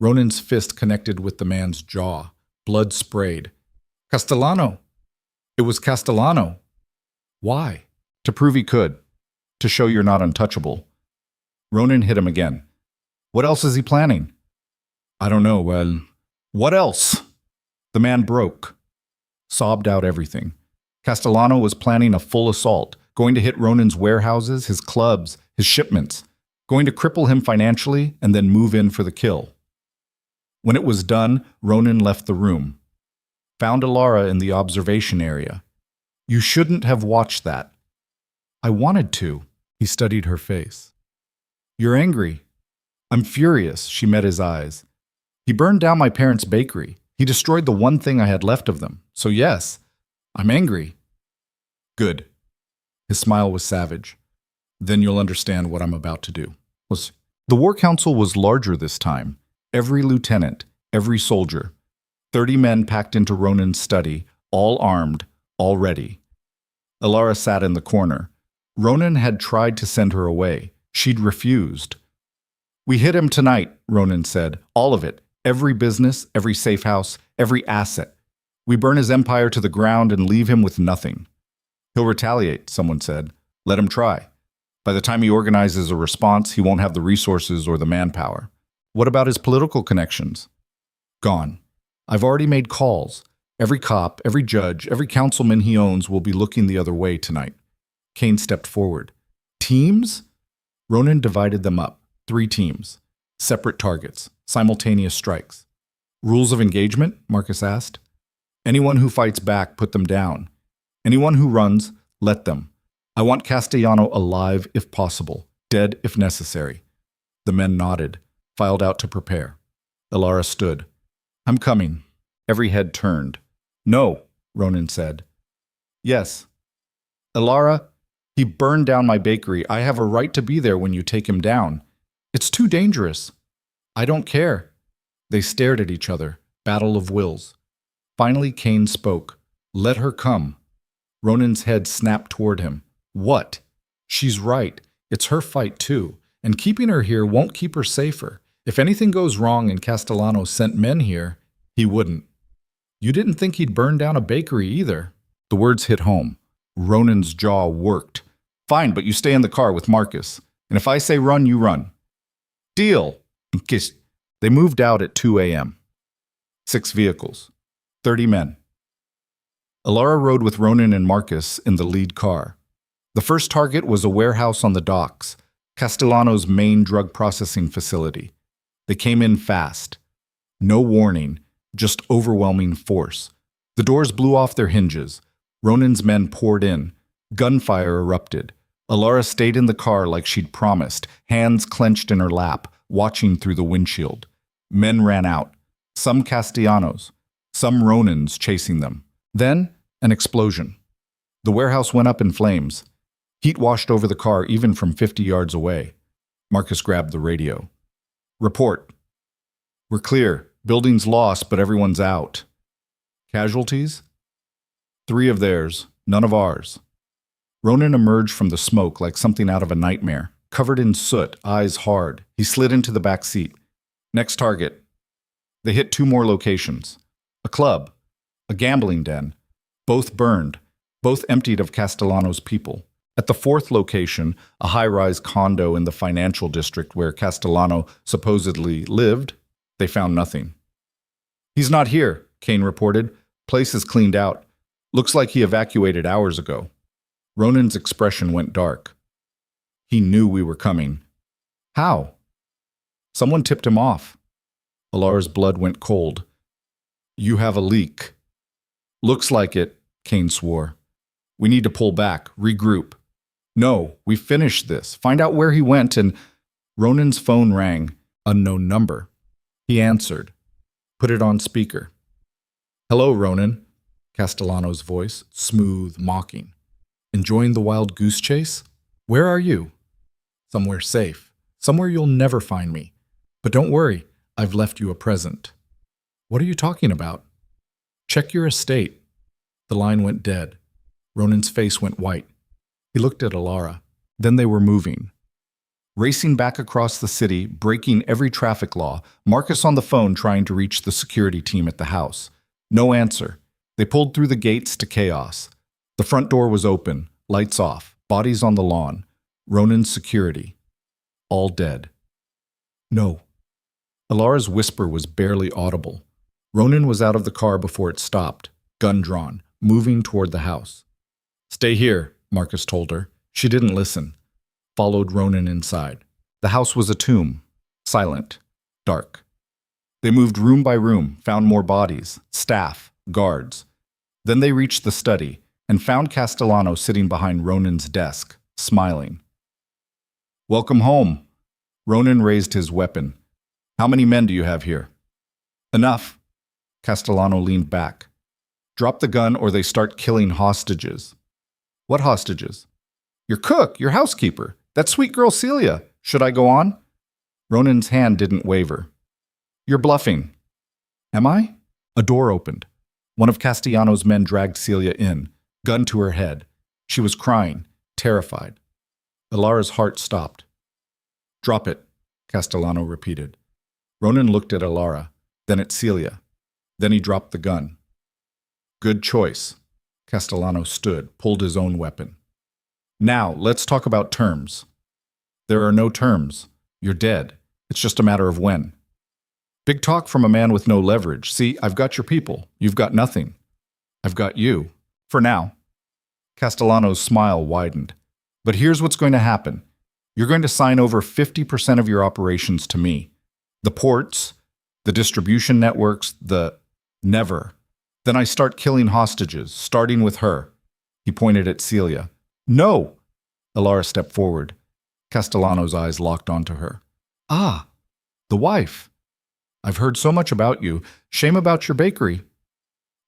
Ronan's fist connected with the man's jaw. Blood sprayed. Castellano. It was Castellano. Why? To prove he could. To show you're not untouchable. Ronan hit him again. What else is he planning? I don't know, well, what else? The man broke. Sobbed out everything. Castellano was planning a full assault, going to hit Ronan's warehouses, his clubs, his shipments, going to cripple him financially and then move in for the kill. When it was done, Ronan left the room. Found Alara in the observation area. You shouldn't have watched that. I wanted to. He studied her face. You're angry. I'm furious. She met his eyes. He burned down my parents' bakery. He destroyed the one thing I had left of them. So yes, I'm angry. Good. His smile was savage. Then you'll understand what I'm about to do. The War Council was larger this time. Every lieutenant, every soldier. 30 men packed into Ronan's study, all armed, all ready. Alara sat in the corner. Ronan had tried to send her away. She'd refused. We hit him tonight, Ronan said. All of it. Every business, every safe house, every asset. We burn his empire to the ground and leave him with nothing. He'll retaliate, someone said. Let him try. By the time he organizes a response, he won't have the resources or the manpower. What about his political connections? Gone. I've already made calls. Every cop, every judge, every councilman he owns will be looking the other way tonight. Kane stepped forward. Teams? Ronan divided them up. 3 teams. Separate targets. Simultaneous strikes. Rules of engagement? Marcus asked. Anyone who fights back, put them down. Anyone who runs, let them. I want Castellano alive if possible, dead if necessary. The men nodded, filed out to prepare. Ilara stood. I'm coming. Every head turned. No, Ronan said. Yes. Ilara, he burned down my bakery. I have a right to be there when you take him down. It's too dangerous. I don't care. They stared at each other, battle of wills. Finally, Kane spoke. Let her come. Ronan's head snapped toward him. What? She's right. It's her fight too, and keeping her here won't keep her safer. If anything goes wrong and Castellano sent men here, he wouldn't. You didn't think he'd burn down a bakery either. The words hit home. Ronan's jaw worked. Fine, but you stay in the car with Marcus. And if I say run, you run. Deal. They moved out at 2 a.m. 6 vehicles. 30 men. Ilara rode with Ronan and Marcus in the lead car. The first target was a warehouse on the docks, Castellano's main drug processing facility. They came in fast. No warning, just overwhelming force. The doors blew off their hinges. Ronan's men poured in. Gunfire erupted. Ilara stayed in the car like she'd promised, hands clenched in her lap, watching through the windshield. Men ran out. Some Castellanos, some Ronans chasing them. Then, an explosion. The warehouse went up in flames. Heat washed over the car even from 50 yards away. Marcus grabbed the radio. Report. We're clear. Building's lost, but everyone's out. Casualties? 3 of theirs, none of ours. Ronan emerged from the smoke like something out of a nightmare. Covered in soot, eyes hard. He slid into the back seat. Next target. They hit 2 more locations. A club. A gambling den. Both burned. Both emptied of Castellano's people. At the 4th location, a high-rise condo in the financial district where Castellano supposedly lived, they found nothing. He's not here, Kane reported. Place is cleaned out. Looks like he evacuated hours ago. Ronan's expression went dark. He knew we were coming. How? Someone tipped him off. Ilara's blood went cold. You have a leak. Looks like it, Kane swore. We need to pull back, regroup. No, we finished this. Find out where he went and... Ronan's phone rang. Unknown number. He answered. Put it on speaker. Hello, Ronan. Castellano's voice, smooth, mocking. Enjoying the wild goose chase? Where are you? Somewhere safe. Somewhere you'll never find me. But don't worry, I've left you a present. What are you talking about? Check your estate. The line went dead. Ronan's face went white. He looked at Ilara. Then they were moving. Racing back across the city, breaking every traffic law, Marcus on the phone trying to reach the security team at the house. No answer. They pulled through the gates to chaos. The front door was open, lights off, bodies on the lawn. Ronan's security. All dead. No. Ilara's whisper was barely audible. Ronan was out of the car before it stopped, gun drawn, moving toward the house. Stay here, Marcus told her. She didn't listen. Followed Ronan inside. The house was a tomb. Silent. Dark. They moved room by room, found more bodies, staff, guards. Then they reached the study and found Castellano sitting behind Ronan's desk, smiling. Welcome home. Ronan raised his weapon. How many men do you have here? Enough. Castellano leaned back. Drop the gun or they start killing hostages. What hostages? Your cook, your housekeeper, that sweet girl Celia. Should I go on? Ronan's hand didn't waver. You're bluffing. Am I? A door opened. One of Castellano's men dragged Celia in, gun to her head. She was crying, terrified. Ilara's heart stopped. Drop it, Castellano repeated. Ronan looked at Ilara, then at Celia. Then he dropped the gun. Good choice. Castellano stood, pulled his own weapon. Now, let's talk about terms. There are no terms. You're dead. It's just a matter of when. Big talk from a man with no leverage. See, I've got your people. You've got nothing. I've got you. For now. Castellano's smile widened. But here's what's going to happen. You're going to sign over 50% of your operations to me. The ports, the distribution networks, never. Then I start killing hostages, starting with her. He pointed at Celia. No! Alara stepped forward. Castellano's eyes locked onto her. Ah, the wife. I've heard so much about you. Shame about your bakery.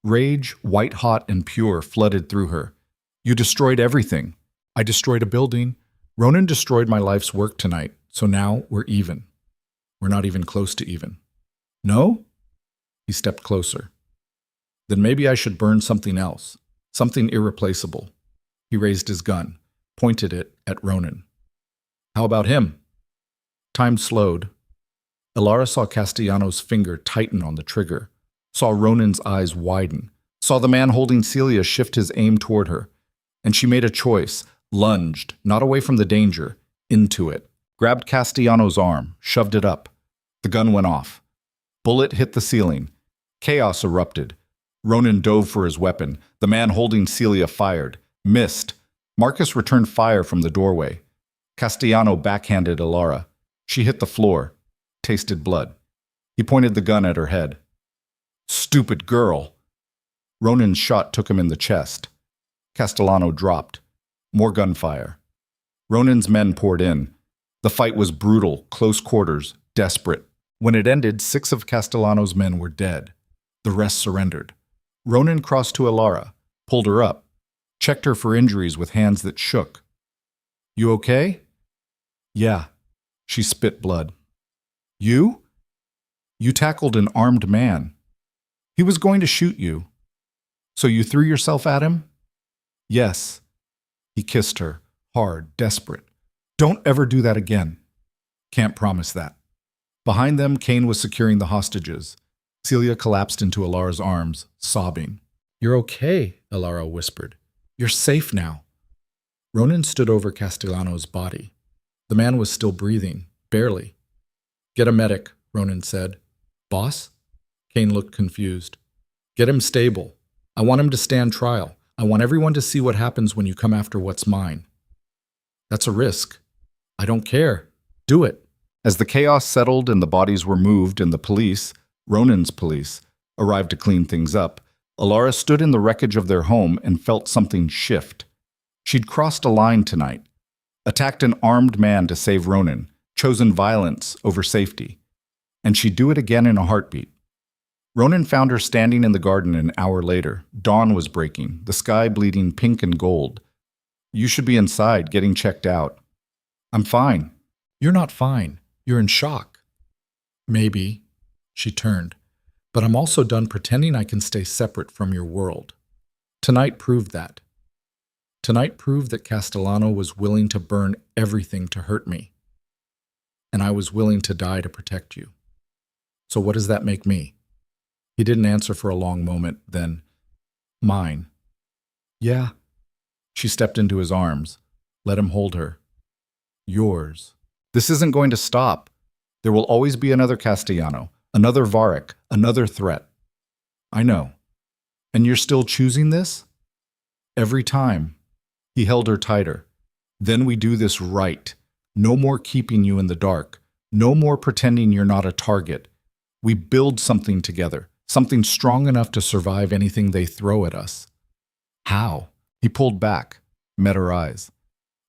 Rage, white-hot and pure, flooded through her. You destroyed everything. I destroyed a building. Ronan destroyed my life's work tonight, so now we're even. We're not even close to even. No? He stepped closer. Then maybe I should burn something else, something irreplaceable. He raised his gun, pointed it at Ronan. How about him? Time slowed. Alara saw Castellano's finger tighten on the trigger, saw Ronan's eyes widen, saw the man holding Celia shift his aim toward her, and she made a choice, lunged, not away from the danger, into it, grabbed Castellano's arm, shoved it up. The gun went off. Bullet hit the ceiling. Chaos erupted. Ronan dove for his weapon. The man holding Celia fired, missed. Marcus returned fire from the doorway. Castellano backhanded Alara. She hit the floor, tasted blood. He pointed the gun at her head. Stupid girl! Ronan's shot took him in the chest. Castellano dropped. More gunfire. Ronan's men poured in. The fight was brutal, close quarters, desperate. When it ended, 6 of Castellano's men were dead. The rest surrendered. Ronan crossed to Alara, pulled her up, checked her for injuries with hands that shook. You okay? Yeah. She spit blood. You? You tackled an armed man. He was going to shoot you. So you threw yourself at him? Yes. He kissed her, hard, desperate. Don't ever do that again. Can't promise that. Behind them, Kane was securing the hostages. Celia collapsed into Alara's arms, sobbing. You're okay, Alara whispered. You're safe now. Ronan stood over Castellano's body. The man was still breathing, barely. Get a medic, Ronan said. Boss? Kane looked confused. Get him stable. I want him to stand trial. I want everyone to see what happens when you come after what's mine. That's a risk. I don't care. Do it. As the chaos settled and the bodies were moved and the police, Ronan's police, arrived to clean things up, Alara stood in the wreckage of their home and felt something shift. She'd crossed a line tonight, attacked an armed man to save Ronan, chosen violence over safety. And she'd do it again in a heartbeat. Ronan found her standing in the garden an hour later. Dawn was breaking, the sky bleeding pink and gold. You should be inside, getting checked out. I'm fine. You're not fine. You're in shock. Maybe. She turned. But I'm also done pretending I can stay separate from your world. Tonight proved that. Tonight proved that Castellano was willing to burn everything to hurt me. And I was willing to die to protect you. So what does that make me? He didn't answer for a long moment, then, mine. Yeah. She stepped into his arms, let him hold her. Yours. This isn't going to stop. There will always be another Castellano, another Varric, another threat. I know. And you're still choosing this? Every time. He held her tighter. Then we do this right. No more keeping you in the dark. No more pretending you're not a target. We build something together, something strong enough to survive anything they throw at us. How? He pulled back, met her eyes.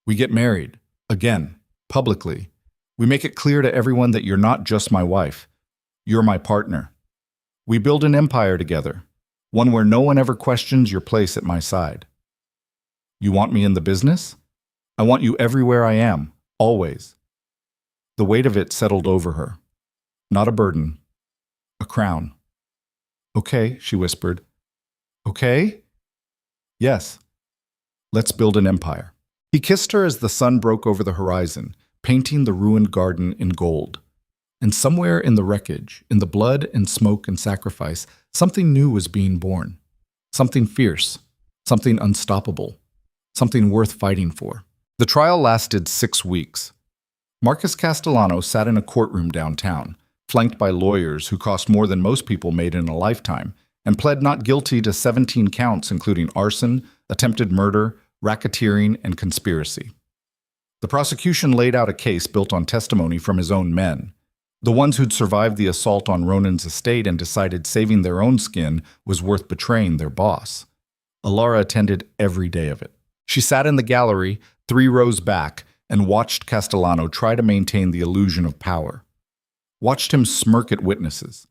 We get married, again, publicly. We make it clear to everyone that you're not just my wife. You're my partner. We build an empire together, one where no one ever questions your place at my side. You want me in the business? I want you everywhere I am, always. The weight of it settled over her. Not a burden, a crown. Okay, she whispered. Okay? Yes. Let's build an empire. He kissed her as the sun broke over the horizon, painting the ruined garden in gold. And somewhere in the wreckage, in the blood and smoke and sacrifice, something new was being born. Something fierce, something unstoppable, something worth fighting for. The trial lasted 6 weeks. Marcus Castellano sat in a courtroom downtown, flanked by lawyers who cost more than most people made in a lifetime, and pled not guilty to 17 counts including arson, attempted murder, racketeering, and conspiracy. The prosecution laid out a case built on testimony from his own men, the ones who'd survived the assault on Ronan's estate and decided saving their own skin was worth betraying their boss. Alara attended every day of it. She sat in the gallery, 3 rows back, and watched Castellano try to maintain the illusion of power. Watched him smirk at witnesses.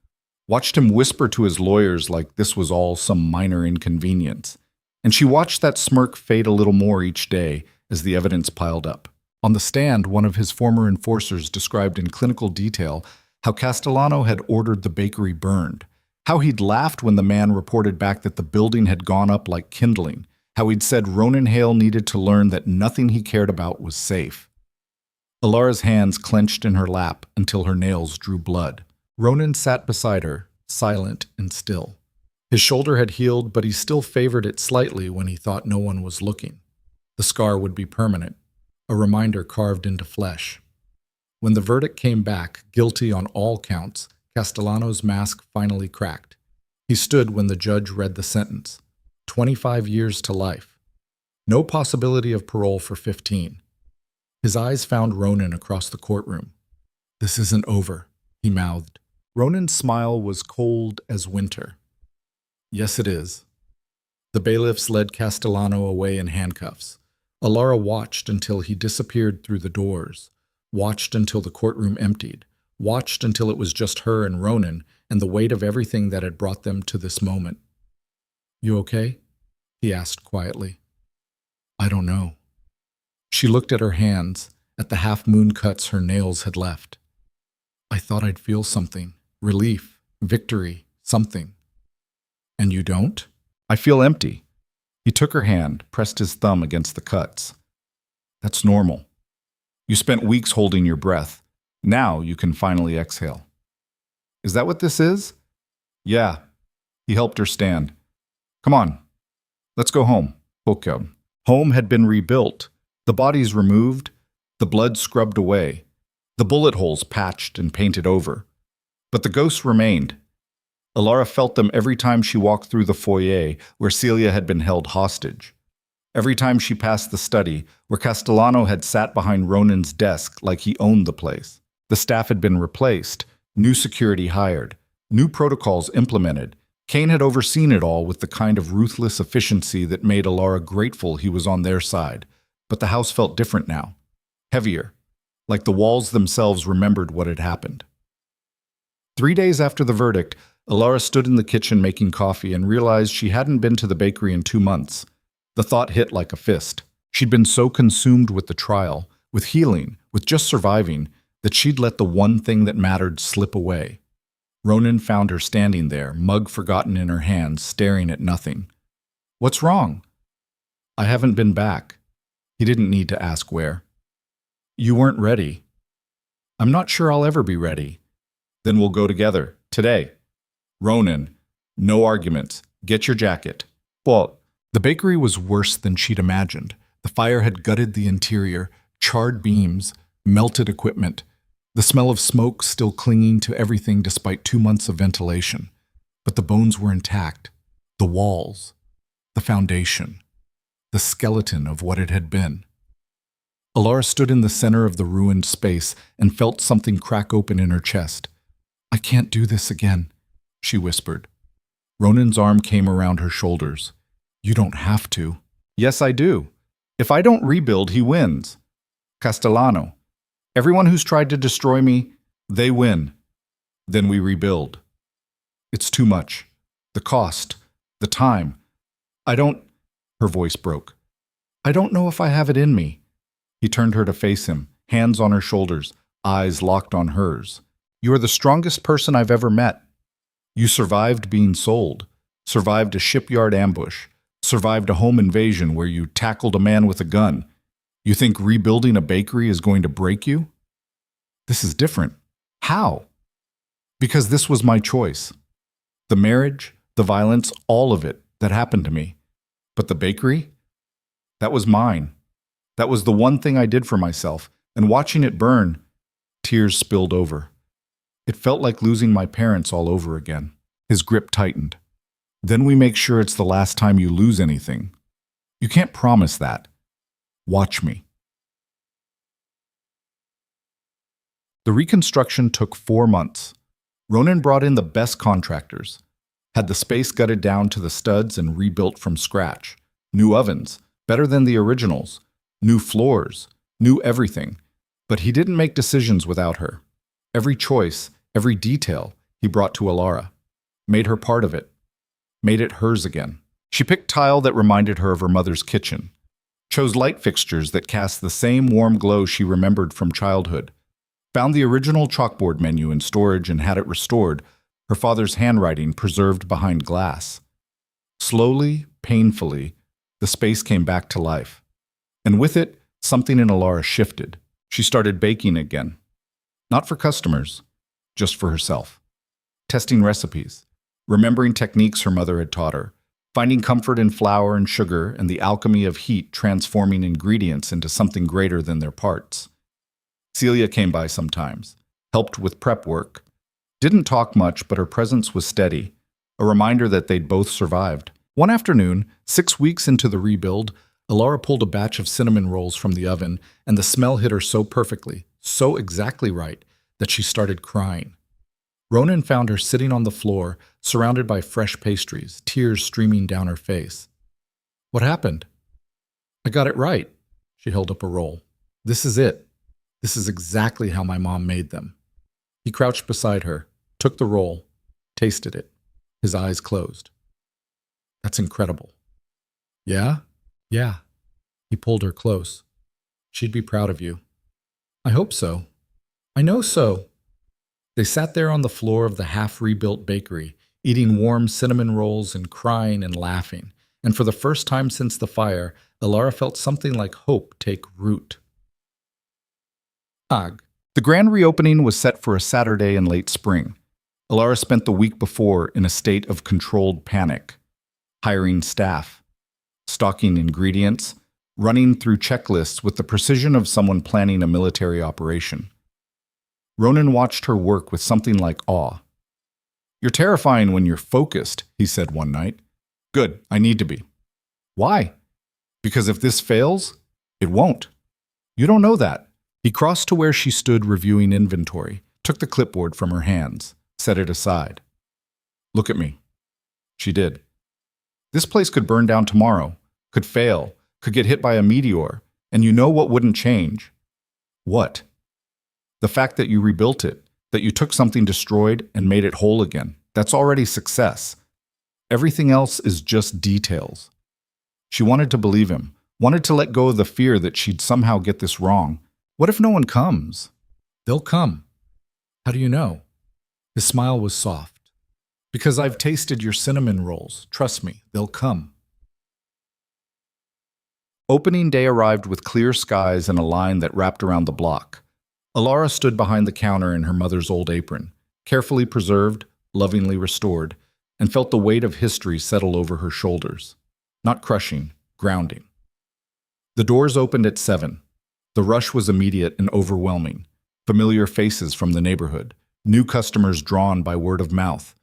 Watched him whisper to his lawyers like this was all some minor inconvenience. And she watched that smirk fade a little more each day as the evidence piled up. On the stand, one of his former enforcers described in clinical detail how Castellano had ordered the bakery burned, how he'd laughed when the man reported back that the building had gone up like kindling, how he'd said Ronan Hale needed to learn that nothing he cared about was safe. Alara's hands clenched in her lap until her nails drew blood. Ronan sat beside her, silent and still. His shoulder had healed, but he still favored it slightly when he thought no one was looking. The scar would be permanent, a reminder carved into flesh. When the verdict came back, guilty on all counts, Castellano's mask finally cracked. He stood when the judge read the sentence. 25 years to life. No possibility of parole for 15. His eyes found Ronan across the courtroom. "This isn't over," he mouthed. Ronan's smile was cold as winter. "Yes, it is." The bailiffs led Castellano away in handcuffs. Alara watched until he disappeared through the doors, watched until the courtroom emptied, watched until it was just her and Ronan and the weight of everything that had brought them to this moment. "You okay?" he asked quietly. "I don't know." She looked at her hands, at the half-moon cuts her nails had left. "I thought I'd feel something. Relief, victory, something." "And you don't?" "I feel empty." He took her hand, pressed his thumb against the cuts. "That's normal. You spent weeks holding your breath. Now you can finally exhale." "Is that what this is?" "Yeah." He helped her stand. "Come on. Let's go home." Hokyo. Home had been rebuilt, the bodies removed, the blood scrubbed away, the bullet holes patched and painted over. But the ghosts remained. Alara felt them every time she walked through the foyer where Celia had been held hostage. Every time she passed the study where Castellano had sat behind Ronan's desk like he owned the place. The staff had been replaced, new security hired, new protocols implemented. Kane had overseen it all with the kind of ruthless efficiency that made Alara grateful he was on their side. But the house felt different now. Heavier, like the walls themselves remembered what had happened. 3 days after the verdict, Alara stood in the kitchen making coffee and realized she hadn't been to the bakery in 2 months. The thought hit like a fist. She'd been so consumed with the trial, with healing, with just surviving, that she'd let the one thing that mattered slip away. Ronan found her standing there, mug forgotten in her hands, staring at nothing. "What's wrong?" "I haven't been back." He didn't need to ask where. "You weren't ready." "I'm not sure I'll ever be ready." "Then we'll go together, today." "Ronan, no arguments. Get your jacket." Well, the bakery was worse than she'd imagined. The fire had gutted the interior, charred beams, melted equipment, the smell of smoke still clinging to everything despite 2 months of ventilation. But the bones were intact, the walls, the foundation, the skeleton of what it had been. Alara stood in the center of the ruined space and felt something crack open in her chest. "I can't do this again," she whispered. Ronan's arm came around her shoulders. "You don't have to." "Yes, I do. If I don't rebuild, he wins. Castellano. Everyone who's tried to destroy me, they win. Then we rebuild. It's too much. The cost. The time. I don't—" Her voice broke. "I don't know if I have it in me." He turned her to face him, hands on her shoulders, eyes locked on hers. "You are the strongest person I've ever met. You survived being sold, survived a shipyard ambush, survived a home invasion where you tackled a man with a gun. You think rebuilding a bakery is going to break you?" "This is different." "How?" "Because this was my choice. The marriage, the violence, all of it that happened to me. But the bakery? That was mine. That was the one thing I did for myself, And watching it burn, tears spilled over. It felt like losing my parents all over again. His grip tightened. Then we make sure it's the last time you lose anything. You can't promise that. Watch me. The reconstruction took 4 months. Ronan brought in the best contractors, had the space gutted down to the studs and rebuilt from scratch. New ovens, better than the originals. New floors, new everything. But he didn't make decisions without her. Every choice, every detail he brought to Alara. Made her part of it. Made it hers again. She picked tile that reminded her of her mother's kitchen. Chose light fixtures that cast the same warm glow she remembered from childhood. Found the original chalkboard menu in storage and had it restored, her father's handwriting preserved behind glass. Slowly, painfully, the space came back to life. And with it, something in Alara shifted. She started baking again. Not for customers, just for herself. Testing recipes, remembering techniques her mother had taught her, finding comfort in flour and sugar and the alchemy of heat transforming ingredients into something greater than their parts. Celia came by sometimes, helped with prep work. Didn't talk much, but her presence was steady, a reminder that they'd both survived. One afternoon, 6 weeks into the rebuild, Alara pulled a batch of cinnamon rolls from the oven, and the smell hit her so perfectly, so exactly right, that she started crying. Ronan found her sitting on the floor, surrounded by fresh pastries, tears streaming down her face. What happened? I got it right. She held up a roll. This is it. This is exactly how my mom made them. He crouched beside her, took the roll, tasted it. His eyes closed. That's incredible. Yeah? Yeah. He pulled her close. She'd be proud of you. I hope so. I know so. They sat there on the floor of the half-rebuilt bakery, eating warm cinnamon rolls and crying and laughing. And for the first time since the fire, Alara felt something like hope take root. Ag. The grand reopening was set for a Saturday in late spring. Alara spent the week before in a state of controlled panic, hiring staff, stocking ingredients, running through checklists with the precision of someone planning a military operation. Ronan watched her work with something like awe. You're terrifying when you're focused, he said one night. Good, I need to be. Why? Because if this fails, it won't. You don't know that. He crossed to where she stood reviewing inventory, took the clipboard from her hands, set it aside. Look at me. She did. This place could burn down tomorrow, could fail, could get hit by a meteor, and you know what wouldn't change? What? The fact that you rebuilt it, that you took something destroyed and made it whole again. That's already success. Everything else is just details. She wanted to believe him, wanted to let go of the fear that she'd somehow get this wrong. What if no one comes? They'll come. How do you know? His smile was soft. Because I've tasted your cinnamon rolls. Trust me, they'll come. Opening day arrived with clear skies and a line that wrapped around the block. Alara stood behind the counter in her mother's old apron, carefully preserved, lovingly restored, and felt the weight of history settle over her shoulders. Not crushing, grounding. The doors opened at 7. The rush was immediate and overwhelming. Familiar faces from the neighborhood, new customers drawn by word of mouth,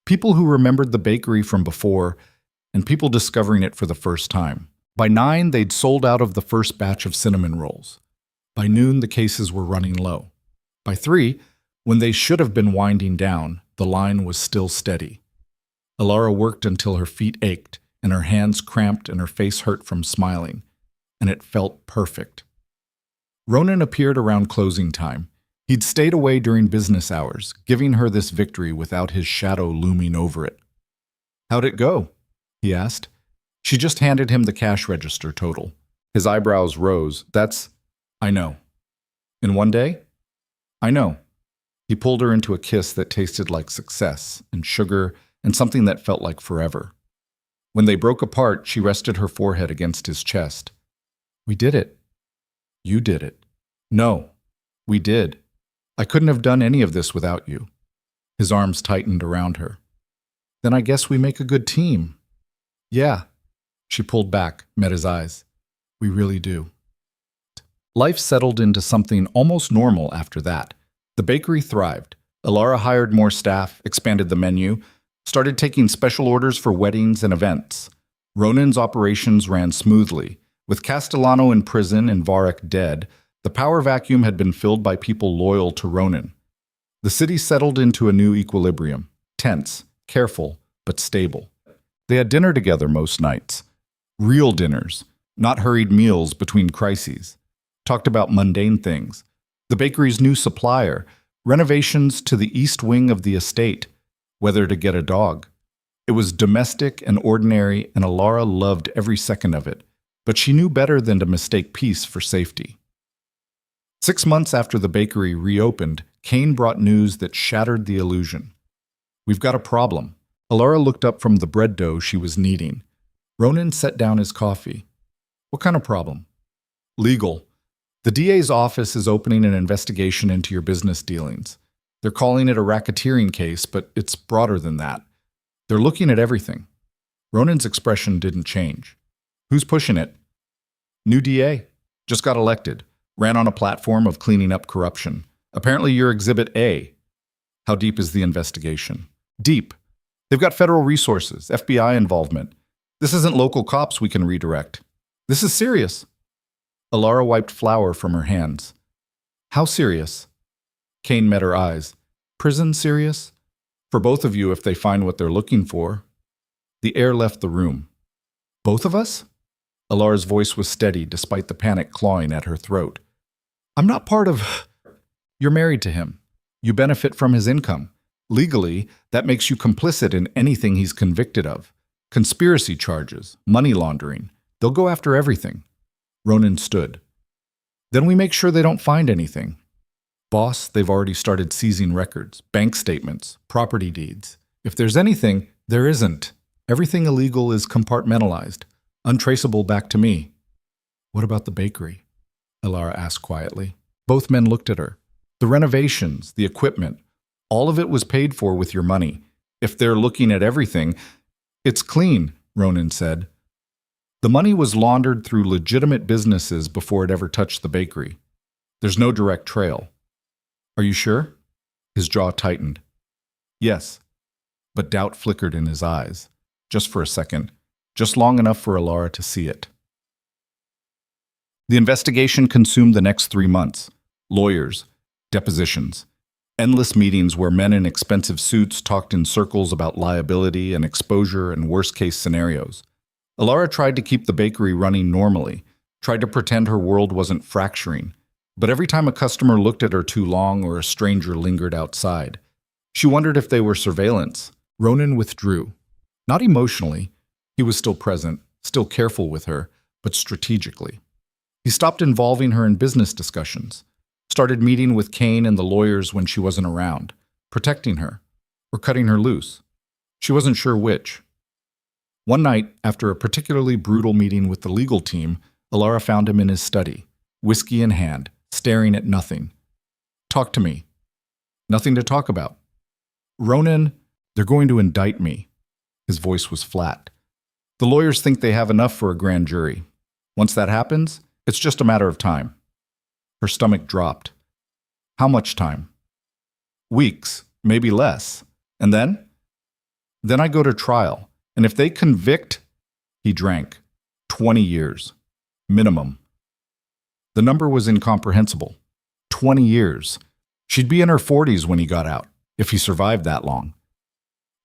people who remembered the bakery from before, and people discovering it for the first time. By 9, they'd sold out of the first batch of cinnamon rolls. By noon, the cases were running low. By 3, when they should have been winding down, the line was still steady. Alara worked until her feet ached, and her hands cramped and her face hurt from smiling, and it felt perfect. Ronan appeared around closing time. He'd stayed away during business hours, giving her this victory without his shadow looming over it. How'd it go? He asked. She just handed him the cash register total. His eyebrows rose. I know. In one day? I know. He pulled her into a kiss that tasted like success and sugar and something that felt like forever. When they broke apart, she rested her forehead against his chest. We did it. You did it. No, we did. I couldn't have done any of this without you. His arms tightened around her. Then I guess we make a good team. Yeah. She pulled back, met his eyes. We really do. Life settled into something almost normal after that. The bakery thrived. Alara hired more staff, expanded the menu, started taking special orders for weddings and events. Ronan's operations ran smoothly. With Castellano in prison and Varek dead, the power vacuum had been filled by people loyal to Ronan. The city settled into a new equilibrium, tense, careful, but stable. They had dinner together most nights. Real dinners, not hurried meals between crises. Talked about mundane things. The bakery's new supplier, renovations to the east wing of the estate, whether to get a dog. It was domestic and ordinary, and Alara loved every second of it, but she knew better than to mistake peace for safety. 6 months after the bakery reopened, Kane brought news that shattered the illusion. "We've got a problem." Alara looked up from the bread dough she was kneading. Ronan set down his coffee. "What kind of problem?" "Legal. The DA's office is opening an investigation into your business dealings. They're calling it a racketeering case, but it's broader than that. They're looking at everything." Ronan's expression didn't change. "Who's pushing it?" "New DA. Just got elected. Ran on a platform of cleaning up corruption. Apparently you're Exhibit A." "How deep is the investigation?" "Deep. They've got federal resources, FBI involvement. This isn't local cops we can redirect. This is serious." Alara wiped flour from her hands. "How serious?" Kane met her eyes. "Prison serious? For both of you if they find what they're looking for." The air left the room. "Both of us?" Alara's voice was steady despite the panic clawing at her throat. "I'm not part of—" "You're married to him. You benefit from his income. Legally, that makes you complicit in anything he's convicted of. Conspiracy charges, money laundering. They'll go after everything." Ronan stood. "Then we make sure they don't find anything." "Boss, they've already started seizing records, bank statements, property deeds. If there's anything, there isn't. Everything illegal is compartmentalized, untraceable back to me." "What about the bakery?" Alara asked quietly. Both men looked at her. "The renovations, the equipment, all of it was paid for with your money. If they're looking at everything, it's clean," Ronan said. "The money was laundered through legitimate businesses before it ever touched the bakery. There's no direct trail." "Are you sure?" His jaw tightened. "Yes." But doubt flickered in his eyes. Just for a second. Just long enough for Alara to see it. The investigation consumed the next 3 months. Lawyers, depositions, endless meetings where men in expensive suits talked in circles about liability and exposure and worst-case scenarios. Alara tried to keep the bakery running normally, tried to pretend her world wasn't fracturing. But every time a customer looked at her too long or a stranger lingered outside, she wondered if they were surveillance. Ronan withdrew. Not emotionally. He was still present, still careful with her, but strategically. He stopped involving her in business discussions, started meeting with Kane and the lawyers when she wasn't around, protecting her, or cutting her loose. She wasn't sure which. One night, after a particularly brutal meeting with the legal team, Alara found him in his study, whiskey in hand, staring at nothing. "Talk to me." "Nothing to talk about." "Ronan, they're going to indict me." His voice was flat. "The lawyers think they have enough for a grand jury. Once that happens, it's just a matter of time." Her stomach dropped. "How much time?" "Weeks, maybe less. And then?" "Then I go to trial, and if they convict—" He drank. 20 years. Minimum. The number was incomprehensible. 20 years. She'd be in her 40s when he got out, if he survived that long.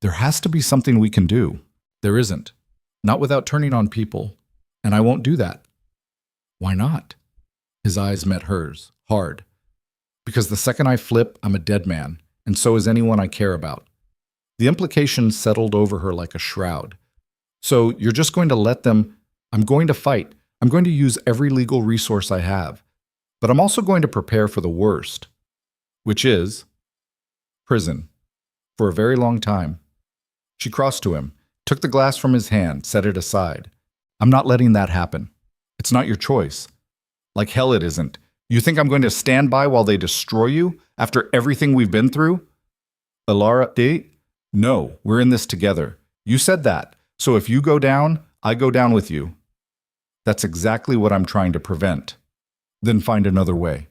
"There has to be something we can do." "There isn't. Not without turning on people. And I won't do that." "Why not?" His eyes met hers, hard. "Because the second I flip, I'm a dead man, and so is anyone I care about." The implications settled over her like a shroud. "So you're just going to let them—" "I'm going to fight. I'm going to use every legal resource I have. But I'm also going to prepare for the worst." "Which is?" "Prison. For a very long time." She crossed to him, took the glass from his hand, set it aside. "I'm not letting that happen. It's not your choice. Like hell it isn't. You think I'm going to stand by while they destroy you, after everything we've been through?" "Alara, no, we're in this together. You said that, so if you go down, I go down with you." "That's exactly what I'm trying to prevent." Then find another way.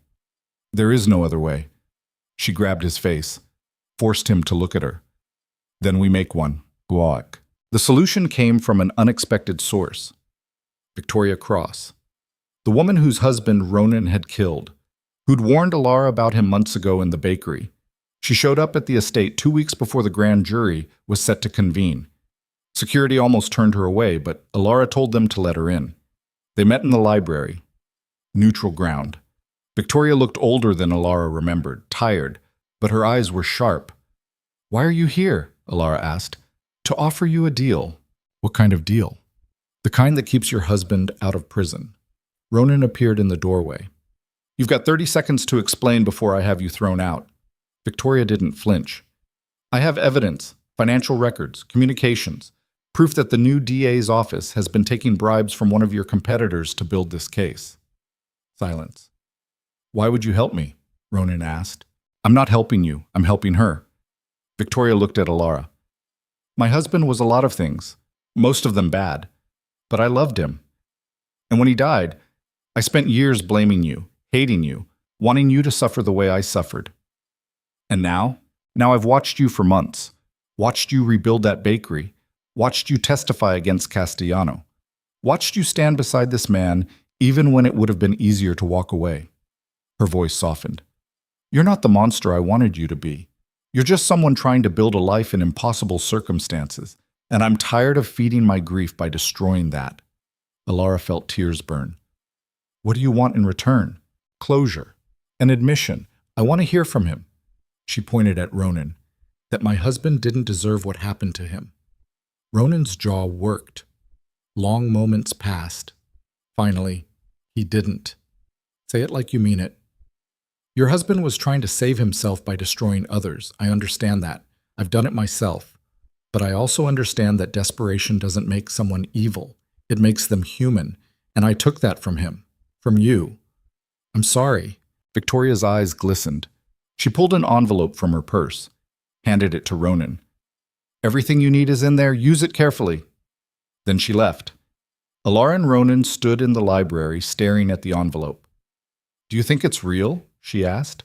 There is no other way. She grabbed his face, forced him to look at her. Then we make one. Guac. The solution came from an unexpected source. Victoria Cross. The woman whose husband Ronan had killed, who'd warned Alara about him months ago in the bakery. She showed up at the estate 2 weeks before the grand jury was set to convene. Security almost turned her away, but Alara told them to let her in. They met in the library. Neutral ground. Victoria looked older than Alara remembered, tired, but her eyes were sharp. "Why are you here?" Alara asked. "To offer you a deal." "What kind of deal?" "The kind that keeps your husband out of prison." Ronan appeared in the doorway. "You've got 30 seconds to explain before I have you thrown out." Victoria didn't flinch. "I have evidence, financial records, communications, proof that the new DA's office has been taking bribes from one of your competitors to build this case." Silence. "Why would you help me?" Ronan asked. "I'm not helping you. I'm helping her." Victoria looked at Alara. "My husband was a lot of things, most of them bad, but I loved him. And when he died, I spent years blaming you, hating you, wanting you to suffer the way I suffered. And now I've watched you for months, watched you rebuild that bakery, watched you testify against Castellano, watched you stand beside this man even when it would have been easier to walk away." Her voice softened. "You're not the monster I wanted you to be. You're just someone trying to build a life in impossible circumstances, and I'm tired of feeding my grief by destroying that." Alara felt tears burn. "What do you want in return?" "Closure. An admission. I want to hear from him." She pointed at Ronan. "That my husband didn't deserve what happened to him." Ronan's jaw worked. Long moments passed. Finally, he didn't. "Say it like you mean it." "Your husband was trying to save himself by destroying others. I understand that. I've done it myself. But I also understand that desperation doesn't make someone evil. It makes them human. And I took that from him. From you. I'm sorry." Victoria's eyes glistened. She pulled an envelope from her purse, handed it to Ronan. "Everything you need is in there. Use it carefully." Then she left. Alara and Ronan stood in the library staring at the envelope. "Do you think it's real?" she asked.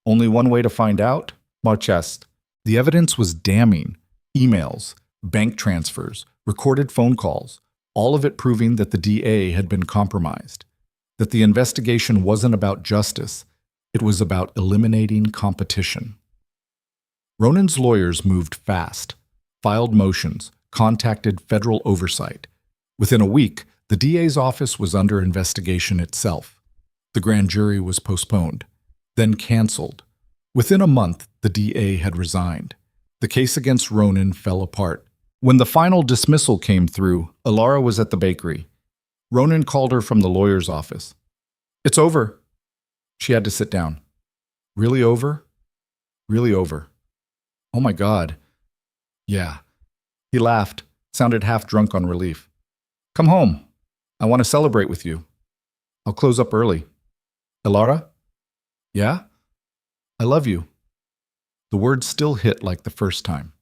"Only one way to find out?" Marchest. The evidence was damning. Emails, bank transfers, recorded phone calls, all of it proving that the DA had been compromised, that the investigation wasn't about justice, it was about eliminating competition. Ronan's lawyers moved fast, filed motions, contacted federal oversight. Within a week, the DA's office was under investigation itself. The grand jury was postponed, then canceled. Within a month, the DA had resigned. The case against Ronan fell apart. When the final dismissal came through, Alara was at the bakery. Ronan called her from the lawyer's office. "It's over." She had to sit down. "Really over?" "Really over." "Oh my God." "Yeah." He laughed, sounded half drunk on relief. "Come home. I want to celebrate with you. I'll close up early." "Alara?" "Yeah?" "I love you." The words still hit like the first time.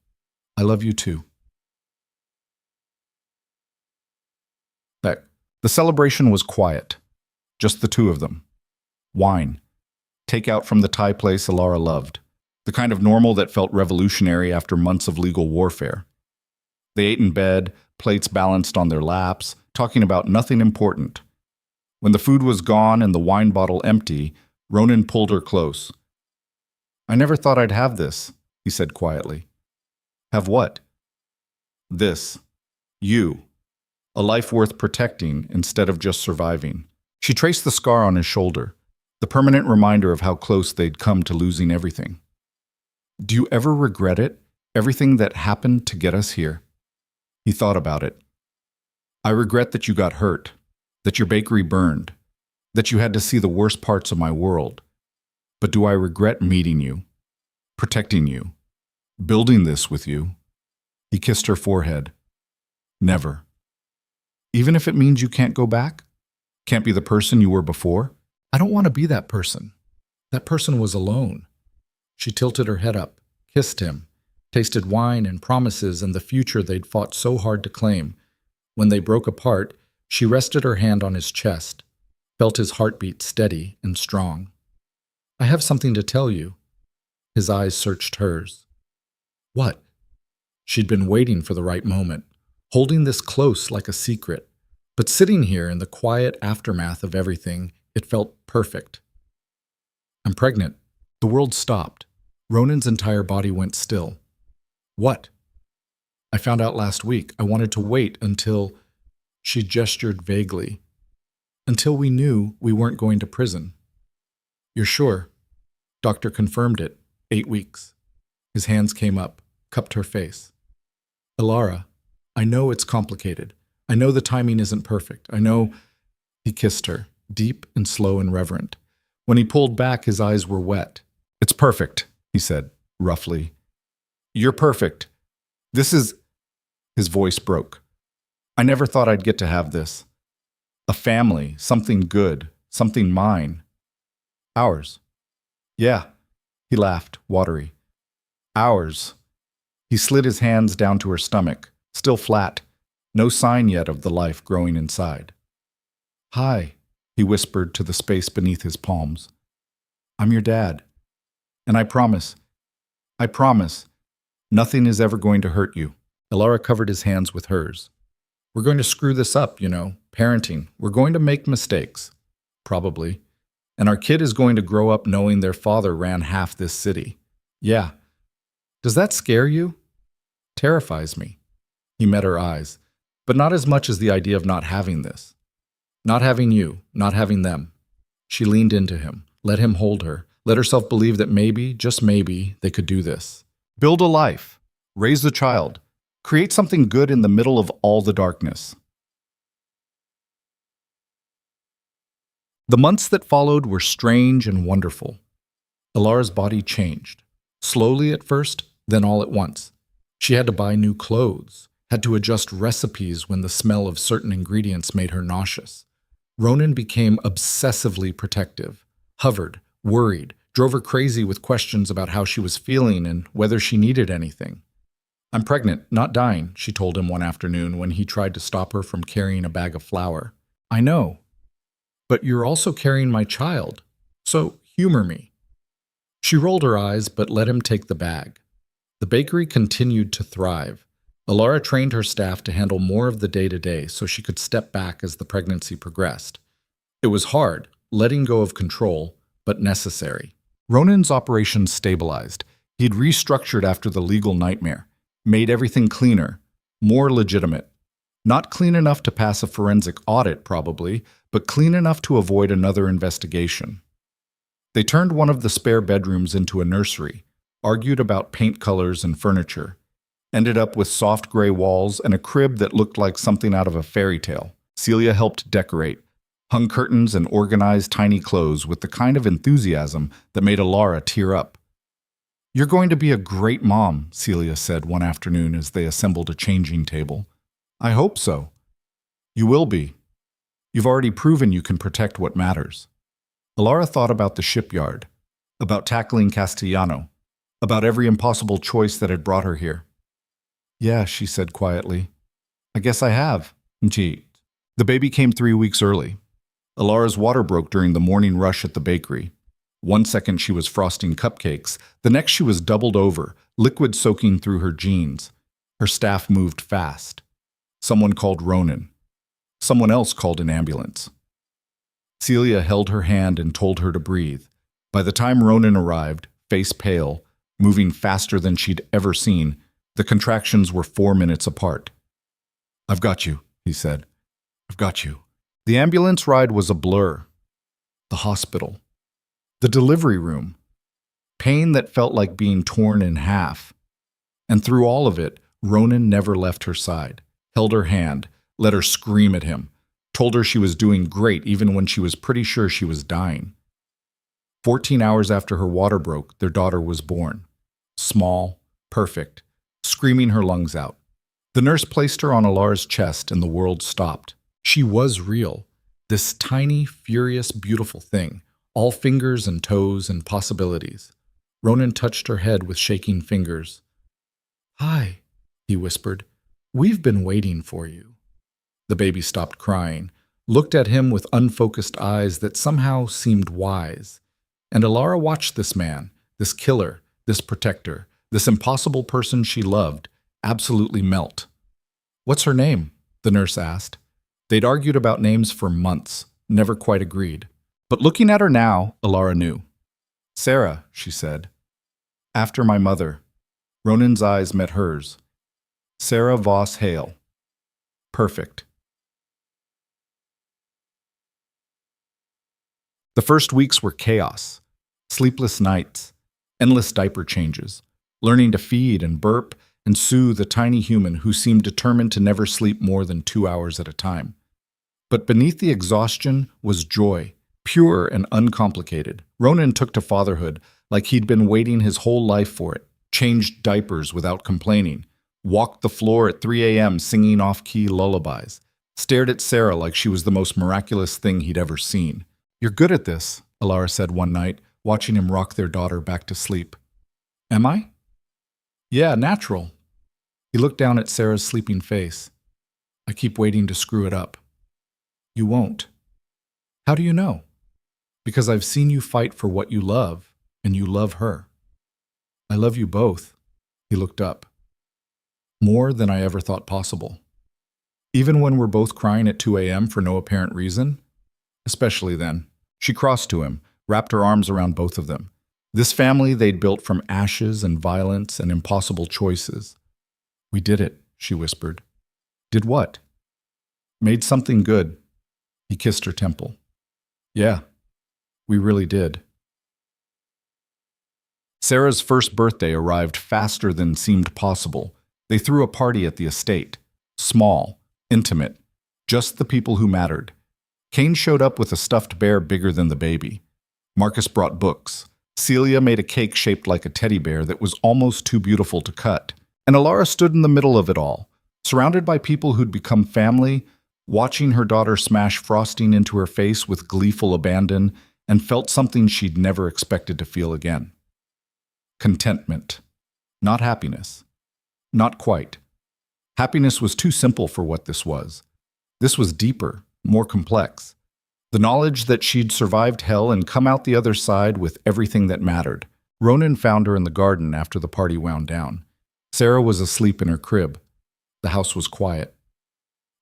"I love you too." The celebration was quiet. Just the two of them. Wine. Takeout from the Thai place Alara loved. The kind of normal that felt revolutionary after months of legal warfare. They ate in bed, plates balanced on their laps, talking about nothing important. When the food was gone and the wine bottle empty, Ronan pulled her close. "I never thought I'd have this," he said quietly. "Have what?" "This. You. A life worth protecting instead of just surviving." She traced the scar on his shoulder, the permanent reminder of how close they'd come to losing everything. "Do you ever regret it? Everything that happened to get us here?" He thought about it. "I regret that you got hurt, that your bakery burned, that you had to see the worst parts of my world. But do I regret meeting you, protecting you, building this with you?" He kissed her forehead. "Never. Even if it means you can't go back? Can't be the person you were before?" "I don't want to be that person. That person was alone." She tilted her head up, kissed him, tasted wine and promises and the future they'd fought so hard to claim. When they broke apart, she rested her hand on his chest. felt his heartbeat steady and strong. "I have something to tell you." His eyes searched hers. "What?" She'd been waiting for the right moment, holding this close like a secret. But sitting here in the quiet aftermath of everything, it felt perfect. "I'm pregnant." The world stopped. Ronan's entire body went still. "What?" "I found out last week. I wanted to wait until—" She gestured vaguely. "Until we knew we weren't going to prison." "You're sure?" Doctor confirmed it. 8 weeks. His hands came up, cupped her face. "Elara, I know it's complicated. I know the timing isn't perfect. I know—" He kissed her, deep and slow and reverent. When he pulled back, his eyes were wet. "It's perfect," he said, roughly. "You're perfect. This is—" His voice broke. "I never thought I'd get to have this. A family, something good, something mine. Ours." "Yeah." He laughed, watery. "Ours." He slid his hands down to her stomach, still flat, no sign yet of the life growing inside. "Hi," he whispered to the space beneath his palms. "I'm your dad. And I promise, nothing is ever going to hurt you." Elara covered his hands with hers. "We're going to screw this up, parenting. We're going to make mistakes. Probably. And our kid is going to grow up knowing their father ran half this city. Yeah. Does that scare you?" "Terrifies me." He met her eyes, but not as much as the idea of not having this. Not having you, not having them. She leaned into him, let him hold her, let herself believe that maybe, just maybe, they could do this. Build a life. Raise a child. Create something good in the middle of all the darkness. The months that followed were strange and wonderful. Elara's body changed. Slowly at first, then all at once. She had to buy new clothes, had to adjust recipes when the smell of certain ingredients made her nauseous. Ronan became obsessively protective, hovered, worried, drove her crazy with questions about how she was feeling and whether she needed anything. "I'm pregnant, not dying," she told him one afternoon when he tried to stop her from carrying a bag of flour. "I know. But you're also carrying my child. So humor me." She rolled her eyes but let him take the bag. The bakery continued to thrive. Elara trained her staff to handle more of the day-to-day so she could step back as the pregnancy progressed. It was hard, letting go of control, but necessary. Ronan's operations stabilized. He'd restructured after the legal nightmare, made everything cleaner, more legitimate. Not clean enough to pass a forensic audit, probably, but clean enough to avoid another investigation. They turned one of the spare bedrooms into a nursery, argued about paint colors and furniture, ended up with soft gray walls and a crib that looked like something out of a fairy tale. Celia helped decorate, hung curtains and organized tiny clothes with the kind of enthusiasm that made Elara tear up. "You're going to be a great mom," Celia said one afternoon as they assembled a changing table. "I hope so." "You will be. You've already proven you can protect what matters." Elara thought about the shipyard, about tackling Castellano, about every impossible choice that had brought her here. "Yeah," she said quietly. "I guess I have." Gee. The baby came 3 weeks early. Elara's water broke during the morning rush at the bakery. One second she was frosting cupcakes, the next she was doubled over, liquid soaking through her jeans. Her staff moved fast. Someone called Ronan. Someone else called an ambulance. Celia held her hand and told her to breathe. By the time Ronan arrived, face pale, moving faster than she'd ever seen, the contractions were 4 minutes apart. "I've got you," he said. "I've got you." The ambulance ride was a blur. The hospital. The delivery room. Pain that felt like being torn in half. And through all of it, Ronan never left her side, held her hand, let her scream at him, told her she was doing great even when she was pretty sure she was dying. 14 hours after her water broke, their daughter was born. Small, perfect, screaming her lungs out. The nurse placed her on Elara's chest and the world stopped. She was real. This tiny, furious, beautiful thing. All fingers and toes and possibilities. Ronan touched her head with shaking fingers. "Hi," he whispered. "We've been waiting for you." The baby stopped crying, looked at him with unfocused eyes that somehow seemed wise. And Alara watched this man, this killer, this protector, this impossible person she loved, absolutely melt. "What's her name?" the nurse asked. They'd argued about names for months, never quite agreed. But looking at her now, Alara knew. "Sarah," she said. "After my mother." Ronan's eyes met hers. "Sarah Voss Hale." Perfect. The first weeks were chaos. Sleepless nights, endless diaper changes, learning to feed and burp and soothe a tiny human who seemed determined to never sleep more than 2 hours at a time. But beneath the exhaustion was joy, pure and uncomplicated. Ronan took to fatherhood like he'd been waiting his whole life for it, changed diapers without complaining, walked the floor at 3 a.m. singing off-key lullabies, stared at Sarah like she was the most miraculous thing he'd ever seen. "You're good at this," Alara said one night, watching him rock their daughter back to sleep. "Am I?" "Yeah, natural." He looked down at Sarah's sleeping face. "I keep waiting to screw it up." "You won't." "How do you know?" "Because I've seen you fight for what you love, and you love her." "I love you both." He looked up. "More than I ever thought possible." "Even when we're both crying at 2 a.m. for no apparent reason?" "Especially then." She crossed to him, wrapped her arms around both of them. This family they'd built from ashes and violence and impossible choices. "We did it," she whispered. "Did what?" "Made something good." He kissed her temple. "Yeah, we really did." Sarah's first birthday arrived faster than seemed possible. They threw a party at the estate. Small, intimate, just the people who mattered. Kane showed up with a stuffed bear bigger than the baby. Marcus brought books. Celia made a cake shaped like a teddy bear that was almost too beautiful to cut. And Alara stood in the middle of it all, surrounded by people who'd become family, watching her daughter smash frosting into her face with gleeful abandon, and felt something she'd never expected to feel again. Contentment. Not happiness. Not quite. Happiness was too simple for what this was. This was deeper, more complex. The knowledge that she'd survived hell and come out the other side with everything that mattered. Ronan found her in the garden after the party wound down. Sarah was asleep in her crib. The house was quiet.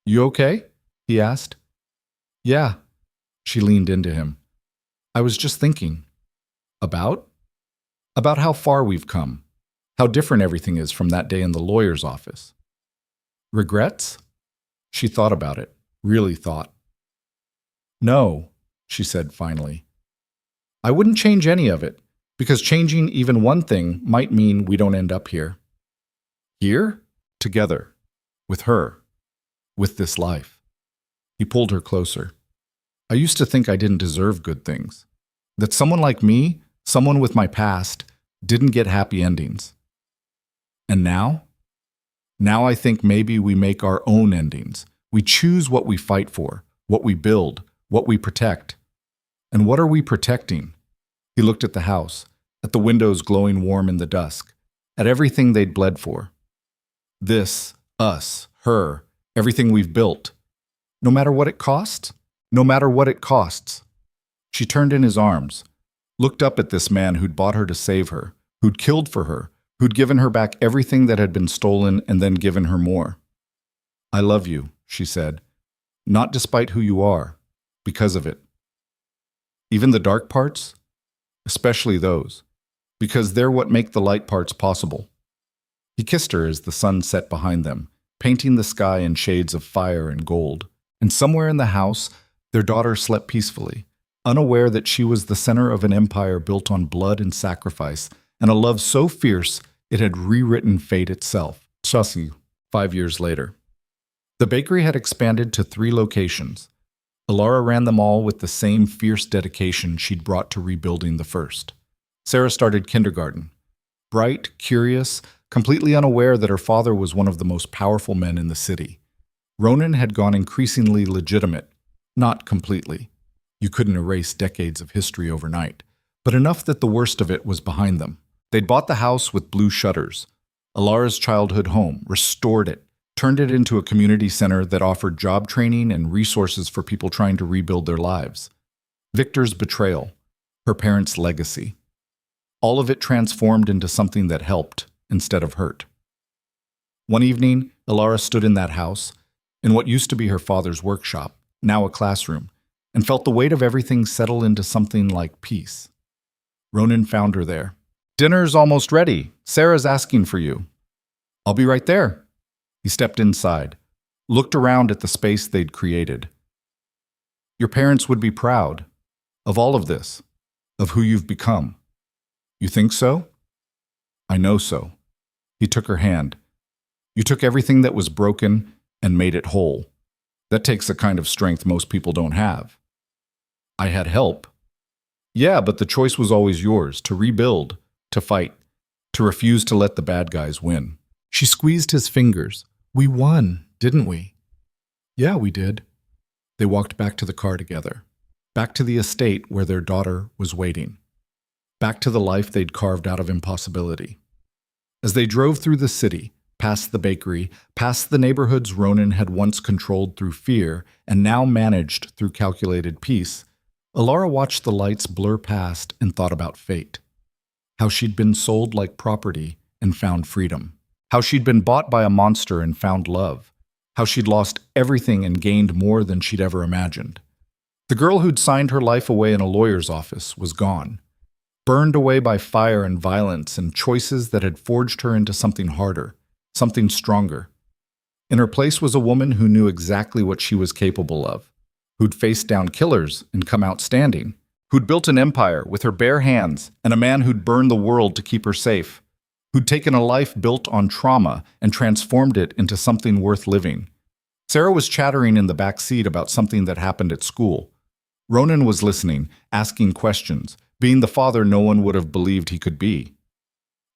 "You okay?" he asked. "Yeah." She leaned into him. "I was just thinking." "About?" "About how far we've come. How different everything is from that day in the lawyer's office." "Regrets?" She thought about it, really thought. "No," she said finally. "I wouldn't change any of it, because changing even one thing might mean we don't end up here." "Here? Together. With her. With this life." He pulled her closer. "I used to think I didn't deserve good things. That someone like me, someone with my past, didn't get happy endings. And now? Now I think maybe we make our own endings. We choose what we fight for, what we build, what we protect. And what are we protecting?" He looked at the house, at the windows glowing warm in the dusk, at everything they'd bled for. This, us, her, everything we've built. No matter what it costs? No matter what it costs. She turned in his arms, looked up at this man who'd bought her to save her, who'd killed for her, who'd given her back everything that had been stolen and then given her more. "I love you," she said, "not despite who you are, because of it. Even the dark parts? Especially those, because they're what make the light parts possible." He kissed her as the sun set behind them, painting the sky in shades of fire and gold. And somewhere in the house, their daughter slept peacefully, unaware that she was the center of an empire built on blood and sacrifice, and a love so fierce it had rewritten fate itself. Chelsea, 5 years later. The bakery had expanded to 3 locations. Alara ran them all with the same fierce dedication she'd brought to rebuilding the first. Sarah started kindergarten. Bright, curious, completely unaware that her father was one of the most powerful men in the city. Ronan had gone increasingly legitimate. Not completely. You couldn't erase decades of history overnight, but enough that the worst of it was behind them. They'd bought the house with blue shutters, Alara's childhood home, restored it, turned it into a community center that offered job training and resources for people trying to rebuild their lives. Victor's betrayal, her parents' legacy. All of it transformed into something that helped instead of hurt. One evening, Ilara stood in that house, in what used to be her father's workshop, now a classroom, and felt the weight of everything settle into something like peace. Ronan found her there. "Dinner's almost ready. Sarah's asking for you." "I'll be right there." He stepped inside, looked around at the space they'd created. "Your parents would be proud of all of this, of who you've become." "You think so?" "I know so." He took her hand. "You took everything that was broken and made it whole. That takes a kind of strength most people don't have." "I had help." "Yeah, but the choice was always yours, to rebuild, to fight, to refuse to let the bad guys win." She squeezed his fingers. "We won, didn't we?" "Yeah, we did." They walked back to the car together, back to the estate where their daughter was waiting, back to the life they'd carved out of impossibility. As they drove through the city, past the bakery, past the neighborhoods Ronan had once controlled through fear and now managed through calculated peace, Ilara watched the lights blur past and thought about fate. How she'd been sold like property and found freedom. How she'd been bought by a monster and found love. How she'd lost everything and gained more than she'd ever imagined. The girl who'd signed her life away in a lawyer's office was gone, burned away by fire and violence and choices that had forged her into something harder, something stronger. In her place was a woman who knew exactly what she was capable of, who'd faced down killers and come out standing, who'd built an empire with her bare hands, and a man who'd burned the world to keep her safe, who'd taken a life built on trauma and transformed it into something worth living. Sarah was chattering in the back seat about something that happened at school. Ronan was listening, asking questions, being the father no one would have believed he could be.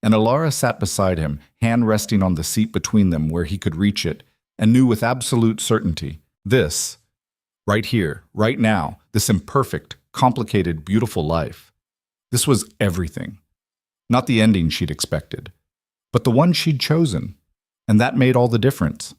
And Ilara sat beside him, hand resting on the seat between them where he could reach it, and knew with absolute certainty, this, right here, right now, this imperfect, complicated, beautiful life, this was everything. Not the ending she'd expected, but the one she'd chosen, and that made all the difference.